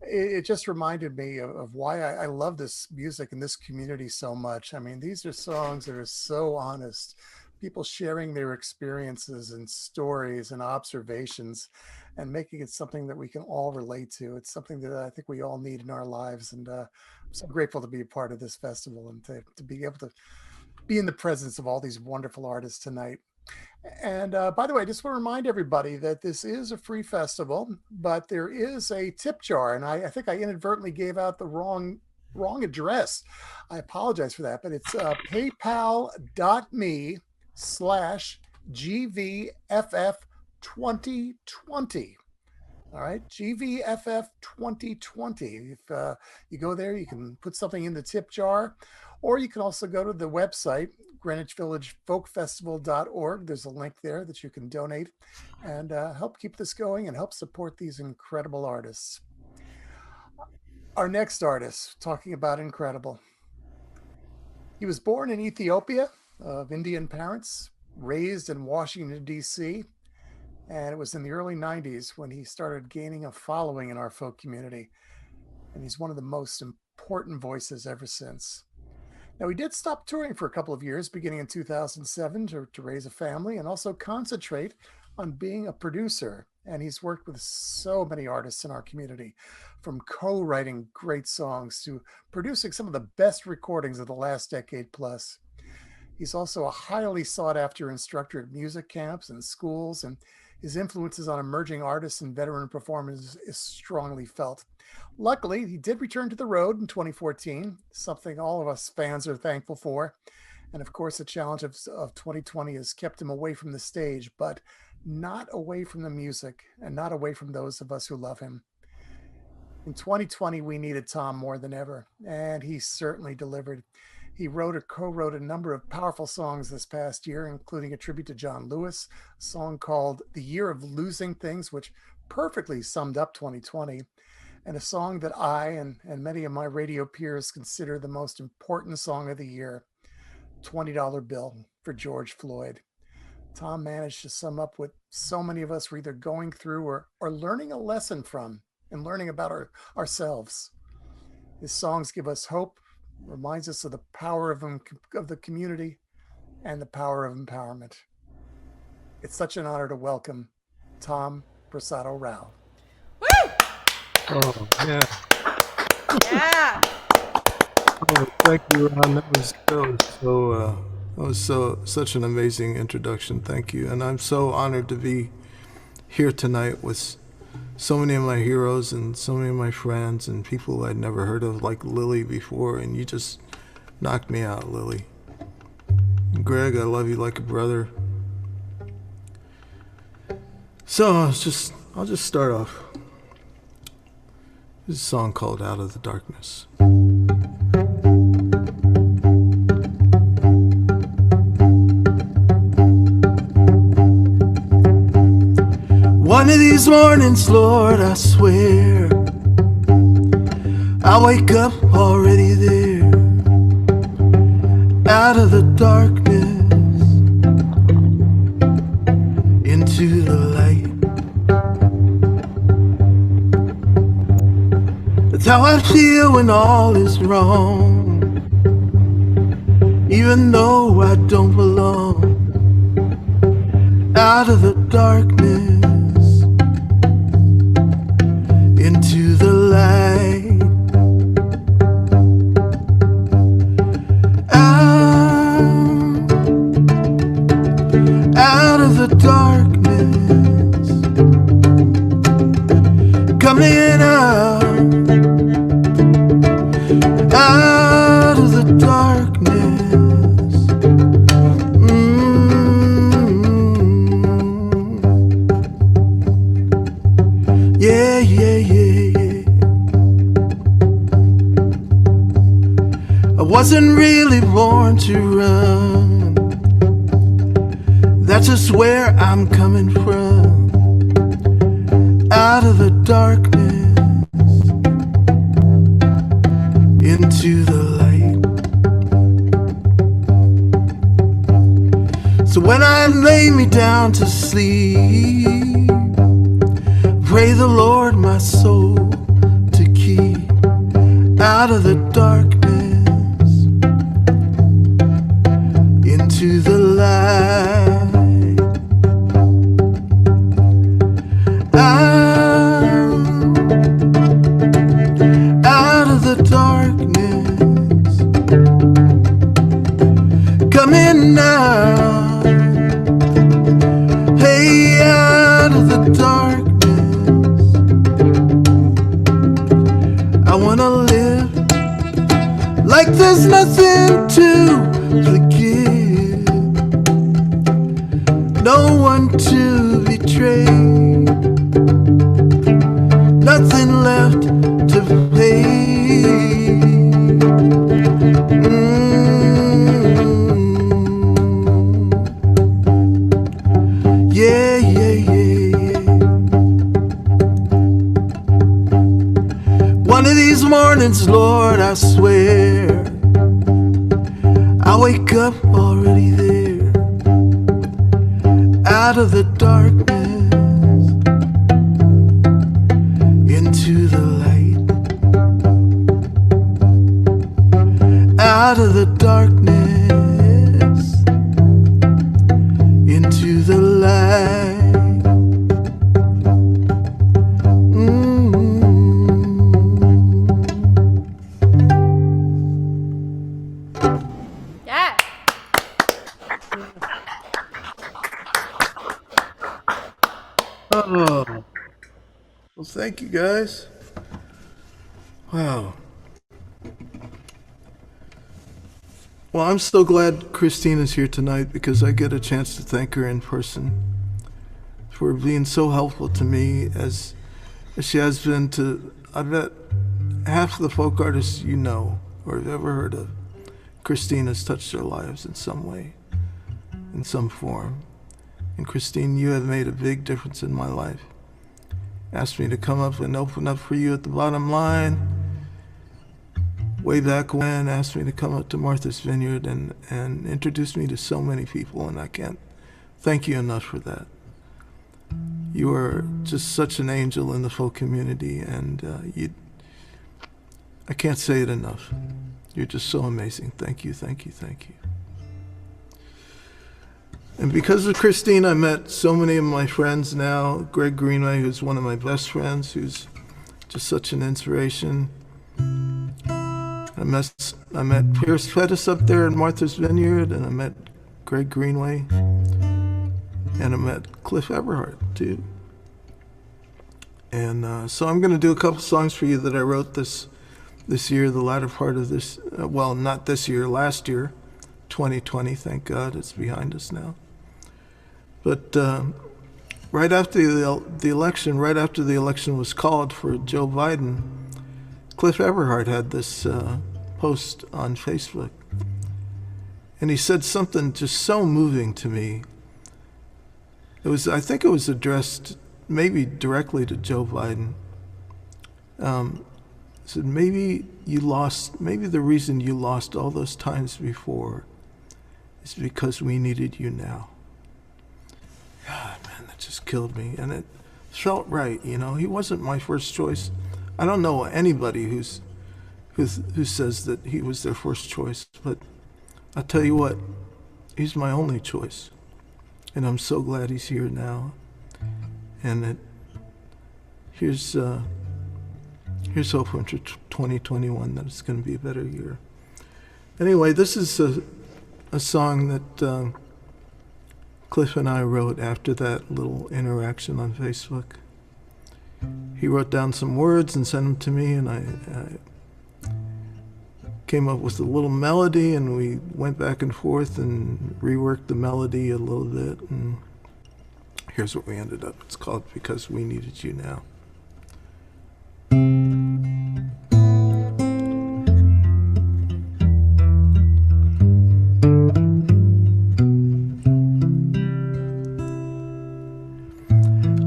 B: it just reminded me of why I love this music and this community so much. I mean, these are songs that are so honest, people sharing their experiences and stories and observations and making it something that we can all relate to. It's something that I think we all need in our lives. And I'm so grateful to be a part of this festival and to be able to be in the presence of all these wonderful artists tonight. And by the way, I just want to remind everybody that this is a free festival, but there is a tip jar. And I think I inadvertently gave out the wrong address. I apologize for that, but it's paypal.me/GVFF2020. All right, GVFF 2020. If you go there, you can put something in the tip jar, or you can also go to the website, Greenwich Village Folk Festival.org. There's a link there that you can donate and help keep this going and help support these incredible artists. Our next artist, talking about incredible. He was born in Ethiopia of Indian parents, raised in Washington, D.C., and it was in the early 90s when he started gaining a following in our folk community. And he's one of the most important voices ever since. Now, he did stop touring for a couple of years, beginning in 2007 to raise a family and also concentrate on being a producer. And he's worked with so many artists in our community, from co-writing great songs to producing some of the best recordings of the last decade plus. He's also a highly sought after instructor at music camps and schools, and his influences on emerging artists and veteran performers is strongly felt. Luckily, he did return to the road in 2014, something all of us fans are thankful for. And of course, the challenge of 2020 has kept him away from the stage, but not away from the music and not away from those of us who love him. In 2020, we needed Tom more than ever, and he certainly delivered. He wrote or co-wrote a number of powerful songs this past year, including a tribute to John Lewis, a song called The Year of Losing Things, which perfectly summed up 2020, and a song that I and many of my radio peers consider the most important song of the year, $20 Bill for George Floyd. Tom managed to sum up what so many of us were either going through or learning a lesson from and learning about ourselves. His songs give us hope, reminds us of the power of the community and the power of empowerment. It's such an honor to welcome Tom Prasada-Rao.
F: Woo!
K: Oh, yeah.
F: Yeah.
K: Oh, thank you, Ron. That was such an amazing introduction. Thank you. And I'm so honored to be here tonight with so many of my heroes and so many of my friends and people I'd never heard of, like Lili before, and you just knocked me out, Lili. And Greg, I love you like a brother. So I'll just start off. This is a song called Out of the Darkness. One of these mornings, Lord, I swear, I'll wake up already there, out of the darkness, into the light. That's how I feel when all is wrong, even though I don't belong, out of the darkness, into the light. Out of the darkness, coming out of the darkness. Yeah, yeah, yeah, yeah. I wasn't really born to run. That's just where I'm coming from. Out of the darkness, into the light. So when I lay me down to sleep, pray the Lord my soul to keep out of the darkness, into the light. Out of the darkness, coming out. Hey, out of the darkness, I wanna live like there's nothing to forgive, no one to betray, nothing left to pay. Yeah, yeah, yeah, yeah. One of these mornings, Lord, I swear, I wake up already there, out of the darkness, into the light. Out of the darkness, into the light.
F: Yeah.
K: Oh, well, thank you guys. Wow. Well, I'm so glad Christina's here tonight because I get a chance to thank her in person for being so helpful to me as she has been to, I bet, half the folk artists you know or have ever heard of. Christine has touched their lives in some way, in some form. And Christine, you have made a big difference in my life. Asked me to come up and open up for you at the Bottom Line. Way back when, asked me to come up to Martha's Vineyard and introduced me to so many people, and I can't thank you enough for that. You are just such an angel in the folk community, and I can't say it enough. You're just so amazing. Thank you, thank you, thank you. And because of Christine, I met so many of my friends now. Greg Greenway, who's one of my best friends, who's just such an inspiration. I met Pettis up there at Martha's Vineyard, and I met Greg Greenway, and I met Cliff Eberhardt too. And so I'm going to do a couple songs for you that I wrote this year, the latter part of this, well, not this year, last year, 2020, thank God, it's behind us now. But right after the election, right after the election was called for Joe Biden, Cliff Eberhardt had this post on Facebook. And he said something just so moving to me. I think it was addressed maybe directly to Joe Biden. Said maybe the reason you lost all those times before is because we needed you now. God, man, that just killed me. And it felt right, you know. He wasn't my first choice. I don't know anybody who says that he was their first choice, but I'll tell you what, he's my only choice. And I'm so glad he's here now. And here's hoping for 2021 that it's going to be a better year. Anyway, this is a song that Cliff and I wrote after that little interaction on Facebook. He wrote down some words and sent them to me, and I came up with a little melody, and we went back and forth and reworked the melody a little bit, and here's what we ended up. It's called Because We Needed You Now.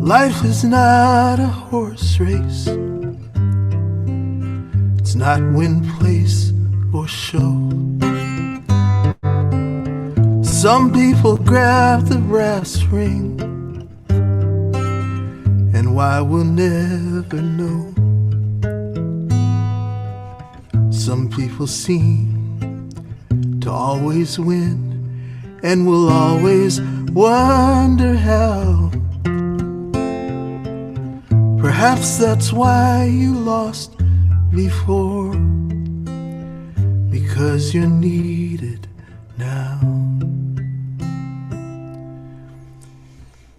K: Life is not a horse race. It's not win, place, or show. Some people grab the brass ring, and why we'll never know. Some people seem to always win, and will always wonder how. Perhaps that's why you lost before, because you're needed now.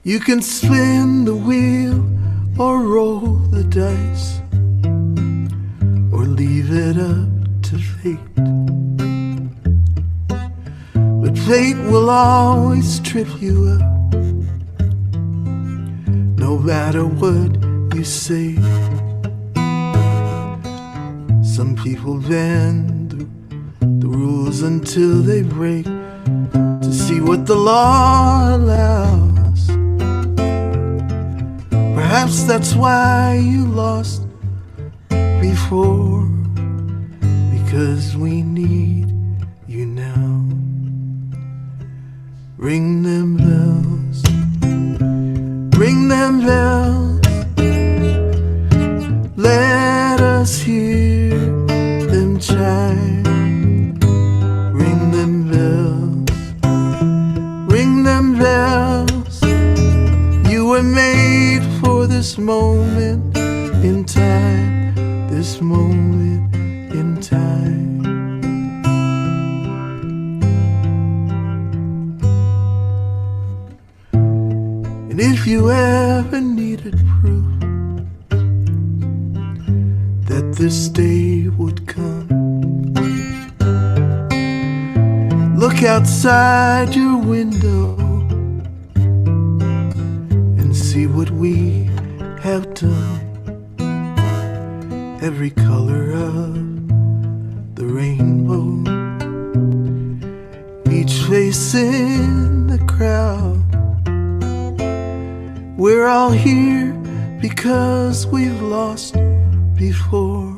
K: You can spin the wheel or roll the dice, or leave it up to fate. But fate will always trip you up, no matter what you say. Some people bend the rules until they break to see what the law allows. Perhaps that's why you lost before, because we need you now. Ring them bells, ring them bells. Let us hear them chime. Ring them bells, ring them bells. You were made for this moment in time, this moment in time. And if you ever needed proof that this day would come, look outside your window and see what we have done. Every color of the rainbow, voice in the crowd. We're all here because we've lost before.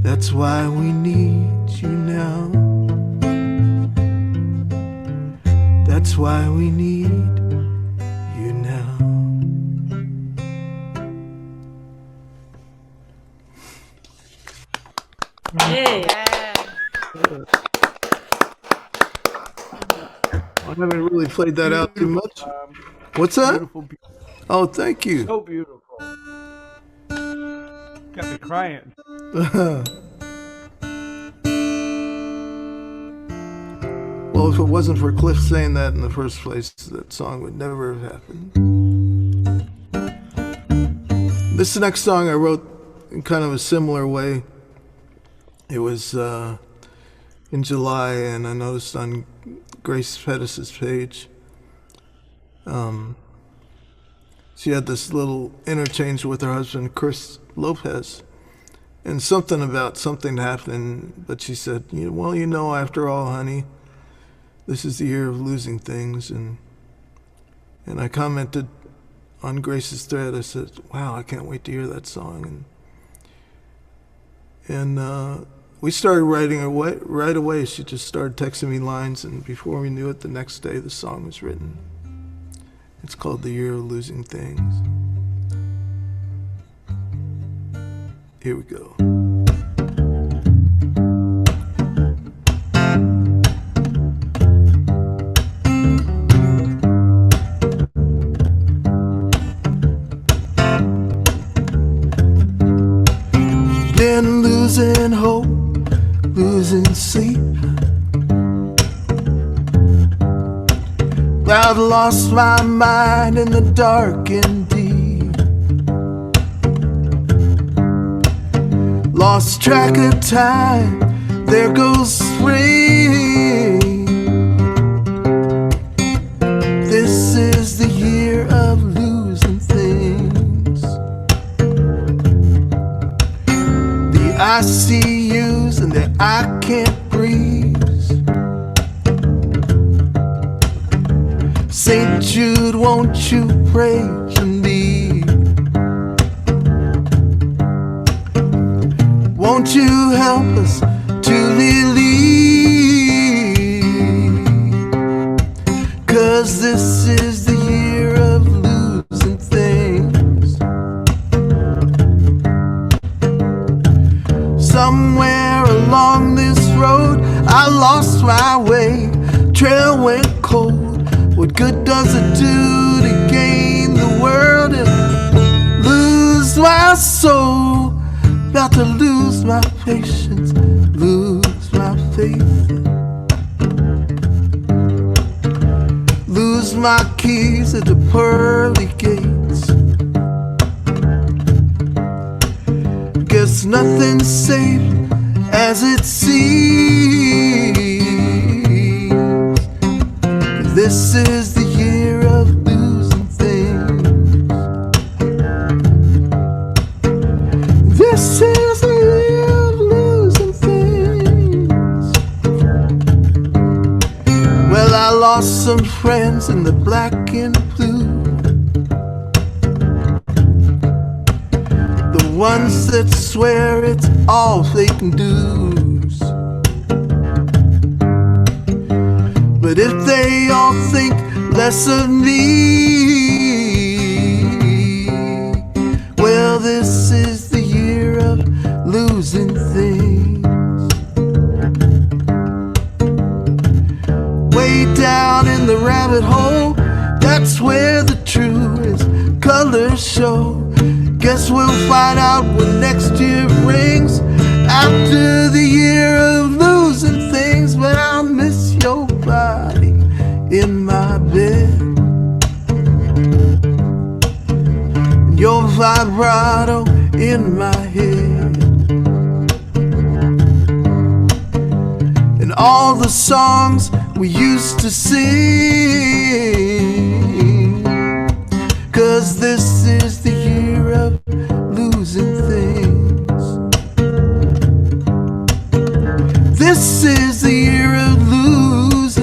K: That's why we need you now. That's why we need you now.
G: Hey.
K: I haven't really played that out too much. What's that?
H: Beautiful,
K: Oh, thank you.
H: so beautiful. Got me crying.
K: Well, if it wasn't for Cliff saying that in the first place, that song would never have happened. This next song I wrote in kind of a similar way. It was in July, and I noticed on Grace Pettis' page, she had this little interchange with her husband, Chris Lopez, and something about something happening, but she said, well, after all, honey, this is the year of losing things. And I commented on Grace's thread, I said, wow, I can't wait to hear that song. And we started writing right away. She just started texting me lines, and before we knew it, the next day the song was written. It's called The Year of Losing Things. Here we go. Been losing hope, losing sleep. I've lost my mind in the dark and deep. Lost track of time, there goes spring. This is the year of losing things. The ICUs and the I can't breathe. St. Jude, won't you pray for me? Won't you help us to believe? 'Cause this is the year of losing things. Somewhere along this road I lost my way. Trail went cold. What good does it do to gain the world and lose my soul? About to lose my patience, lose my faith, lose my keys at the pearly gates. Guess nothing's safe as it seems. This is the year of losing things. This is the year of losing things. Well, I lost some friends in the black and blue. The ones that swear it's all fake news. But if they all think less of me, well, this is the year of losing things. Way down in the rabbit hole, that's where the truest colors show. Guess we'll find out what next year brings after the year of losing things. But I'll miss your body in my bed and your vibrato in my head, and all the songs we used to sing. 'Cause this is the year of losing things. This is the year of losing.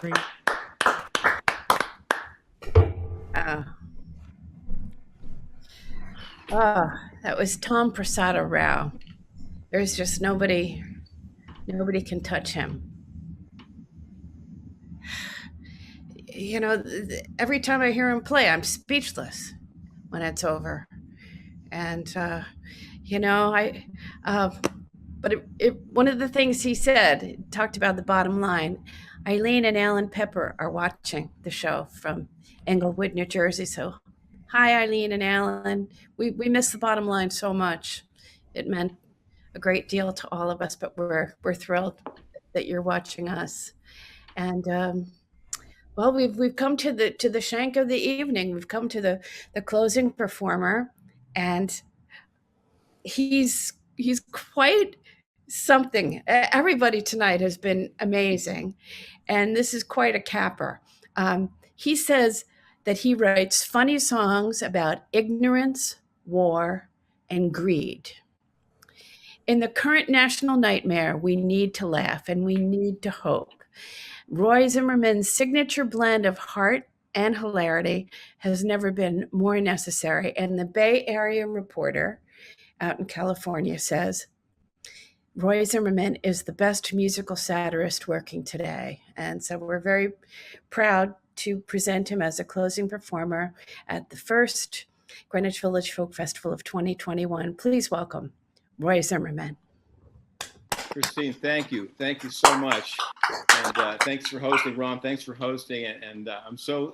D: Great.
E: That was Tom Prasada-Rao. There's just nobody can touch him. You know, every time I hear him play, I'm speechless when it's over. And, you know, but one of the things he said, talked about the bottom line. Eileen and Alan Pepper are watching the show from Englewood, New Jersey. So hi, Eileen and Alan. We miss the bottom line so much. It meant a great deal to all of us, but we're thrilled that you're watching us. And well, we've come to the shank of the evening. We've come to the closing performer, and he's quite something. Everybody tonight has been amazing, and this is quite a capper. He says that he writes funny songs about ignorance, war, and greed. In the current national nightmare, we need to laugh and we need to hope. Roy Zimmerman's signature blend of heart and hilarity has never been more necessary. And the Bay Area Reporter out in California says, Roy Zimmerman is the best musical satirist working today. And so we're very proud to present him as a closing performer at the first Greenwich Village Folk Festival of 2021. Please welcome Roy Zimmerman.
M: Christine, thank you. Thank you so much. And thanks for hosting, Ron. Thanks for hosting. And I'm so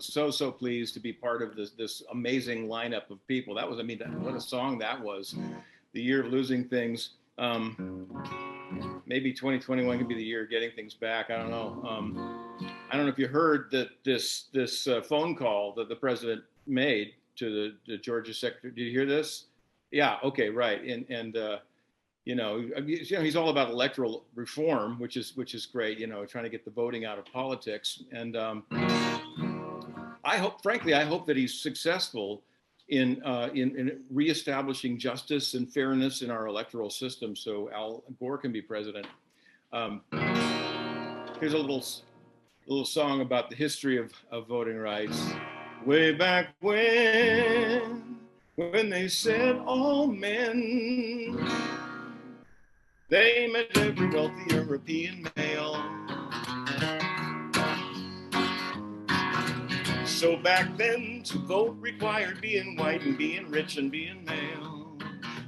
M: pleased to be part of this amazing lineup of people. That was, I mean, what a song that was. The year of losing things. Maybe 2021 could be the year of getting things back. I don't know. I don't know if you heard that this phone call that the president made to the Georgia secretary. Did you hear this? Yeah. Okay. Right. And you know, he's all about electoral reform, which is great. You know, trying to get the voting out of politics. And I hope that he's successful in reestablishing justice and fairness in our electoral system, so Al Gore can be president. Here's a little song about the history of voting rights. Way back when they said all men, they meant every wealthy European male. So back then, to vote required being white and being rich and being male.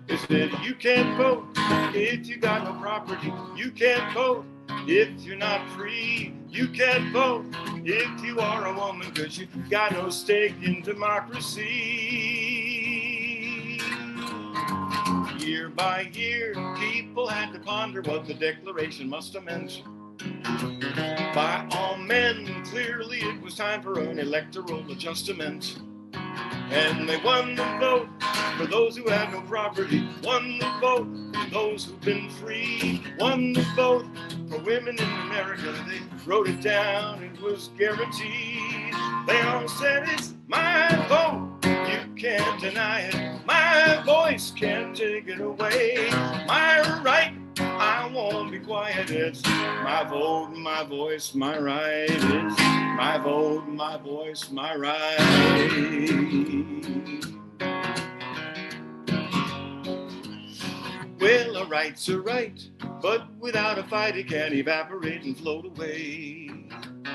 M: They said you can't vote if you got no property. You can't vote if you're not free. You can't vote if you are a woman, because you got no stake in democracy. Year by year, people had to ponder what the Declaration must have meant. By all men, clearly it was time for an electoral adjustment. And they won the vote for those who had no property, won the vote for those who've been free, won the vote for women in America. They wrote it down, it was guaranteed. They all said it's my vote, you can't deny it. My voice can't take it away. My right, I won't be quiet. It's my vote, my voice, my right. It's my vote, my voice, my right. Well, a right's a right, but without a fight it can evaporate and float away.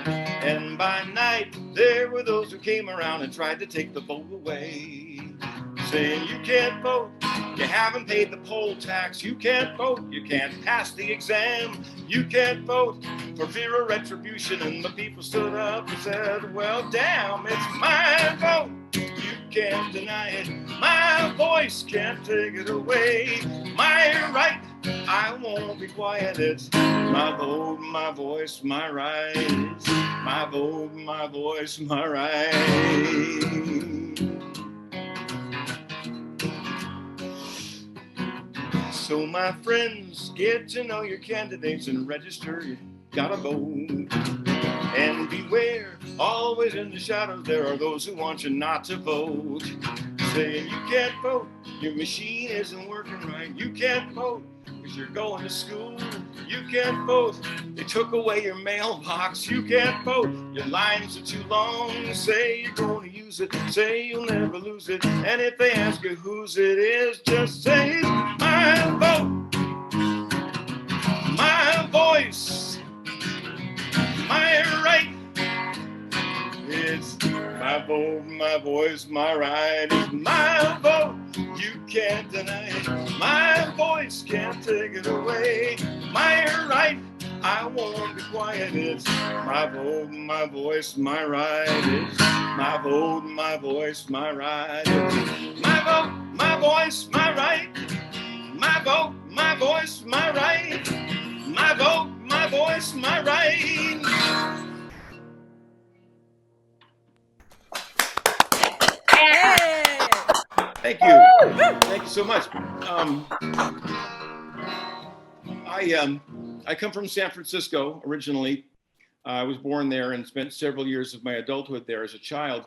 M: And by night, there were those who came around and tried to take the vote away, saying you can't vote, you haven't paid the poll tax, you can't vote, you can't pass the exam, you can't vote for fear of retribution. And the people stood up and said, well, damn, it's my vote, you can't deny it. My voice can't take it away. My right, I won't be quiet. It's my vote, my voice, my right. It's my vote, my voice, my right. So my friends, get to know your candidates and register. You gotta vote. And beware, always in the shadows there are those who want you not to vote, saying you can't vote, Your machine isn't working right. You can't vote because you're going to school. You can't vote. They took away your mailbox. You can't vote. Your lines are too long. Say you're going to use it. Say you'll never lose it. And if they ask you whose it is, just say it's my vote. My voice. My right. It's my vote, my voice, my right. It's my vote. You can't deny it. My voice can't take it away. My right, I won't be quiet. It's my vote, my voice, my right. It's my vote, my voice, my right. It's my vote, my voice, my right. My vote, my voice, my right. My vote, my voice, my right. Thank you. Thank you so much. I come from San Francisco originally. I was born there and spent several years of my adulthood there as a child.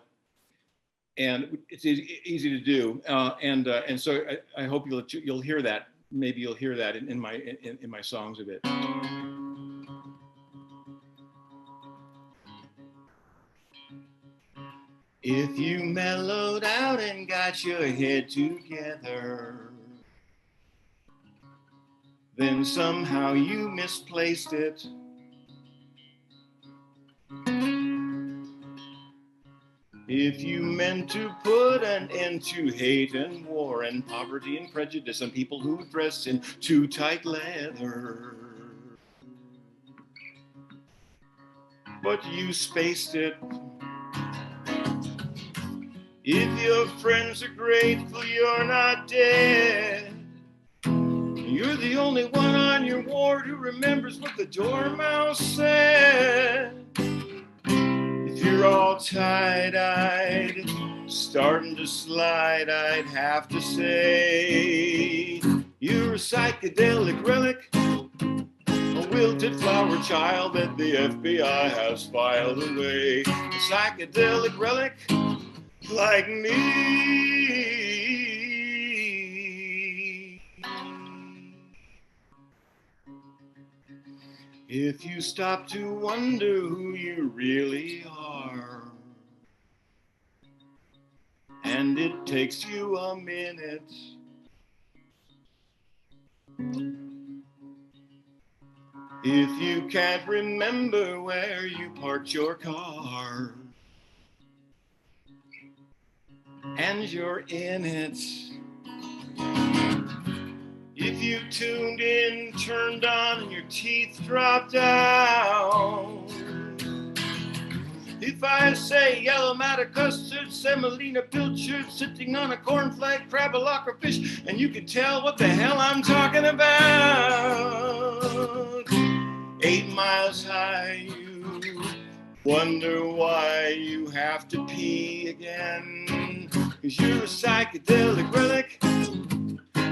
M: And it's easy to do. And so I hope you'll hear that. Maybe you'll hear that in my songs a bit. If you mellowed out and got your head together, then somehow you misplaced it. If you meant to put an end to hate and war and poverty and prejudice and people who dress in too tight leather, but you spaced it. If your friends are grateful you're not dead, you're the only one on your ward who remembers what the dormouse said. If you're all tie-dyed, starting to slide, I'd have to say you're a psychedelic relic, a wilted flower child that the FBI has filed away. A psychedelic relic like me. If you stop to wonder who you really are, and it takes you a minute, if you can't remember where you parked your car, and you're in it. If you tuned in, turned on, and your teeth dropped out. If I say yellow matter custard, semolina pilchard, sitting on a cornflake, crab, a locker fish, and you can tell what the hell I'm talking about. 8 miles high, you wonder why you have to pee again. 'Cause you're a psychedelic relic,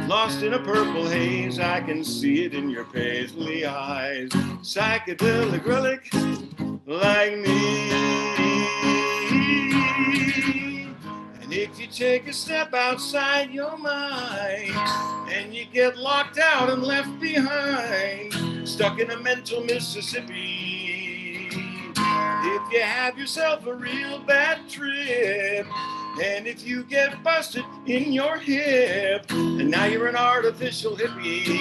M: lost in a purple haze. I can see it in your paisley eyes. Psychedelic relic like me. And if you take a step outside your mind and you get locked out and left behind, stuck in a mental Mississippi, if you have yourself a real bad trip, and if you get busted in your hip, and now you're an artificial hippie.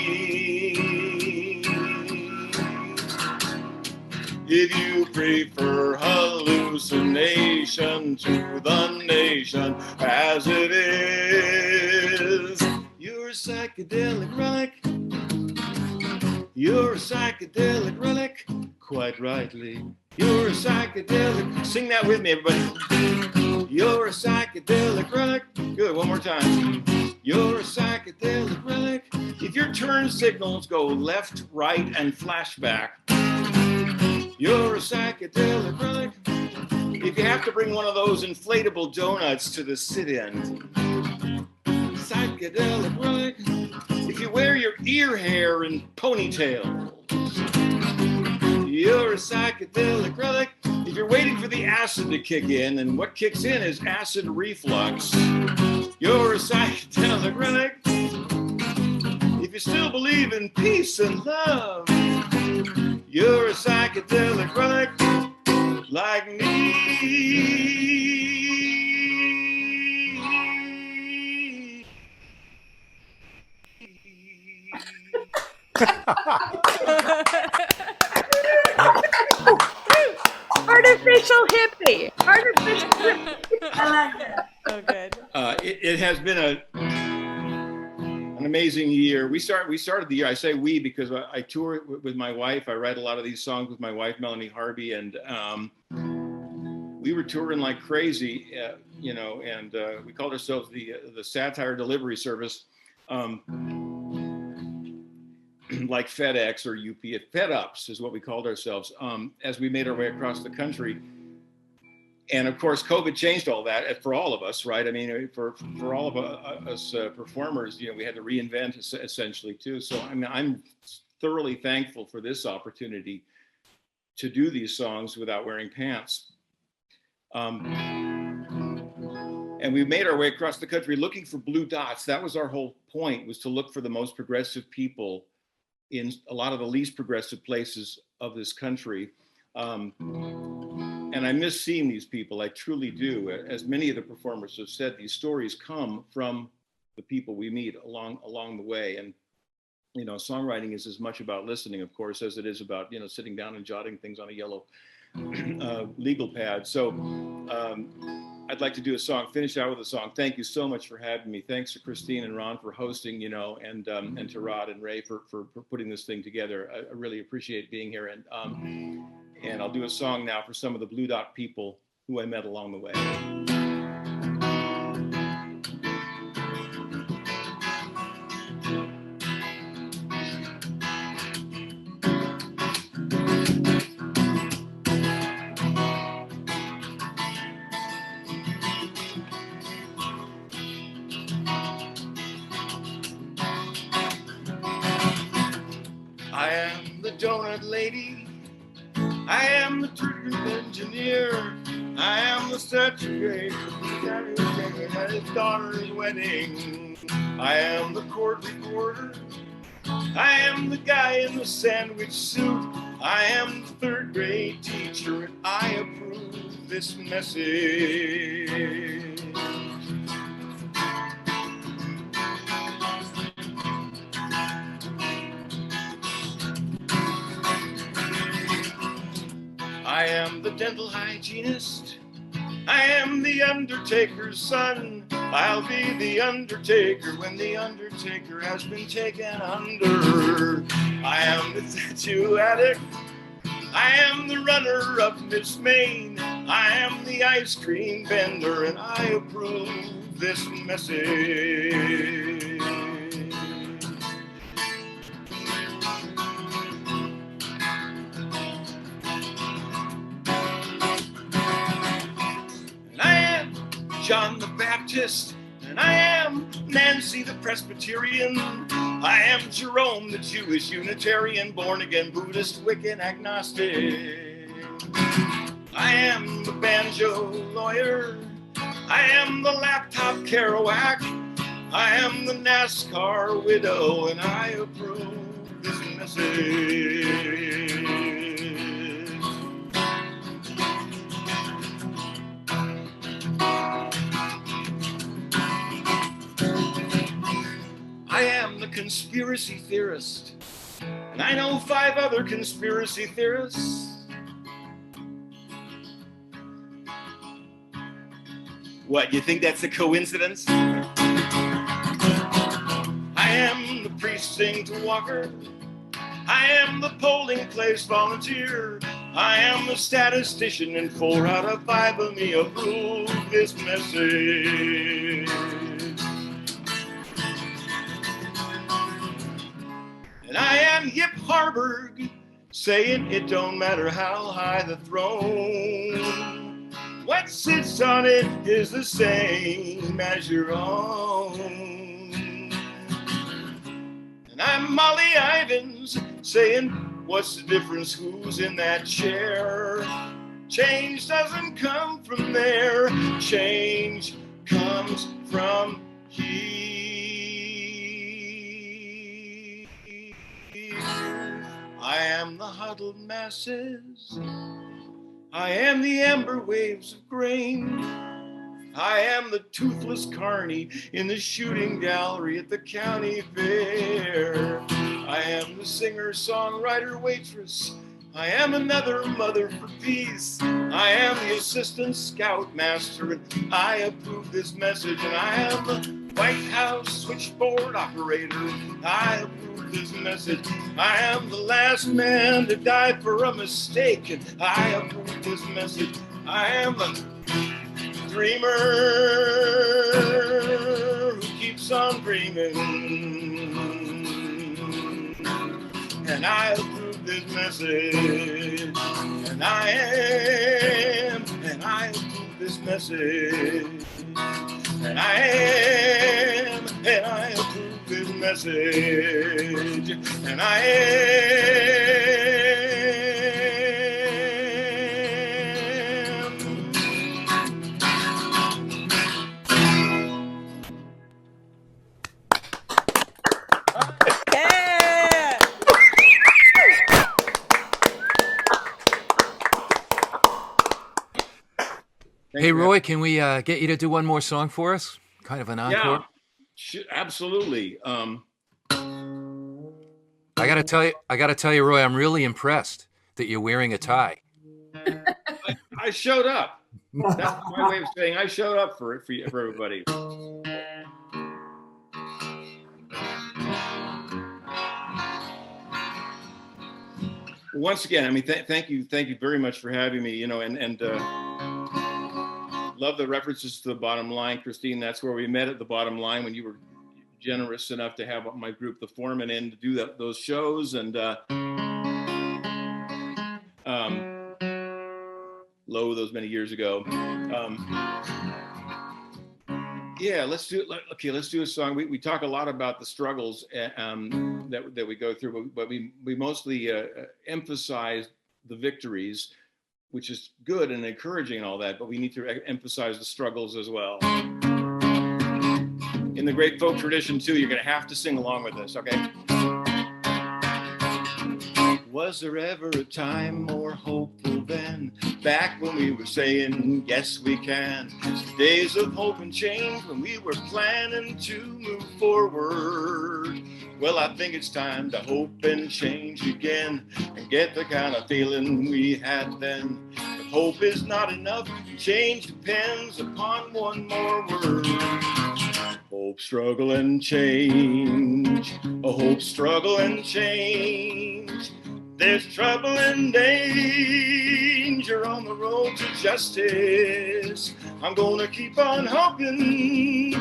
M: If you prefer hallucination to the nation as it is, you're a psychedelic relic. You're a psychedelic relic, quite rightly. You're a psychedelic. Sing that with me, everybody. You're a psychedelic relic. Good, one more time. You're a psychedelic relic. If your turn signals go left, right, and flashback, you're a psychedelic relic. If you have to bring one of those inflatable donuts to the sit-in, psychedelic relic. If you wear your ear hair in ponytails, you're a psychedelic relic. If if you're waiting for the acid to kick in, and what kicks in is acid reflux, you're a psychedelic relic. If you still believe in peace and love, you're a psychedelic relic like me.
E: Artificial hippie. Artificial hippie.
C: I like that.
F: So good.
M: It has been an amazing year. We started the year. I say we because I tour with my wife. I write a lot of these songs with my wife, Melanie Harvey, and we were touring like crazy, you know. And we called ourselves the Satire Delivery Service, like FedEx or UPS. FedUps is what we called ourselves, as we made our way across the country. And of course, COVID changed all that for all of us, right? I mean, for all of us performers, you know, we had to reinvent essentially too. So I mean, I'm thoroughly thankful for this opportunity to do these songs without wearing pants. And we made our way across the country looking for blue dots. That was our whole point, was to look for the most progressive people in a lot of the least progressive places of this country. And I miss seeing these people, I truly do. As many of the performers have said, these stories come from the people we meet along the way. And, you know, songwriting is as much about listening, of course, as it is about, you know, sitting down and jotting things on a yellow legal pad. So I'd like to do a song, finish out with a song. Thank you so much for having me. Thanks to Christine and Ron for hosting, you know, and to Rod and Ray for putting this thing together. I really appreciate being here. And I'll do a song now for some of the Blue Dot people who I met along the way. I am the donut lady. I am the treatment engineer. I am the statuary at his daughter's wedding. I am the court reporter. I am the guy in the sandwich suit. I am the third grade teacher, and I approve this message. I am the dental hygienist. I am the undertaker's son. I'll be the undertaker when the undertaker has been taken under. I am the tattoo addict. I am the runner of Miss Maine. I am the ice cream vendor, and I approve this message. John the Baptist, and I am Nancy the Presbyterian. I am Jerome the Jewish Unitarian, born again Buddhist, Wiccan, agnostic. I am the banjo lawyer. I am the laptop Kerouac. I am the NASCAR widow, and I approve this message. I am the conspiracy theorist, and I know 5 other conspiracy theorists. What, you think that's a coincidence? I am the precinct walker. I am the polling place volunteer. I am the statistician, and 4 out of 5 of me approve this message. And I am Yip Harburg, saying it don't matter how high the throne. What sits on it is the same as your own. And I'm Molly Ivins, saying, what's the difference who's in that chair? Change doesn't come from there. Change comes from here. I am the huddled masses. I am the amber waves of grain. I am the toothless carny in the shooting gallery at the county fair. I am the singer, songwriter, waitress. I am another mother for peace. I am the assistant scoutmaster, and I approve this message. And I am the White House switchboard operator. I approve this message. I am the last man to die for a mistake, and I approve this message. I am the dreamer who keeps on dreaming, and I approve this message. And I approve this message. And I approve this message. And I
A: Hey, Roy, can we get you to do one more song for us? Kind of an encore?
M: Yeah, absolutely.
A: I gotta tell you, Roy, I'm really impressed that you're wearing a tie.
M: I showed up. That's my way of saying I showed up for everybody. Once again, I mean, thank you very much for having me. You know, and love the references to the Bottom Line, Christine. That's where we met, at the Bottom Line, when you were generous enough to have my group, the Foreman, in to do those shows. And Low, those many years ago. Yeah, let's do a song. We talk a lot about the struggles that we go through, but we mostly emphasize the victories, which is good and encouraging and all that, but we need to emphasize the struggles as well. In the great folk tradition too, you're gonna have to sing along with this, okay? Was there ever a time more hopeful than back when we were saying, yes, we can? Days of hope and change when we were planning to move forward. Well, I think it's time to hope and change again and get the kind of feeling we had then. But hope is not enough, change depends upon one more word. Hope, struggle, and change. A hope, struggle, and change. There's trouble and danger on the road to justice. I'm gonna keep on hoping,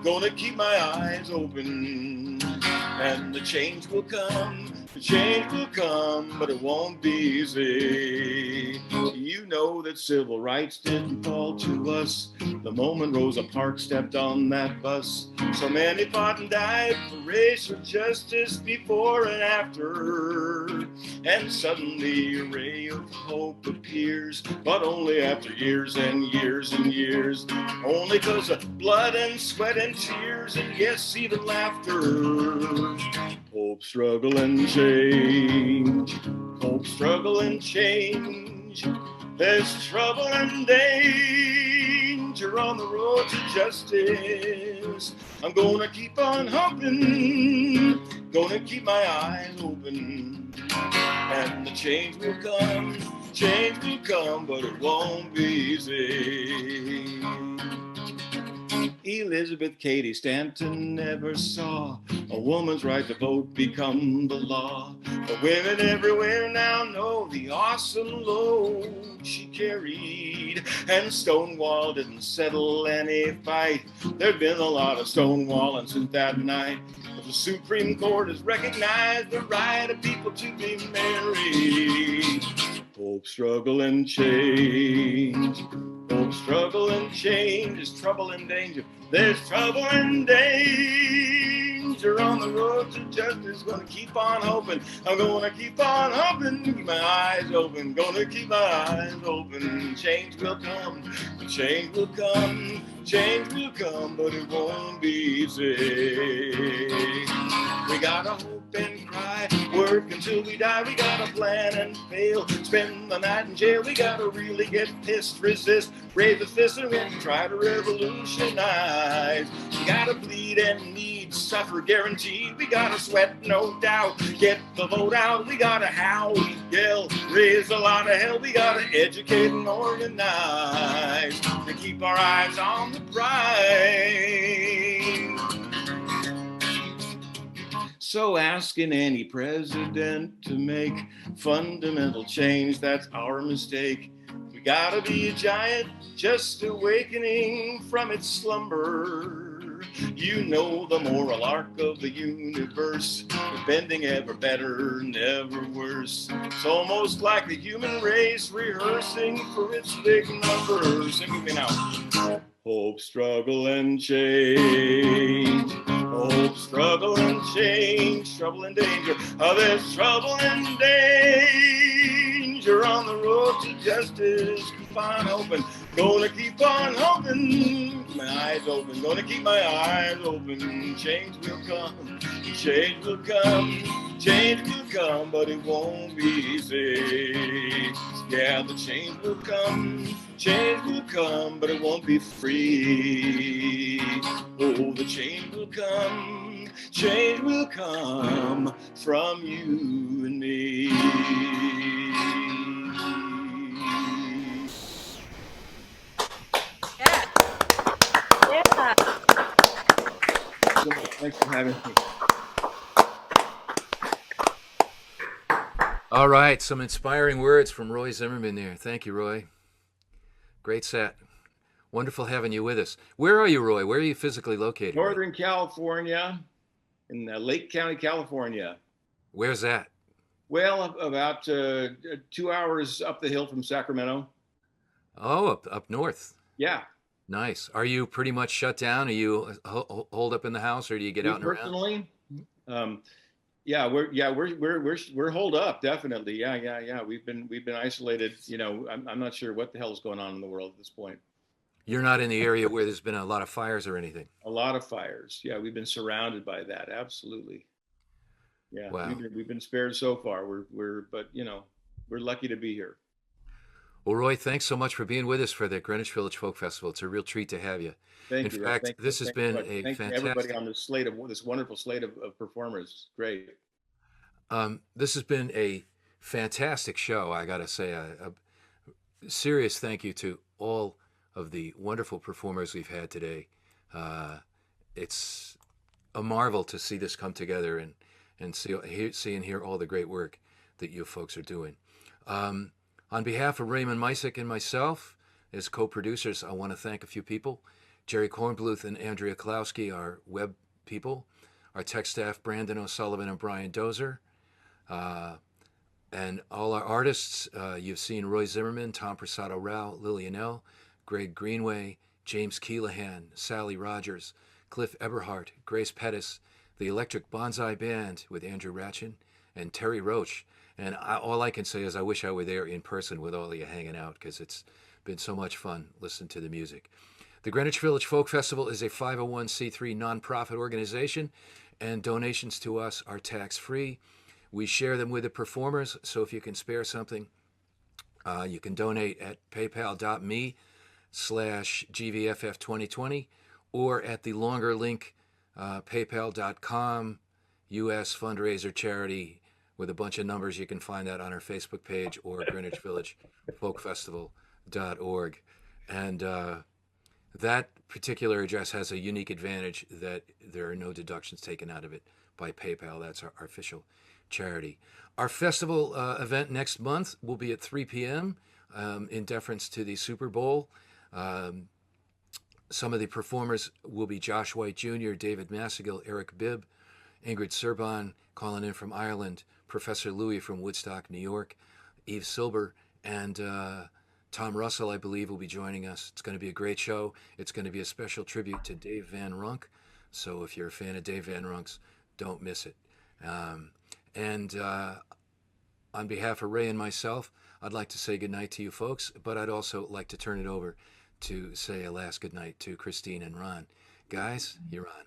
M: gonna keep my eyes open, and the change will come. The change will come, but it won't be easy. You know that civil rights didn't fall to us the moment Rosa Parks stepped on that bus. So many fought and died for racial justice before and after. And suddenly a ray of hope appears, but only after years and years and years. Only 'cause of blood and sweat and tears, and yes, even laughter. Hope, struggle, and change. Hope, struggle, and change. There's trouble and danger on the road to justice. I'm gonna keep on hoping, gonna keep my eyes open, and the change will come, but it won't be easy. Elizabeth Cady Stanton never saw a woman's right to vote become the law. But women everywhere now know the awesome load she carried. And Stonewall didn't settle any fight. There'd been a lot of stonewalling since that night. But the Supreme Court has recognized the right of people to be married. Hope, struggle, and change. Hope, struggle, and change. There's trouble and danger. There's trouble and danger on on the road to justice. Gonna keep on hoping. I'm gonna keep on hoping. Keep my eyes open. Gonna keep my eyes open. Change will come. Change will come. Change will come, but it won't be easy. We gotta hope and cry, work until we die. We gotta plan and fail, spend the night in jail. We gotta really get pissed, resist, raise a fist and win, try to revolutionize. We gotta bleed and need, suffer guaranteed. We gotta sweat, no doubt, get the vote out. We gotta howl, yell, raise a lot of hell. We gotta educate and organize to keep our eyes on the prize. So asking any president to make fundamental change, that's our mistake. We gotta be a giant just awakening from its slumber. You know the moral arc of the universe, bending ever better, never worse. It's almost like the human race rehearsing for its big numbers. Sing with me now. Hope, struggle, and change. Hope, struggle, and change. Trouble and danger. Oh, there's trouble and danger on the road to justice. Keep on hoping. Gonna keep on hoping. Keep my eyes open. Gonna keep my eyes open. Change will come. Change will come. Change will come, but it won't be easy. Yeah, the change will come. Change will come, but it won't be free. Oh, the change will come. Change will come from you and me.
F: Yeah.
E: Yeah.
M: Thanks for having me.
A: All right, some inspiring words from Roy Zimmerman there. Thank you, Roy. Great set. Wonderful having you with us. Where are you, Roy? Where are you physically located?
M: Northern California, in Lake County, California.
A: Where's that?
M: Well, about 2 hours up the hill from Sacramento.
A: Oh, up north.
M: Yeah.
A: Nice. Are you pretty much shut down? Are you holed up in the house, or do you get out and around?
M: Personally, yeah, we're holed up, definitely. Yeah. We've been isolated. You know, I'm not sure what the hell is going on in the world at this point.
A: You're not in the area where there's been a lot of fires or anything.
M: A lot of fires. Yeah, we've been surrounded by that. Absolutely. Yeah.
A: Wow.
M: We've been spared so far. But you know, we're lucky to be here.
A: Well, Roy, thanks so much for being with us for the Greenwich Village Folk Festival. It's a real treat to have you.
M: Thank you.
A: In fact, this has been a fantastic.
M: Everybody on this wonderful slate of performers. Great.
A: This has been a fantastic show. I got to say a serious thank you to all of the wonderful performers we've had today. It's a marvel to see this come together and see and hear all the great work that you folks are doing. On behalf of Raymond, Micek, and myself, as co-producers, I want to thank a few people. Jerry Kornbluth and Andrea Klawsky, our web people. Our tech staff, Brandon O'Sullivan and Brian Dozer. And all our artists, you've seen Roy Zimmerman, Tom Prasada-Rao, Lili Anel, Greg Greenway, James Keelaghan, Sally Rogers, Cliff Eberhardt, Grace Pettis, the Electric Bonsai Band with Andrew Ratchin, and Terre Roche. And all I can say is I wish I were there in person with all of you hanging out, because it's been so much fun listening to the music. The Greenwich Village Folk Festival is a 501c3 nonprofit organization, and donations to us are tax-free. We share them with the performers, so if you can spare something, you can donate at paypal.me/GVFF2020 or at the longer link, paypal.com, US fundraiser charity, with a bunch of numbers. You can find that on our Facebook page or Greenwich Village Folk Festival.org. And that particular address has a unique advantage that there are no deductions taken out of it by PayPal. That's our official charity. Our festival event next month will be at 3 p.m. In deference to the Super Bowl. Some of the performers will be Josh White Jr., David Massagill, Eric Bibb, Ingrid Serban, calling in from Ireland, Professor Louis from Woodstock, New York, Eve Silber, and Tom Russell, I believe, will be joining us. It's going to be a great show. It's going to be a special tribute to Dave Van Runk. So if you're a fan of Dave Van Runk's, Don't miss it. And on behalf of Ray and myself, I'd like to say goodnight to you folks, but I'd also like to turn it over to say a last goodnight to Christine and Ron. Guys, you're on.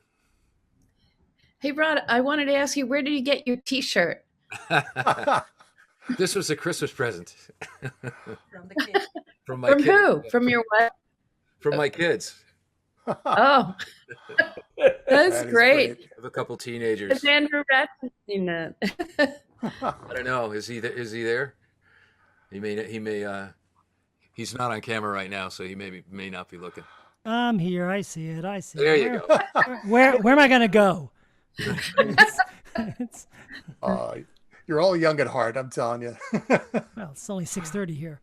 E: Hey, Rod, I wanted to ask you, where did you get your T-shirt?
A: This was a Christmas present.
G: From the kids.
A: From my
E: From
A: kids.
E: who? From your what?
A: From my kids.
E: Oh, that's great.
A: I have a couple teenagers.
E: Has Andrew Ratson seen that?
A: I don't know. Is he there? He may. He's not on camera right now, so he may not be looking.
D: I'm here. I see it.
A: There you
D: go. Where am I gonna go?
B: You're all young at heart, I'm telling you.
D: Well, it's only 6:30 here.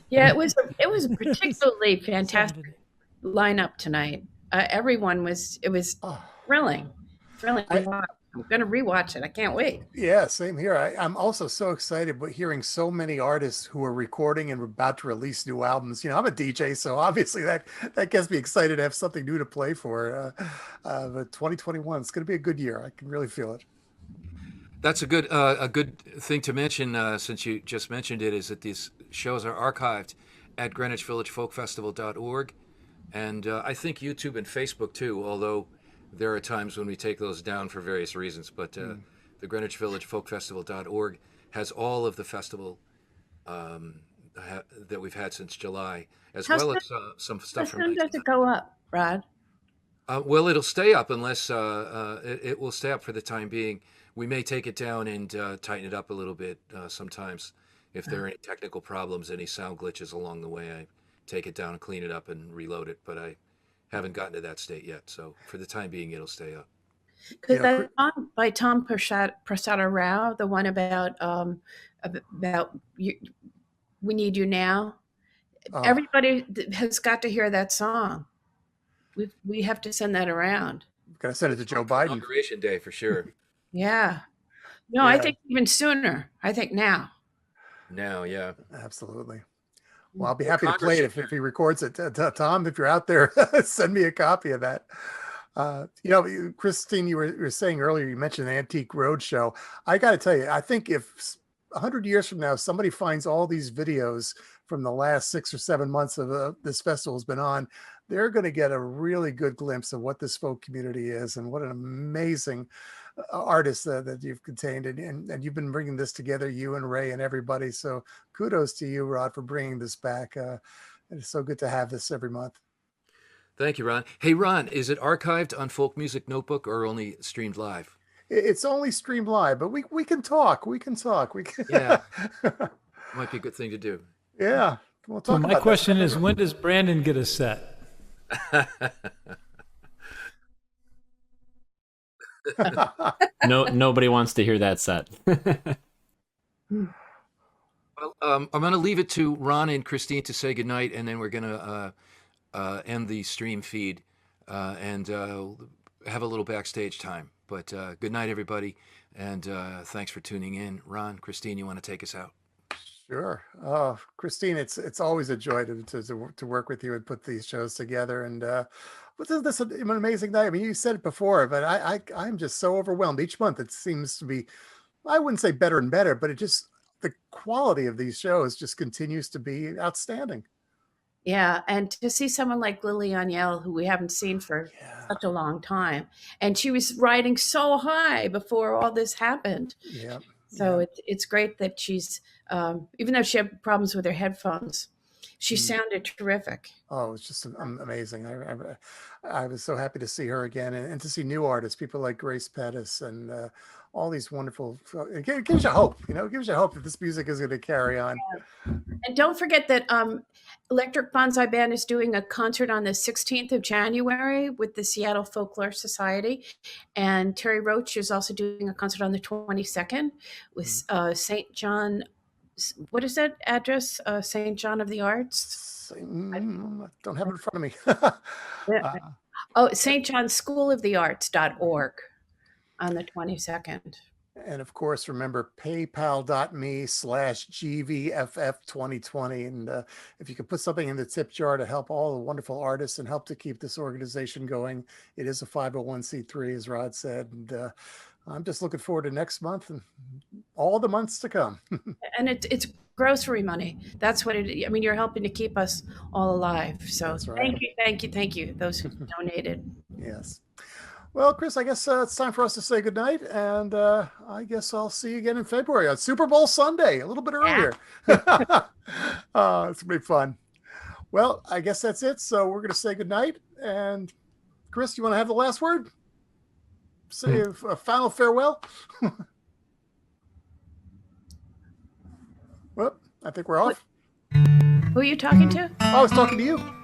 E: Yeah, it was a particularly fantastic lineup tonight. Everyone was. It was thrilling. I'm going to rewatch it. I can't wait.
B: Yeah, same here. I'm also so excited but hearing so many artists who are recording and about to release new albums. You know, I'm a DJ, so obviously that gets me excited to have something new to play for. But 2021, it's going to be a good year. I can really feel it.
A: That's a good thing to mention, since you just mentioned it, is that these shows are archived at GreenwichVillageFolkFestival.org, and I think YouTube and Facebook too, although there are times when we take those down for various reasons. But the GreenwichVillageFolkFestival.org has all of the festival that we've had since July, as well as some stuff from.
E: How soon does it go up, Rod?
A: Well, it'll stay up unless it will stay up for the time being. We may take it down and tighten it up a little bit sometimes. If there are any technical problems, any sound glitches along the way, I take it down and clean it up and reload it. But I haven't gotten to that state yet. So for the time being, it'll stay up.
E: Because that song by Tom Prasada-Rao, the one about you, We Need You Now, everybody has got to hear that song. We have to send that around.
B: Gotta send it to Joe Biden.
A: Inauguration Day for sure.
E: Yeah. No, I think even sooner. I think now.
A: Now, yeah.
B: Absolutely. Well, I'll be happy to play it if he records it. Tom, if you're out there, send me a copy of that. Christine, you were saying earlier, you mentioned the Antique Roadshow. I got to tell you, I think if 100 years from now, somebody finds all these videos from the last 6 or 7 months of this festival has been on, they're going to get a really good glimpse of what this folk community is and what an amazing artist that you've contained. And you've been bringing this together, you and Ray and everybody. So kudos to you, Rod, for bringing this back. It's so good to have this every month. Thank you, Ron. Hey, Ron, is it archived on Folk Music Notebook or only streamed live? It's only streamed live, but we can talk. We can talk. Yeah. Might be a good thing to do. Yeah. We'll talk
N: my question is, when does Brandon get a set?
O: Nobody wants to hear that set.
A: Well, I'm going to leave it to Ron and Christine to say goodnight, and then we're going to end the stream feed and have a little backstage time. But good night, everybody, and thanks for tuning in. Ron, Christine, you want to take us out? Sure. Christine, it's always a joy to work with you and put these shows together. And this is an amazing night. I mean, you said it before, but I'm just so overwhelmed. Each month it seems to be, I wouldn't say better and better, but the quality of these shows just continues to be outstanding. Yeah, and to see someone like Lili Anel, who we haven't seen for such a long time, and she was riding so high before all this happened. Yeah. So it's great that she's, even though she had problems with her headphones, she sounded terrific. Oh, it's just amazing. I was so happy to see her again and to see new artists, people like Pettis and all these wonderful, it gives you hope, it gives you hope that this music is going to carry on. And don't forget that Electric Bonsai Band is doing a concert on the 16th of January with the Seattle Folklore Society. And Terre Roche is also doing a concert on the 22nd with St. John. What is that address? St. John of the Arts? I don't have it in front of me. St. John's School of the Arts.org on the 22nd.
B: And of course, remember paypal.me/GVFF2020. And if you could put something in the tip jar to help all the wonderful artists and help to keep this organization going. It is a 501c3, as Rod said. And I'm just looking forward to next month and all the months to come.
E: And it's grocery money. That's what it, I mean, you're helping to keep us all alive. So
B: right.
E: thank you, those who donated.
B: Yes. Well, Chris, I guess it's time for us to say goodnight. And I guess I'll see you again in February on Super Bowl Sunday, a little bit earlier. It's going to be fun. Well, I guess that's it. So we're going to say goodnight. And Chris, you want to have the last word? Say a final farewell? Well, I think we're off.
E: Who are you talking to?
B: I was talking to you.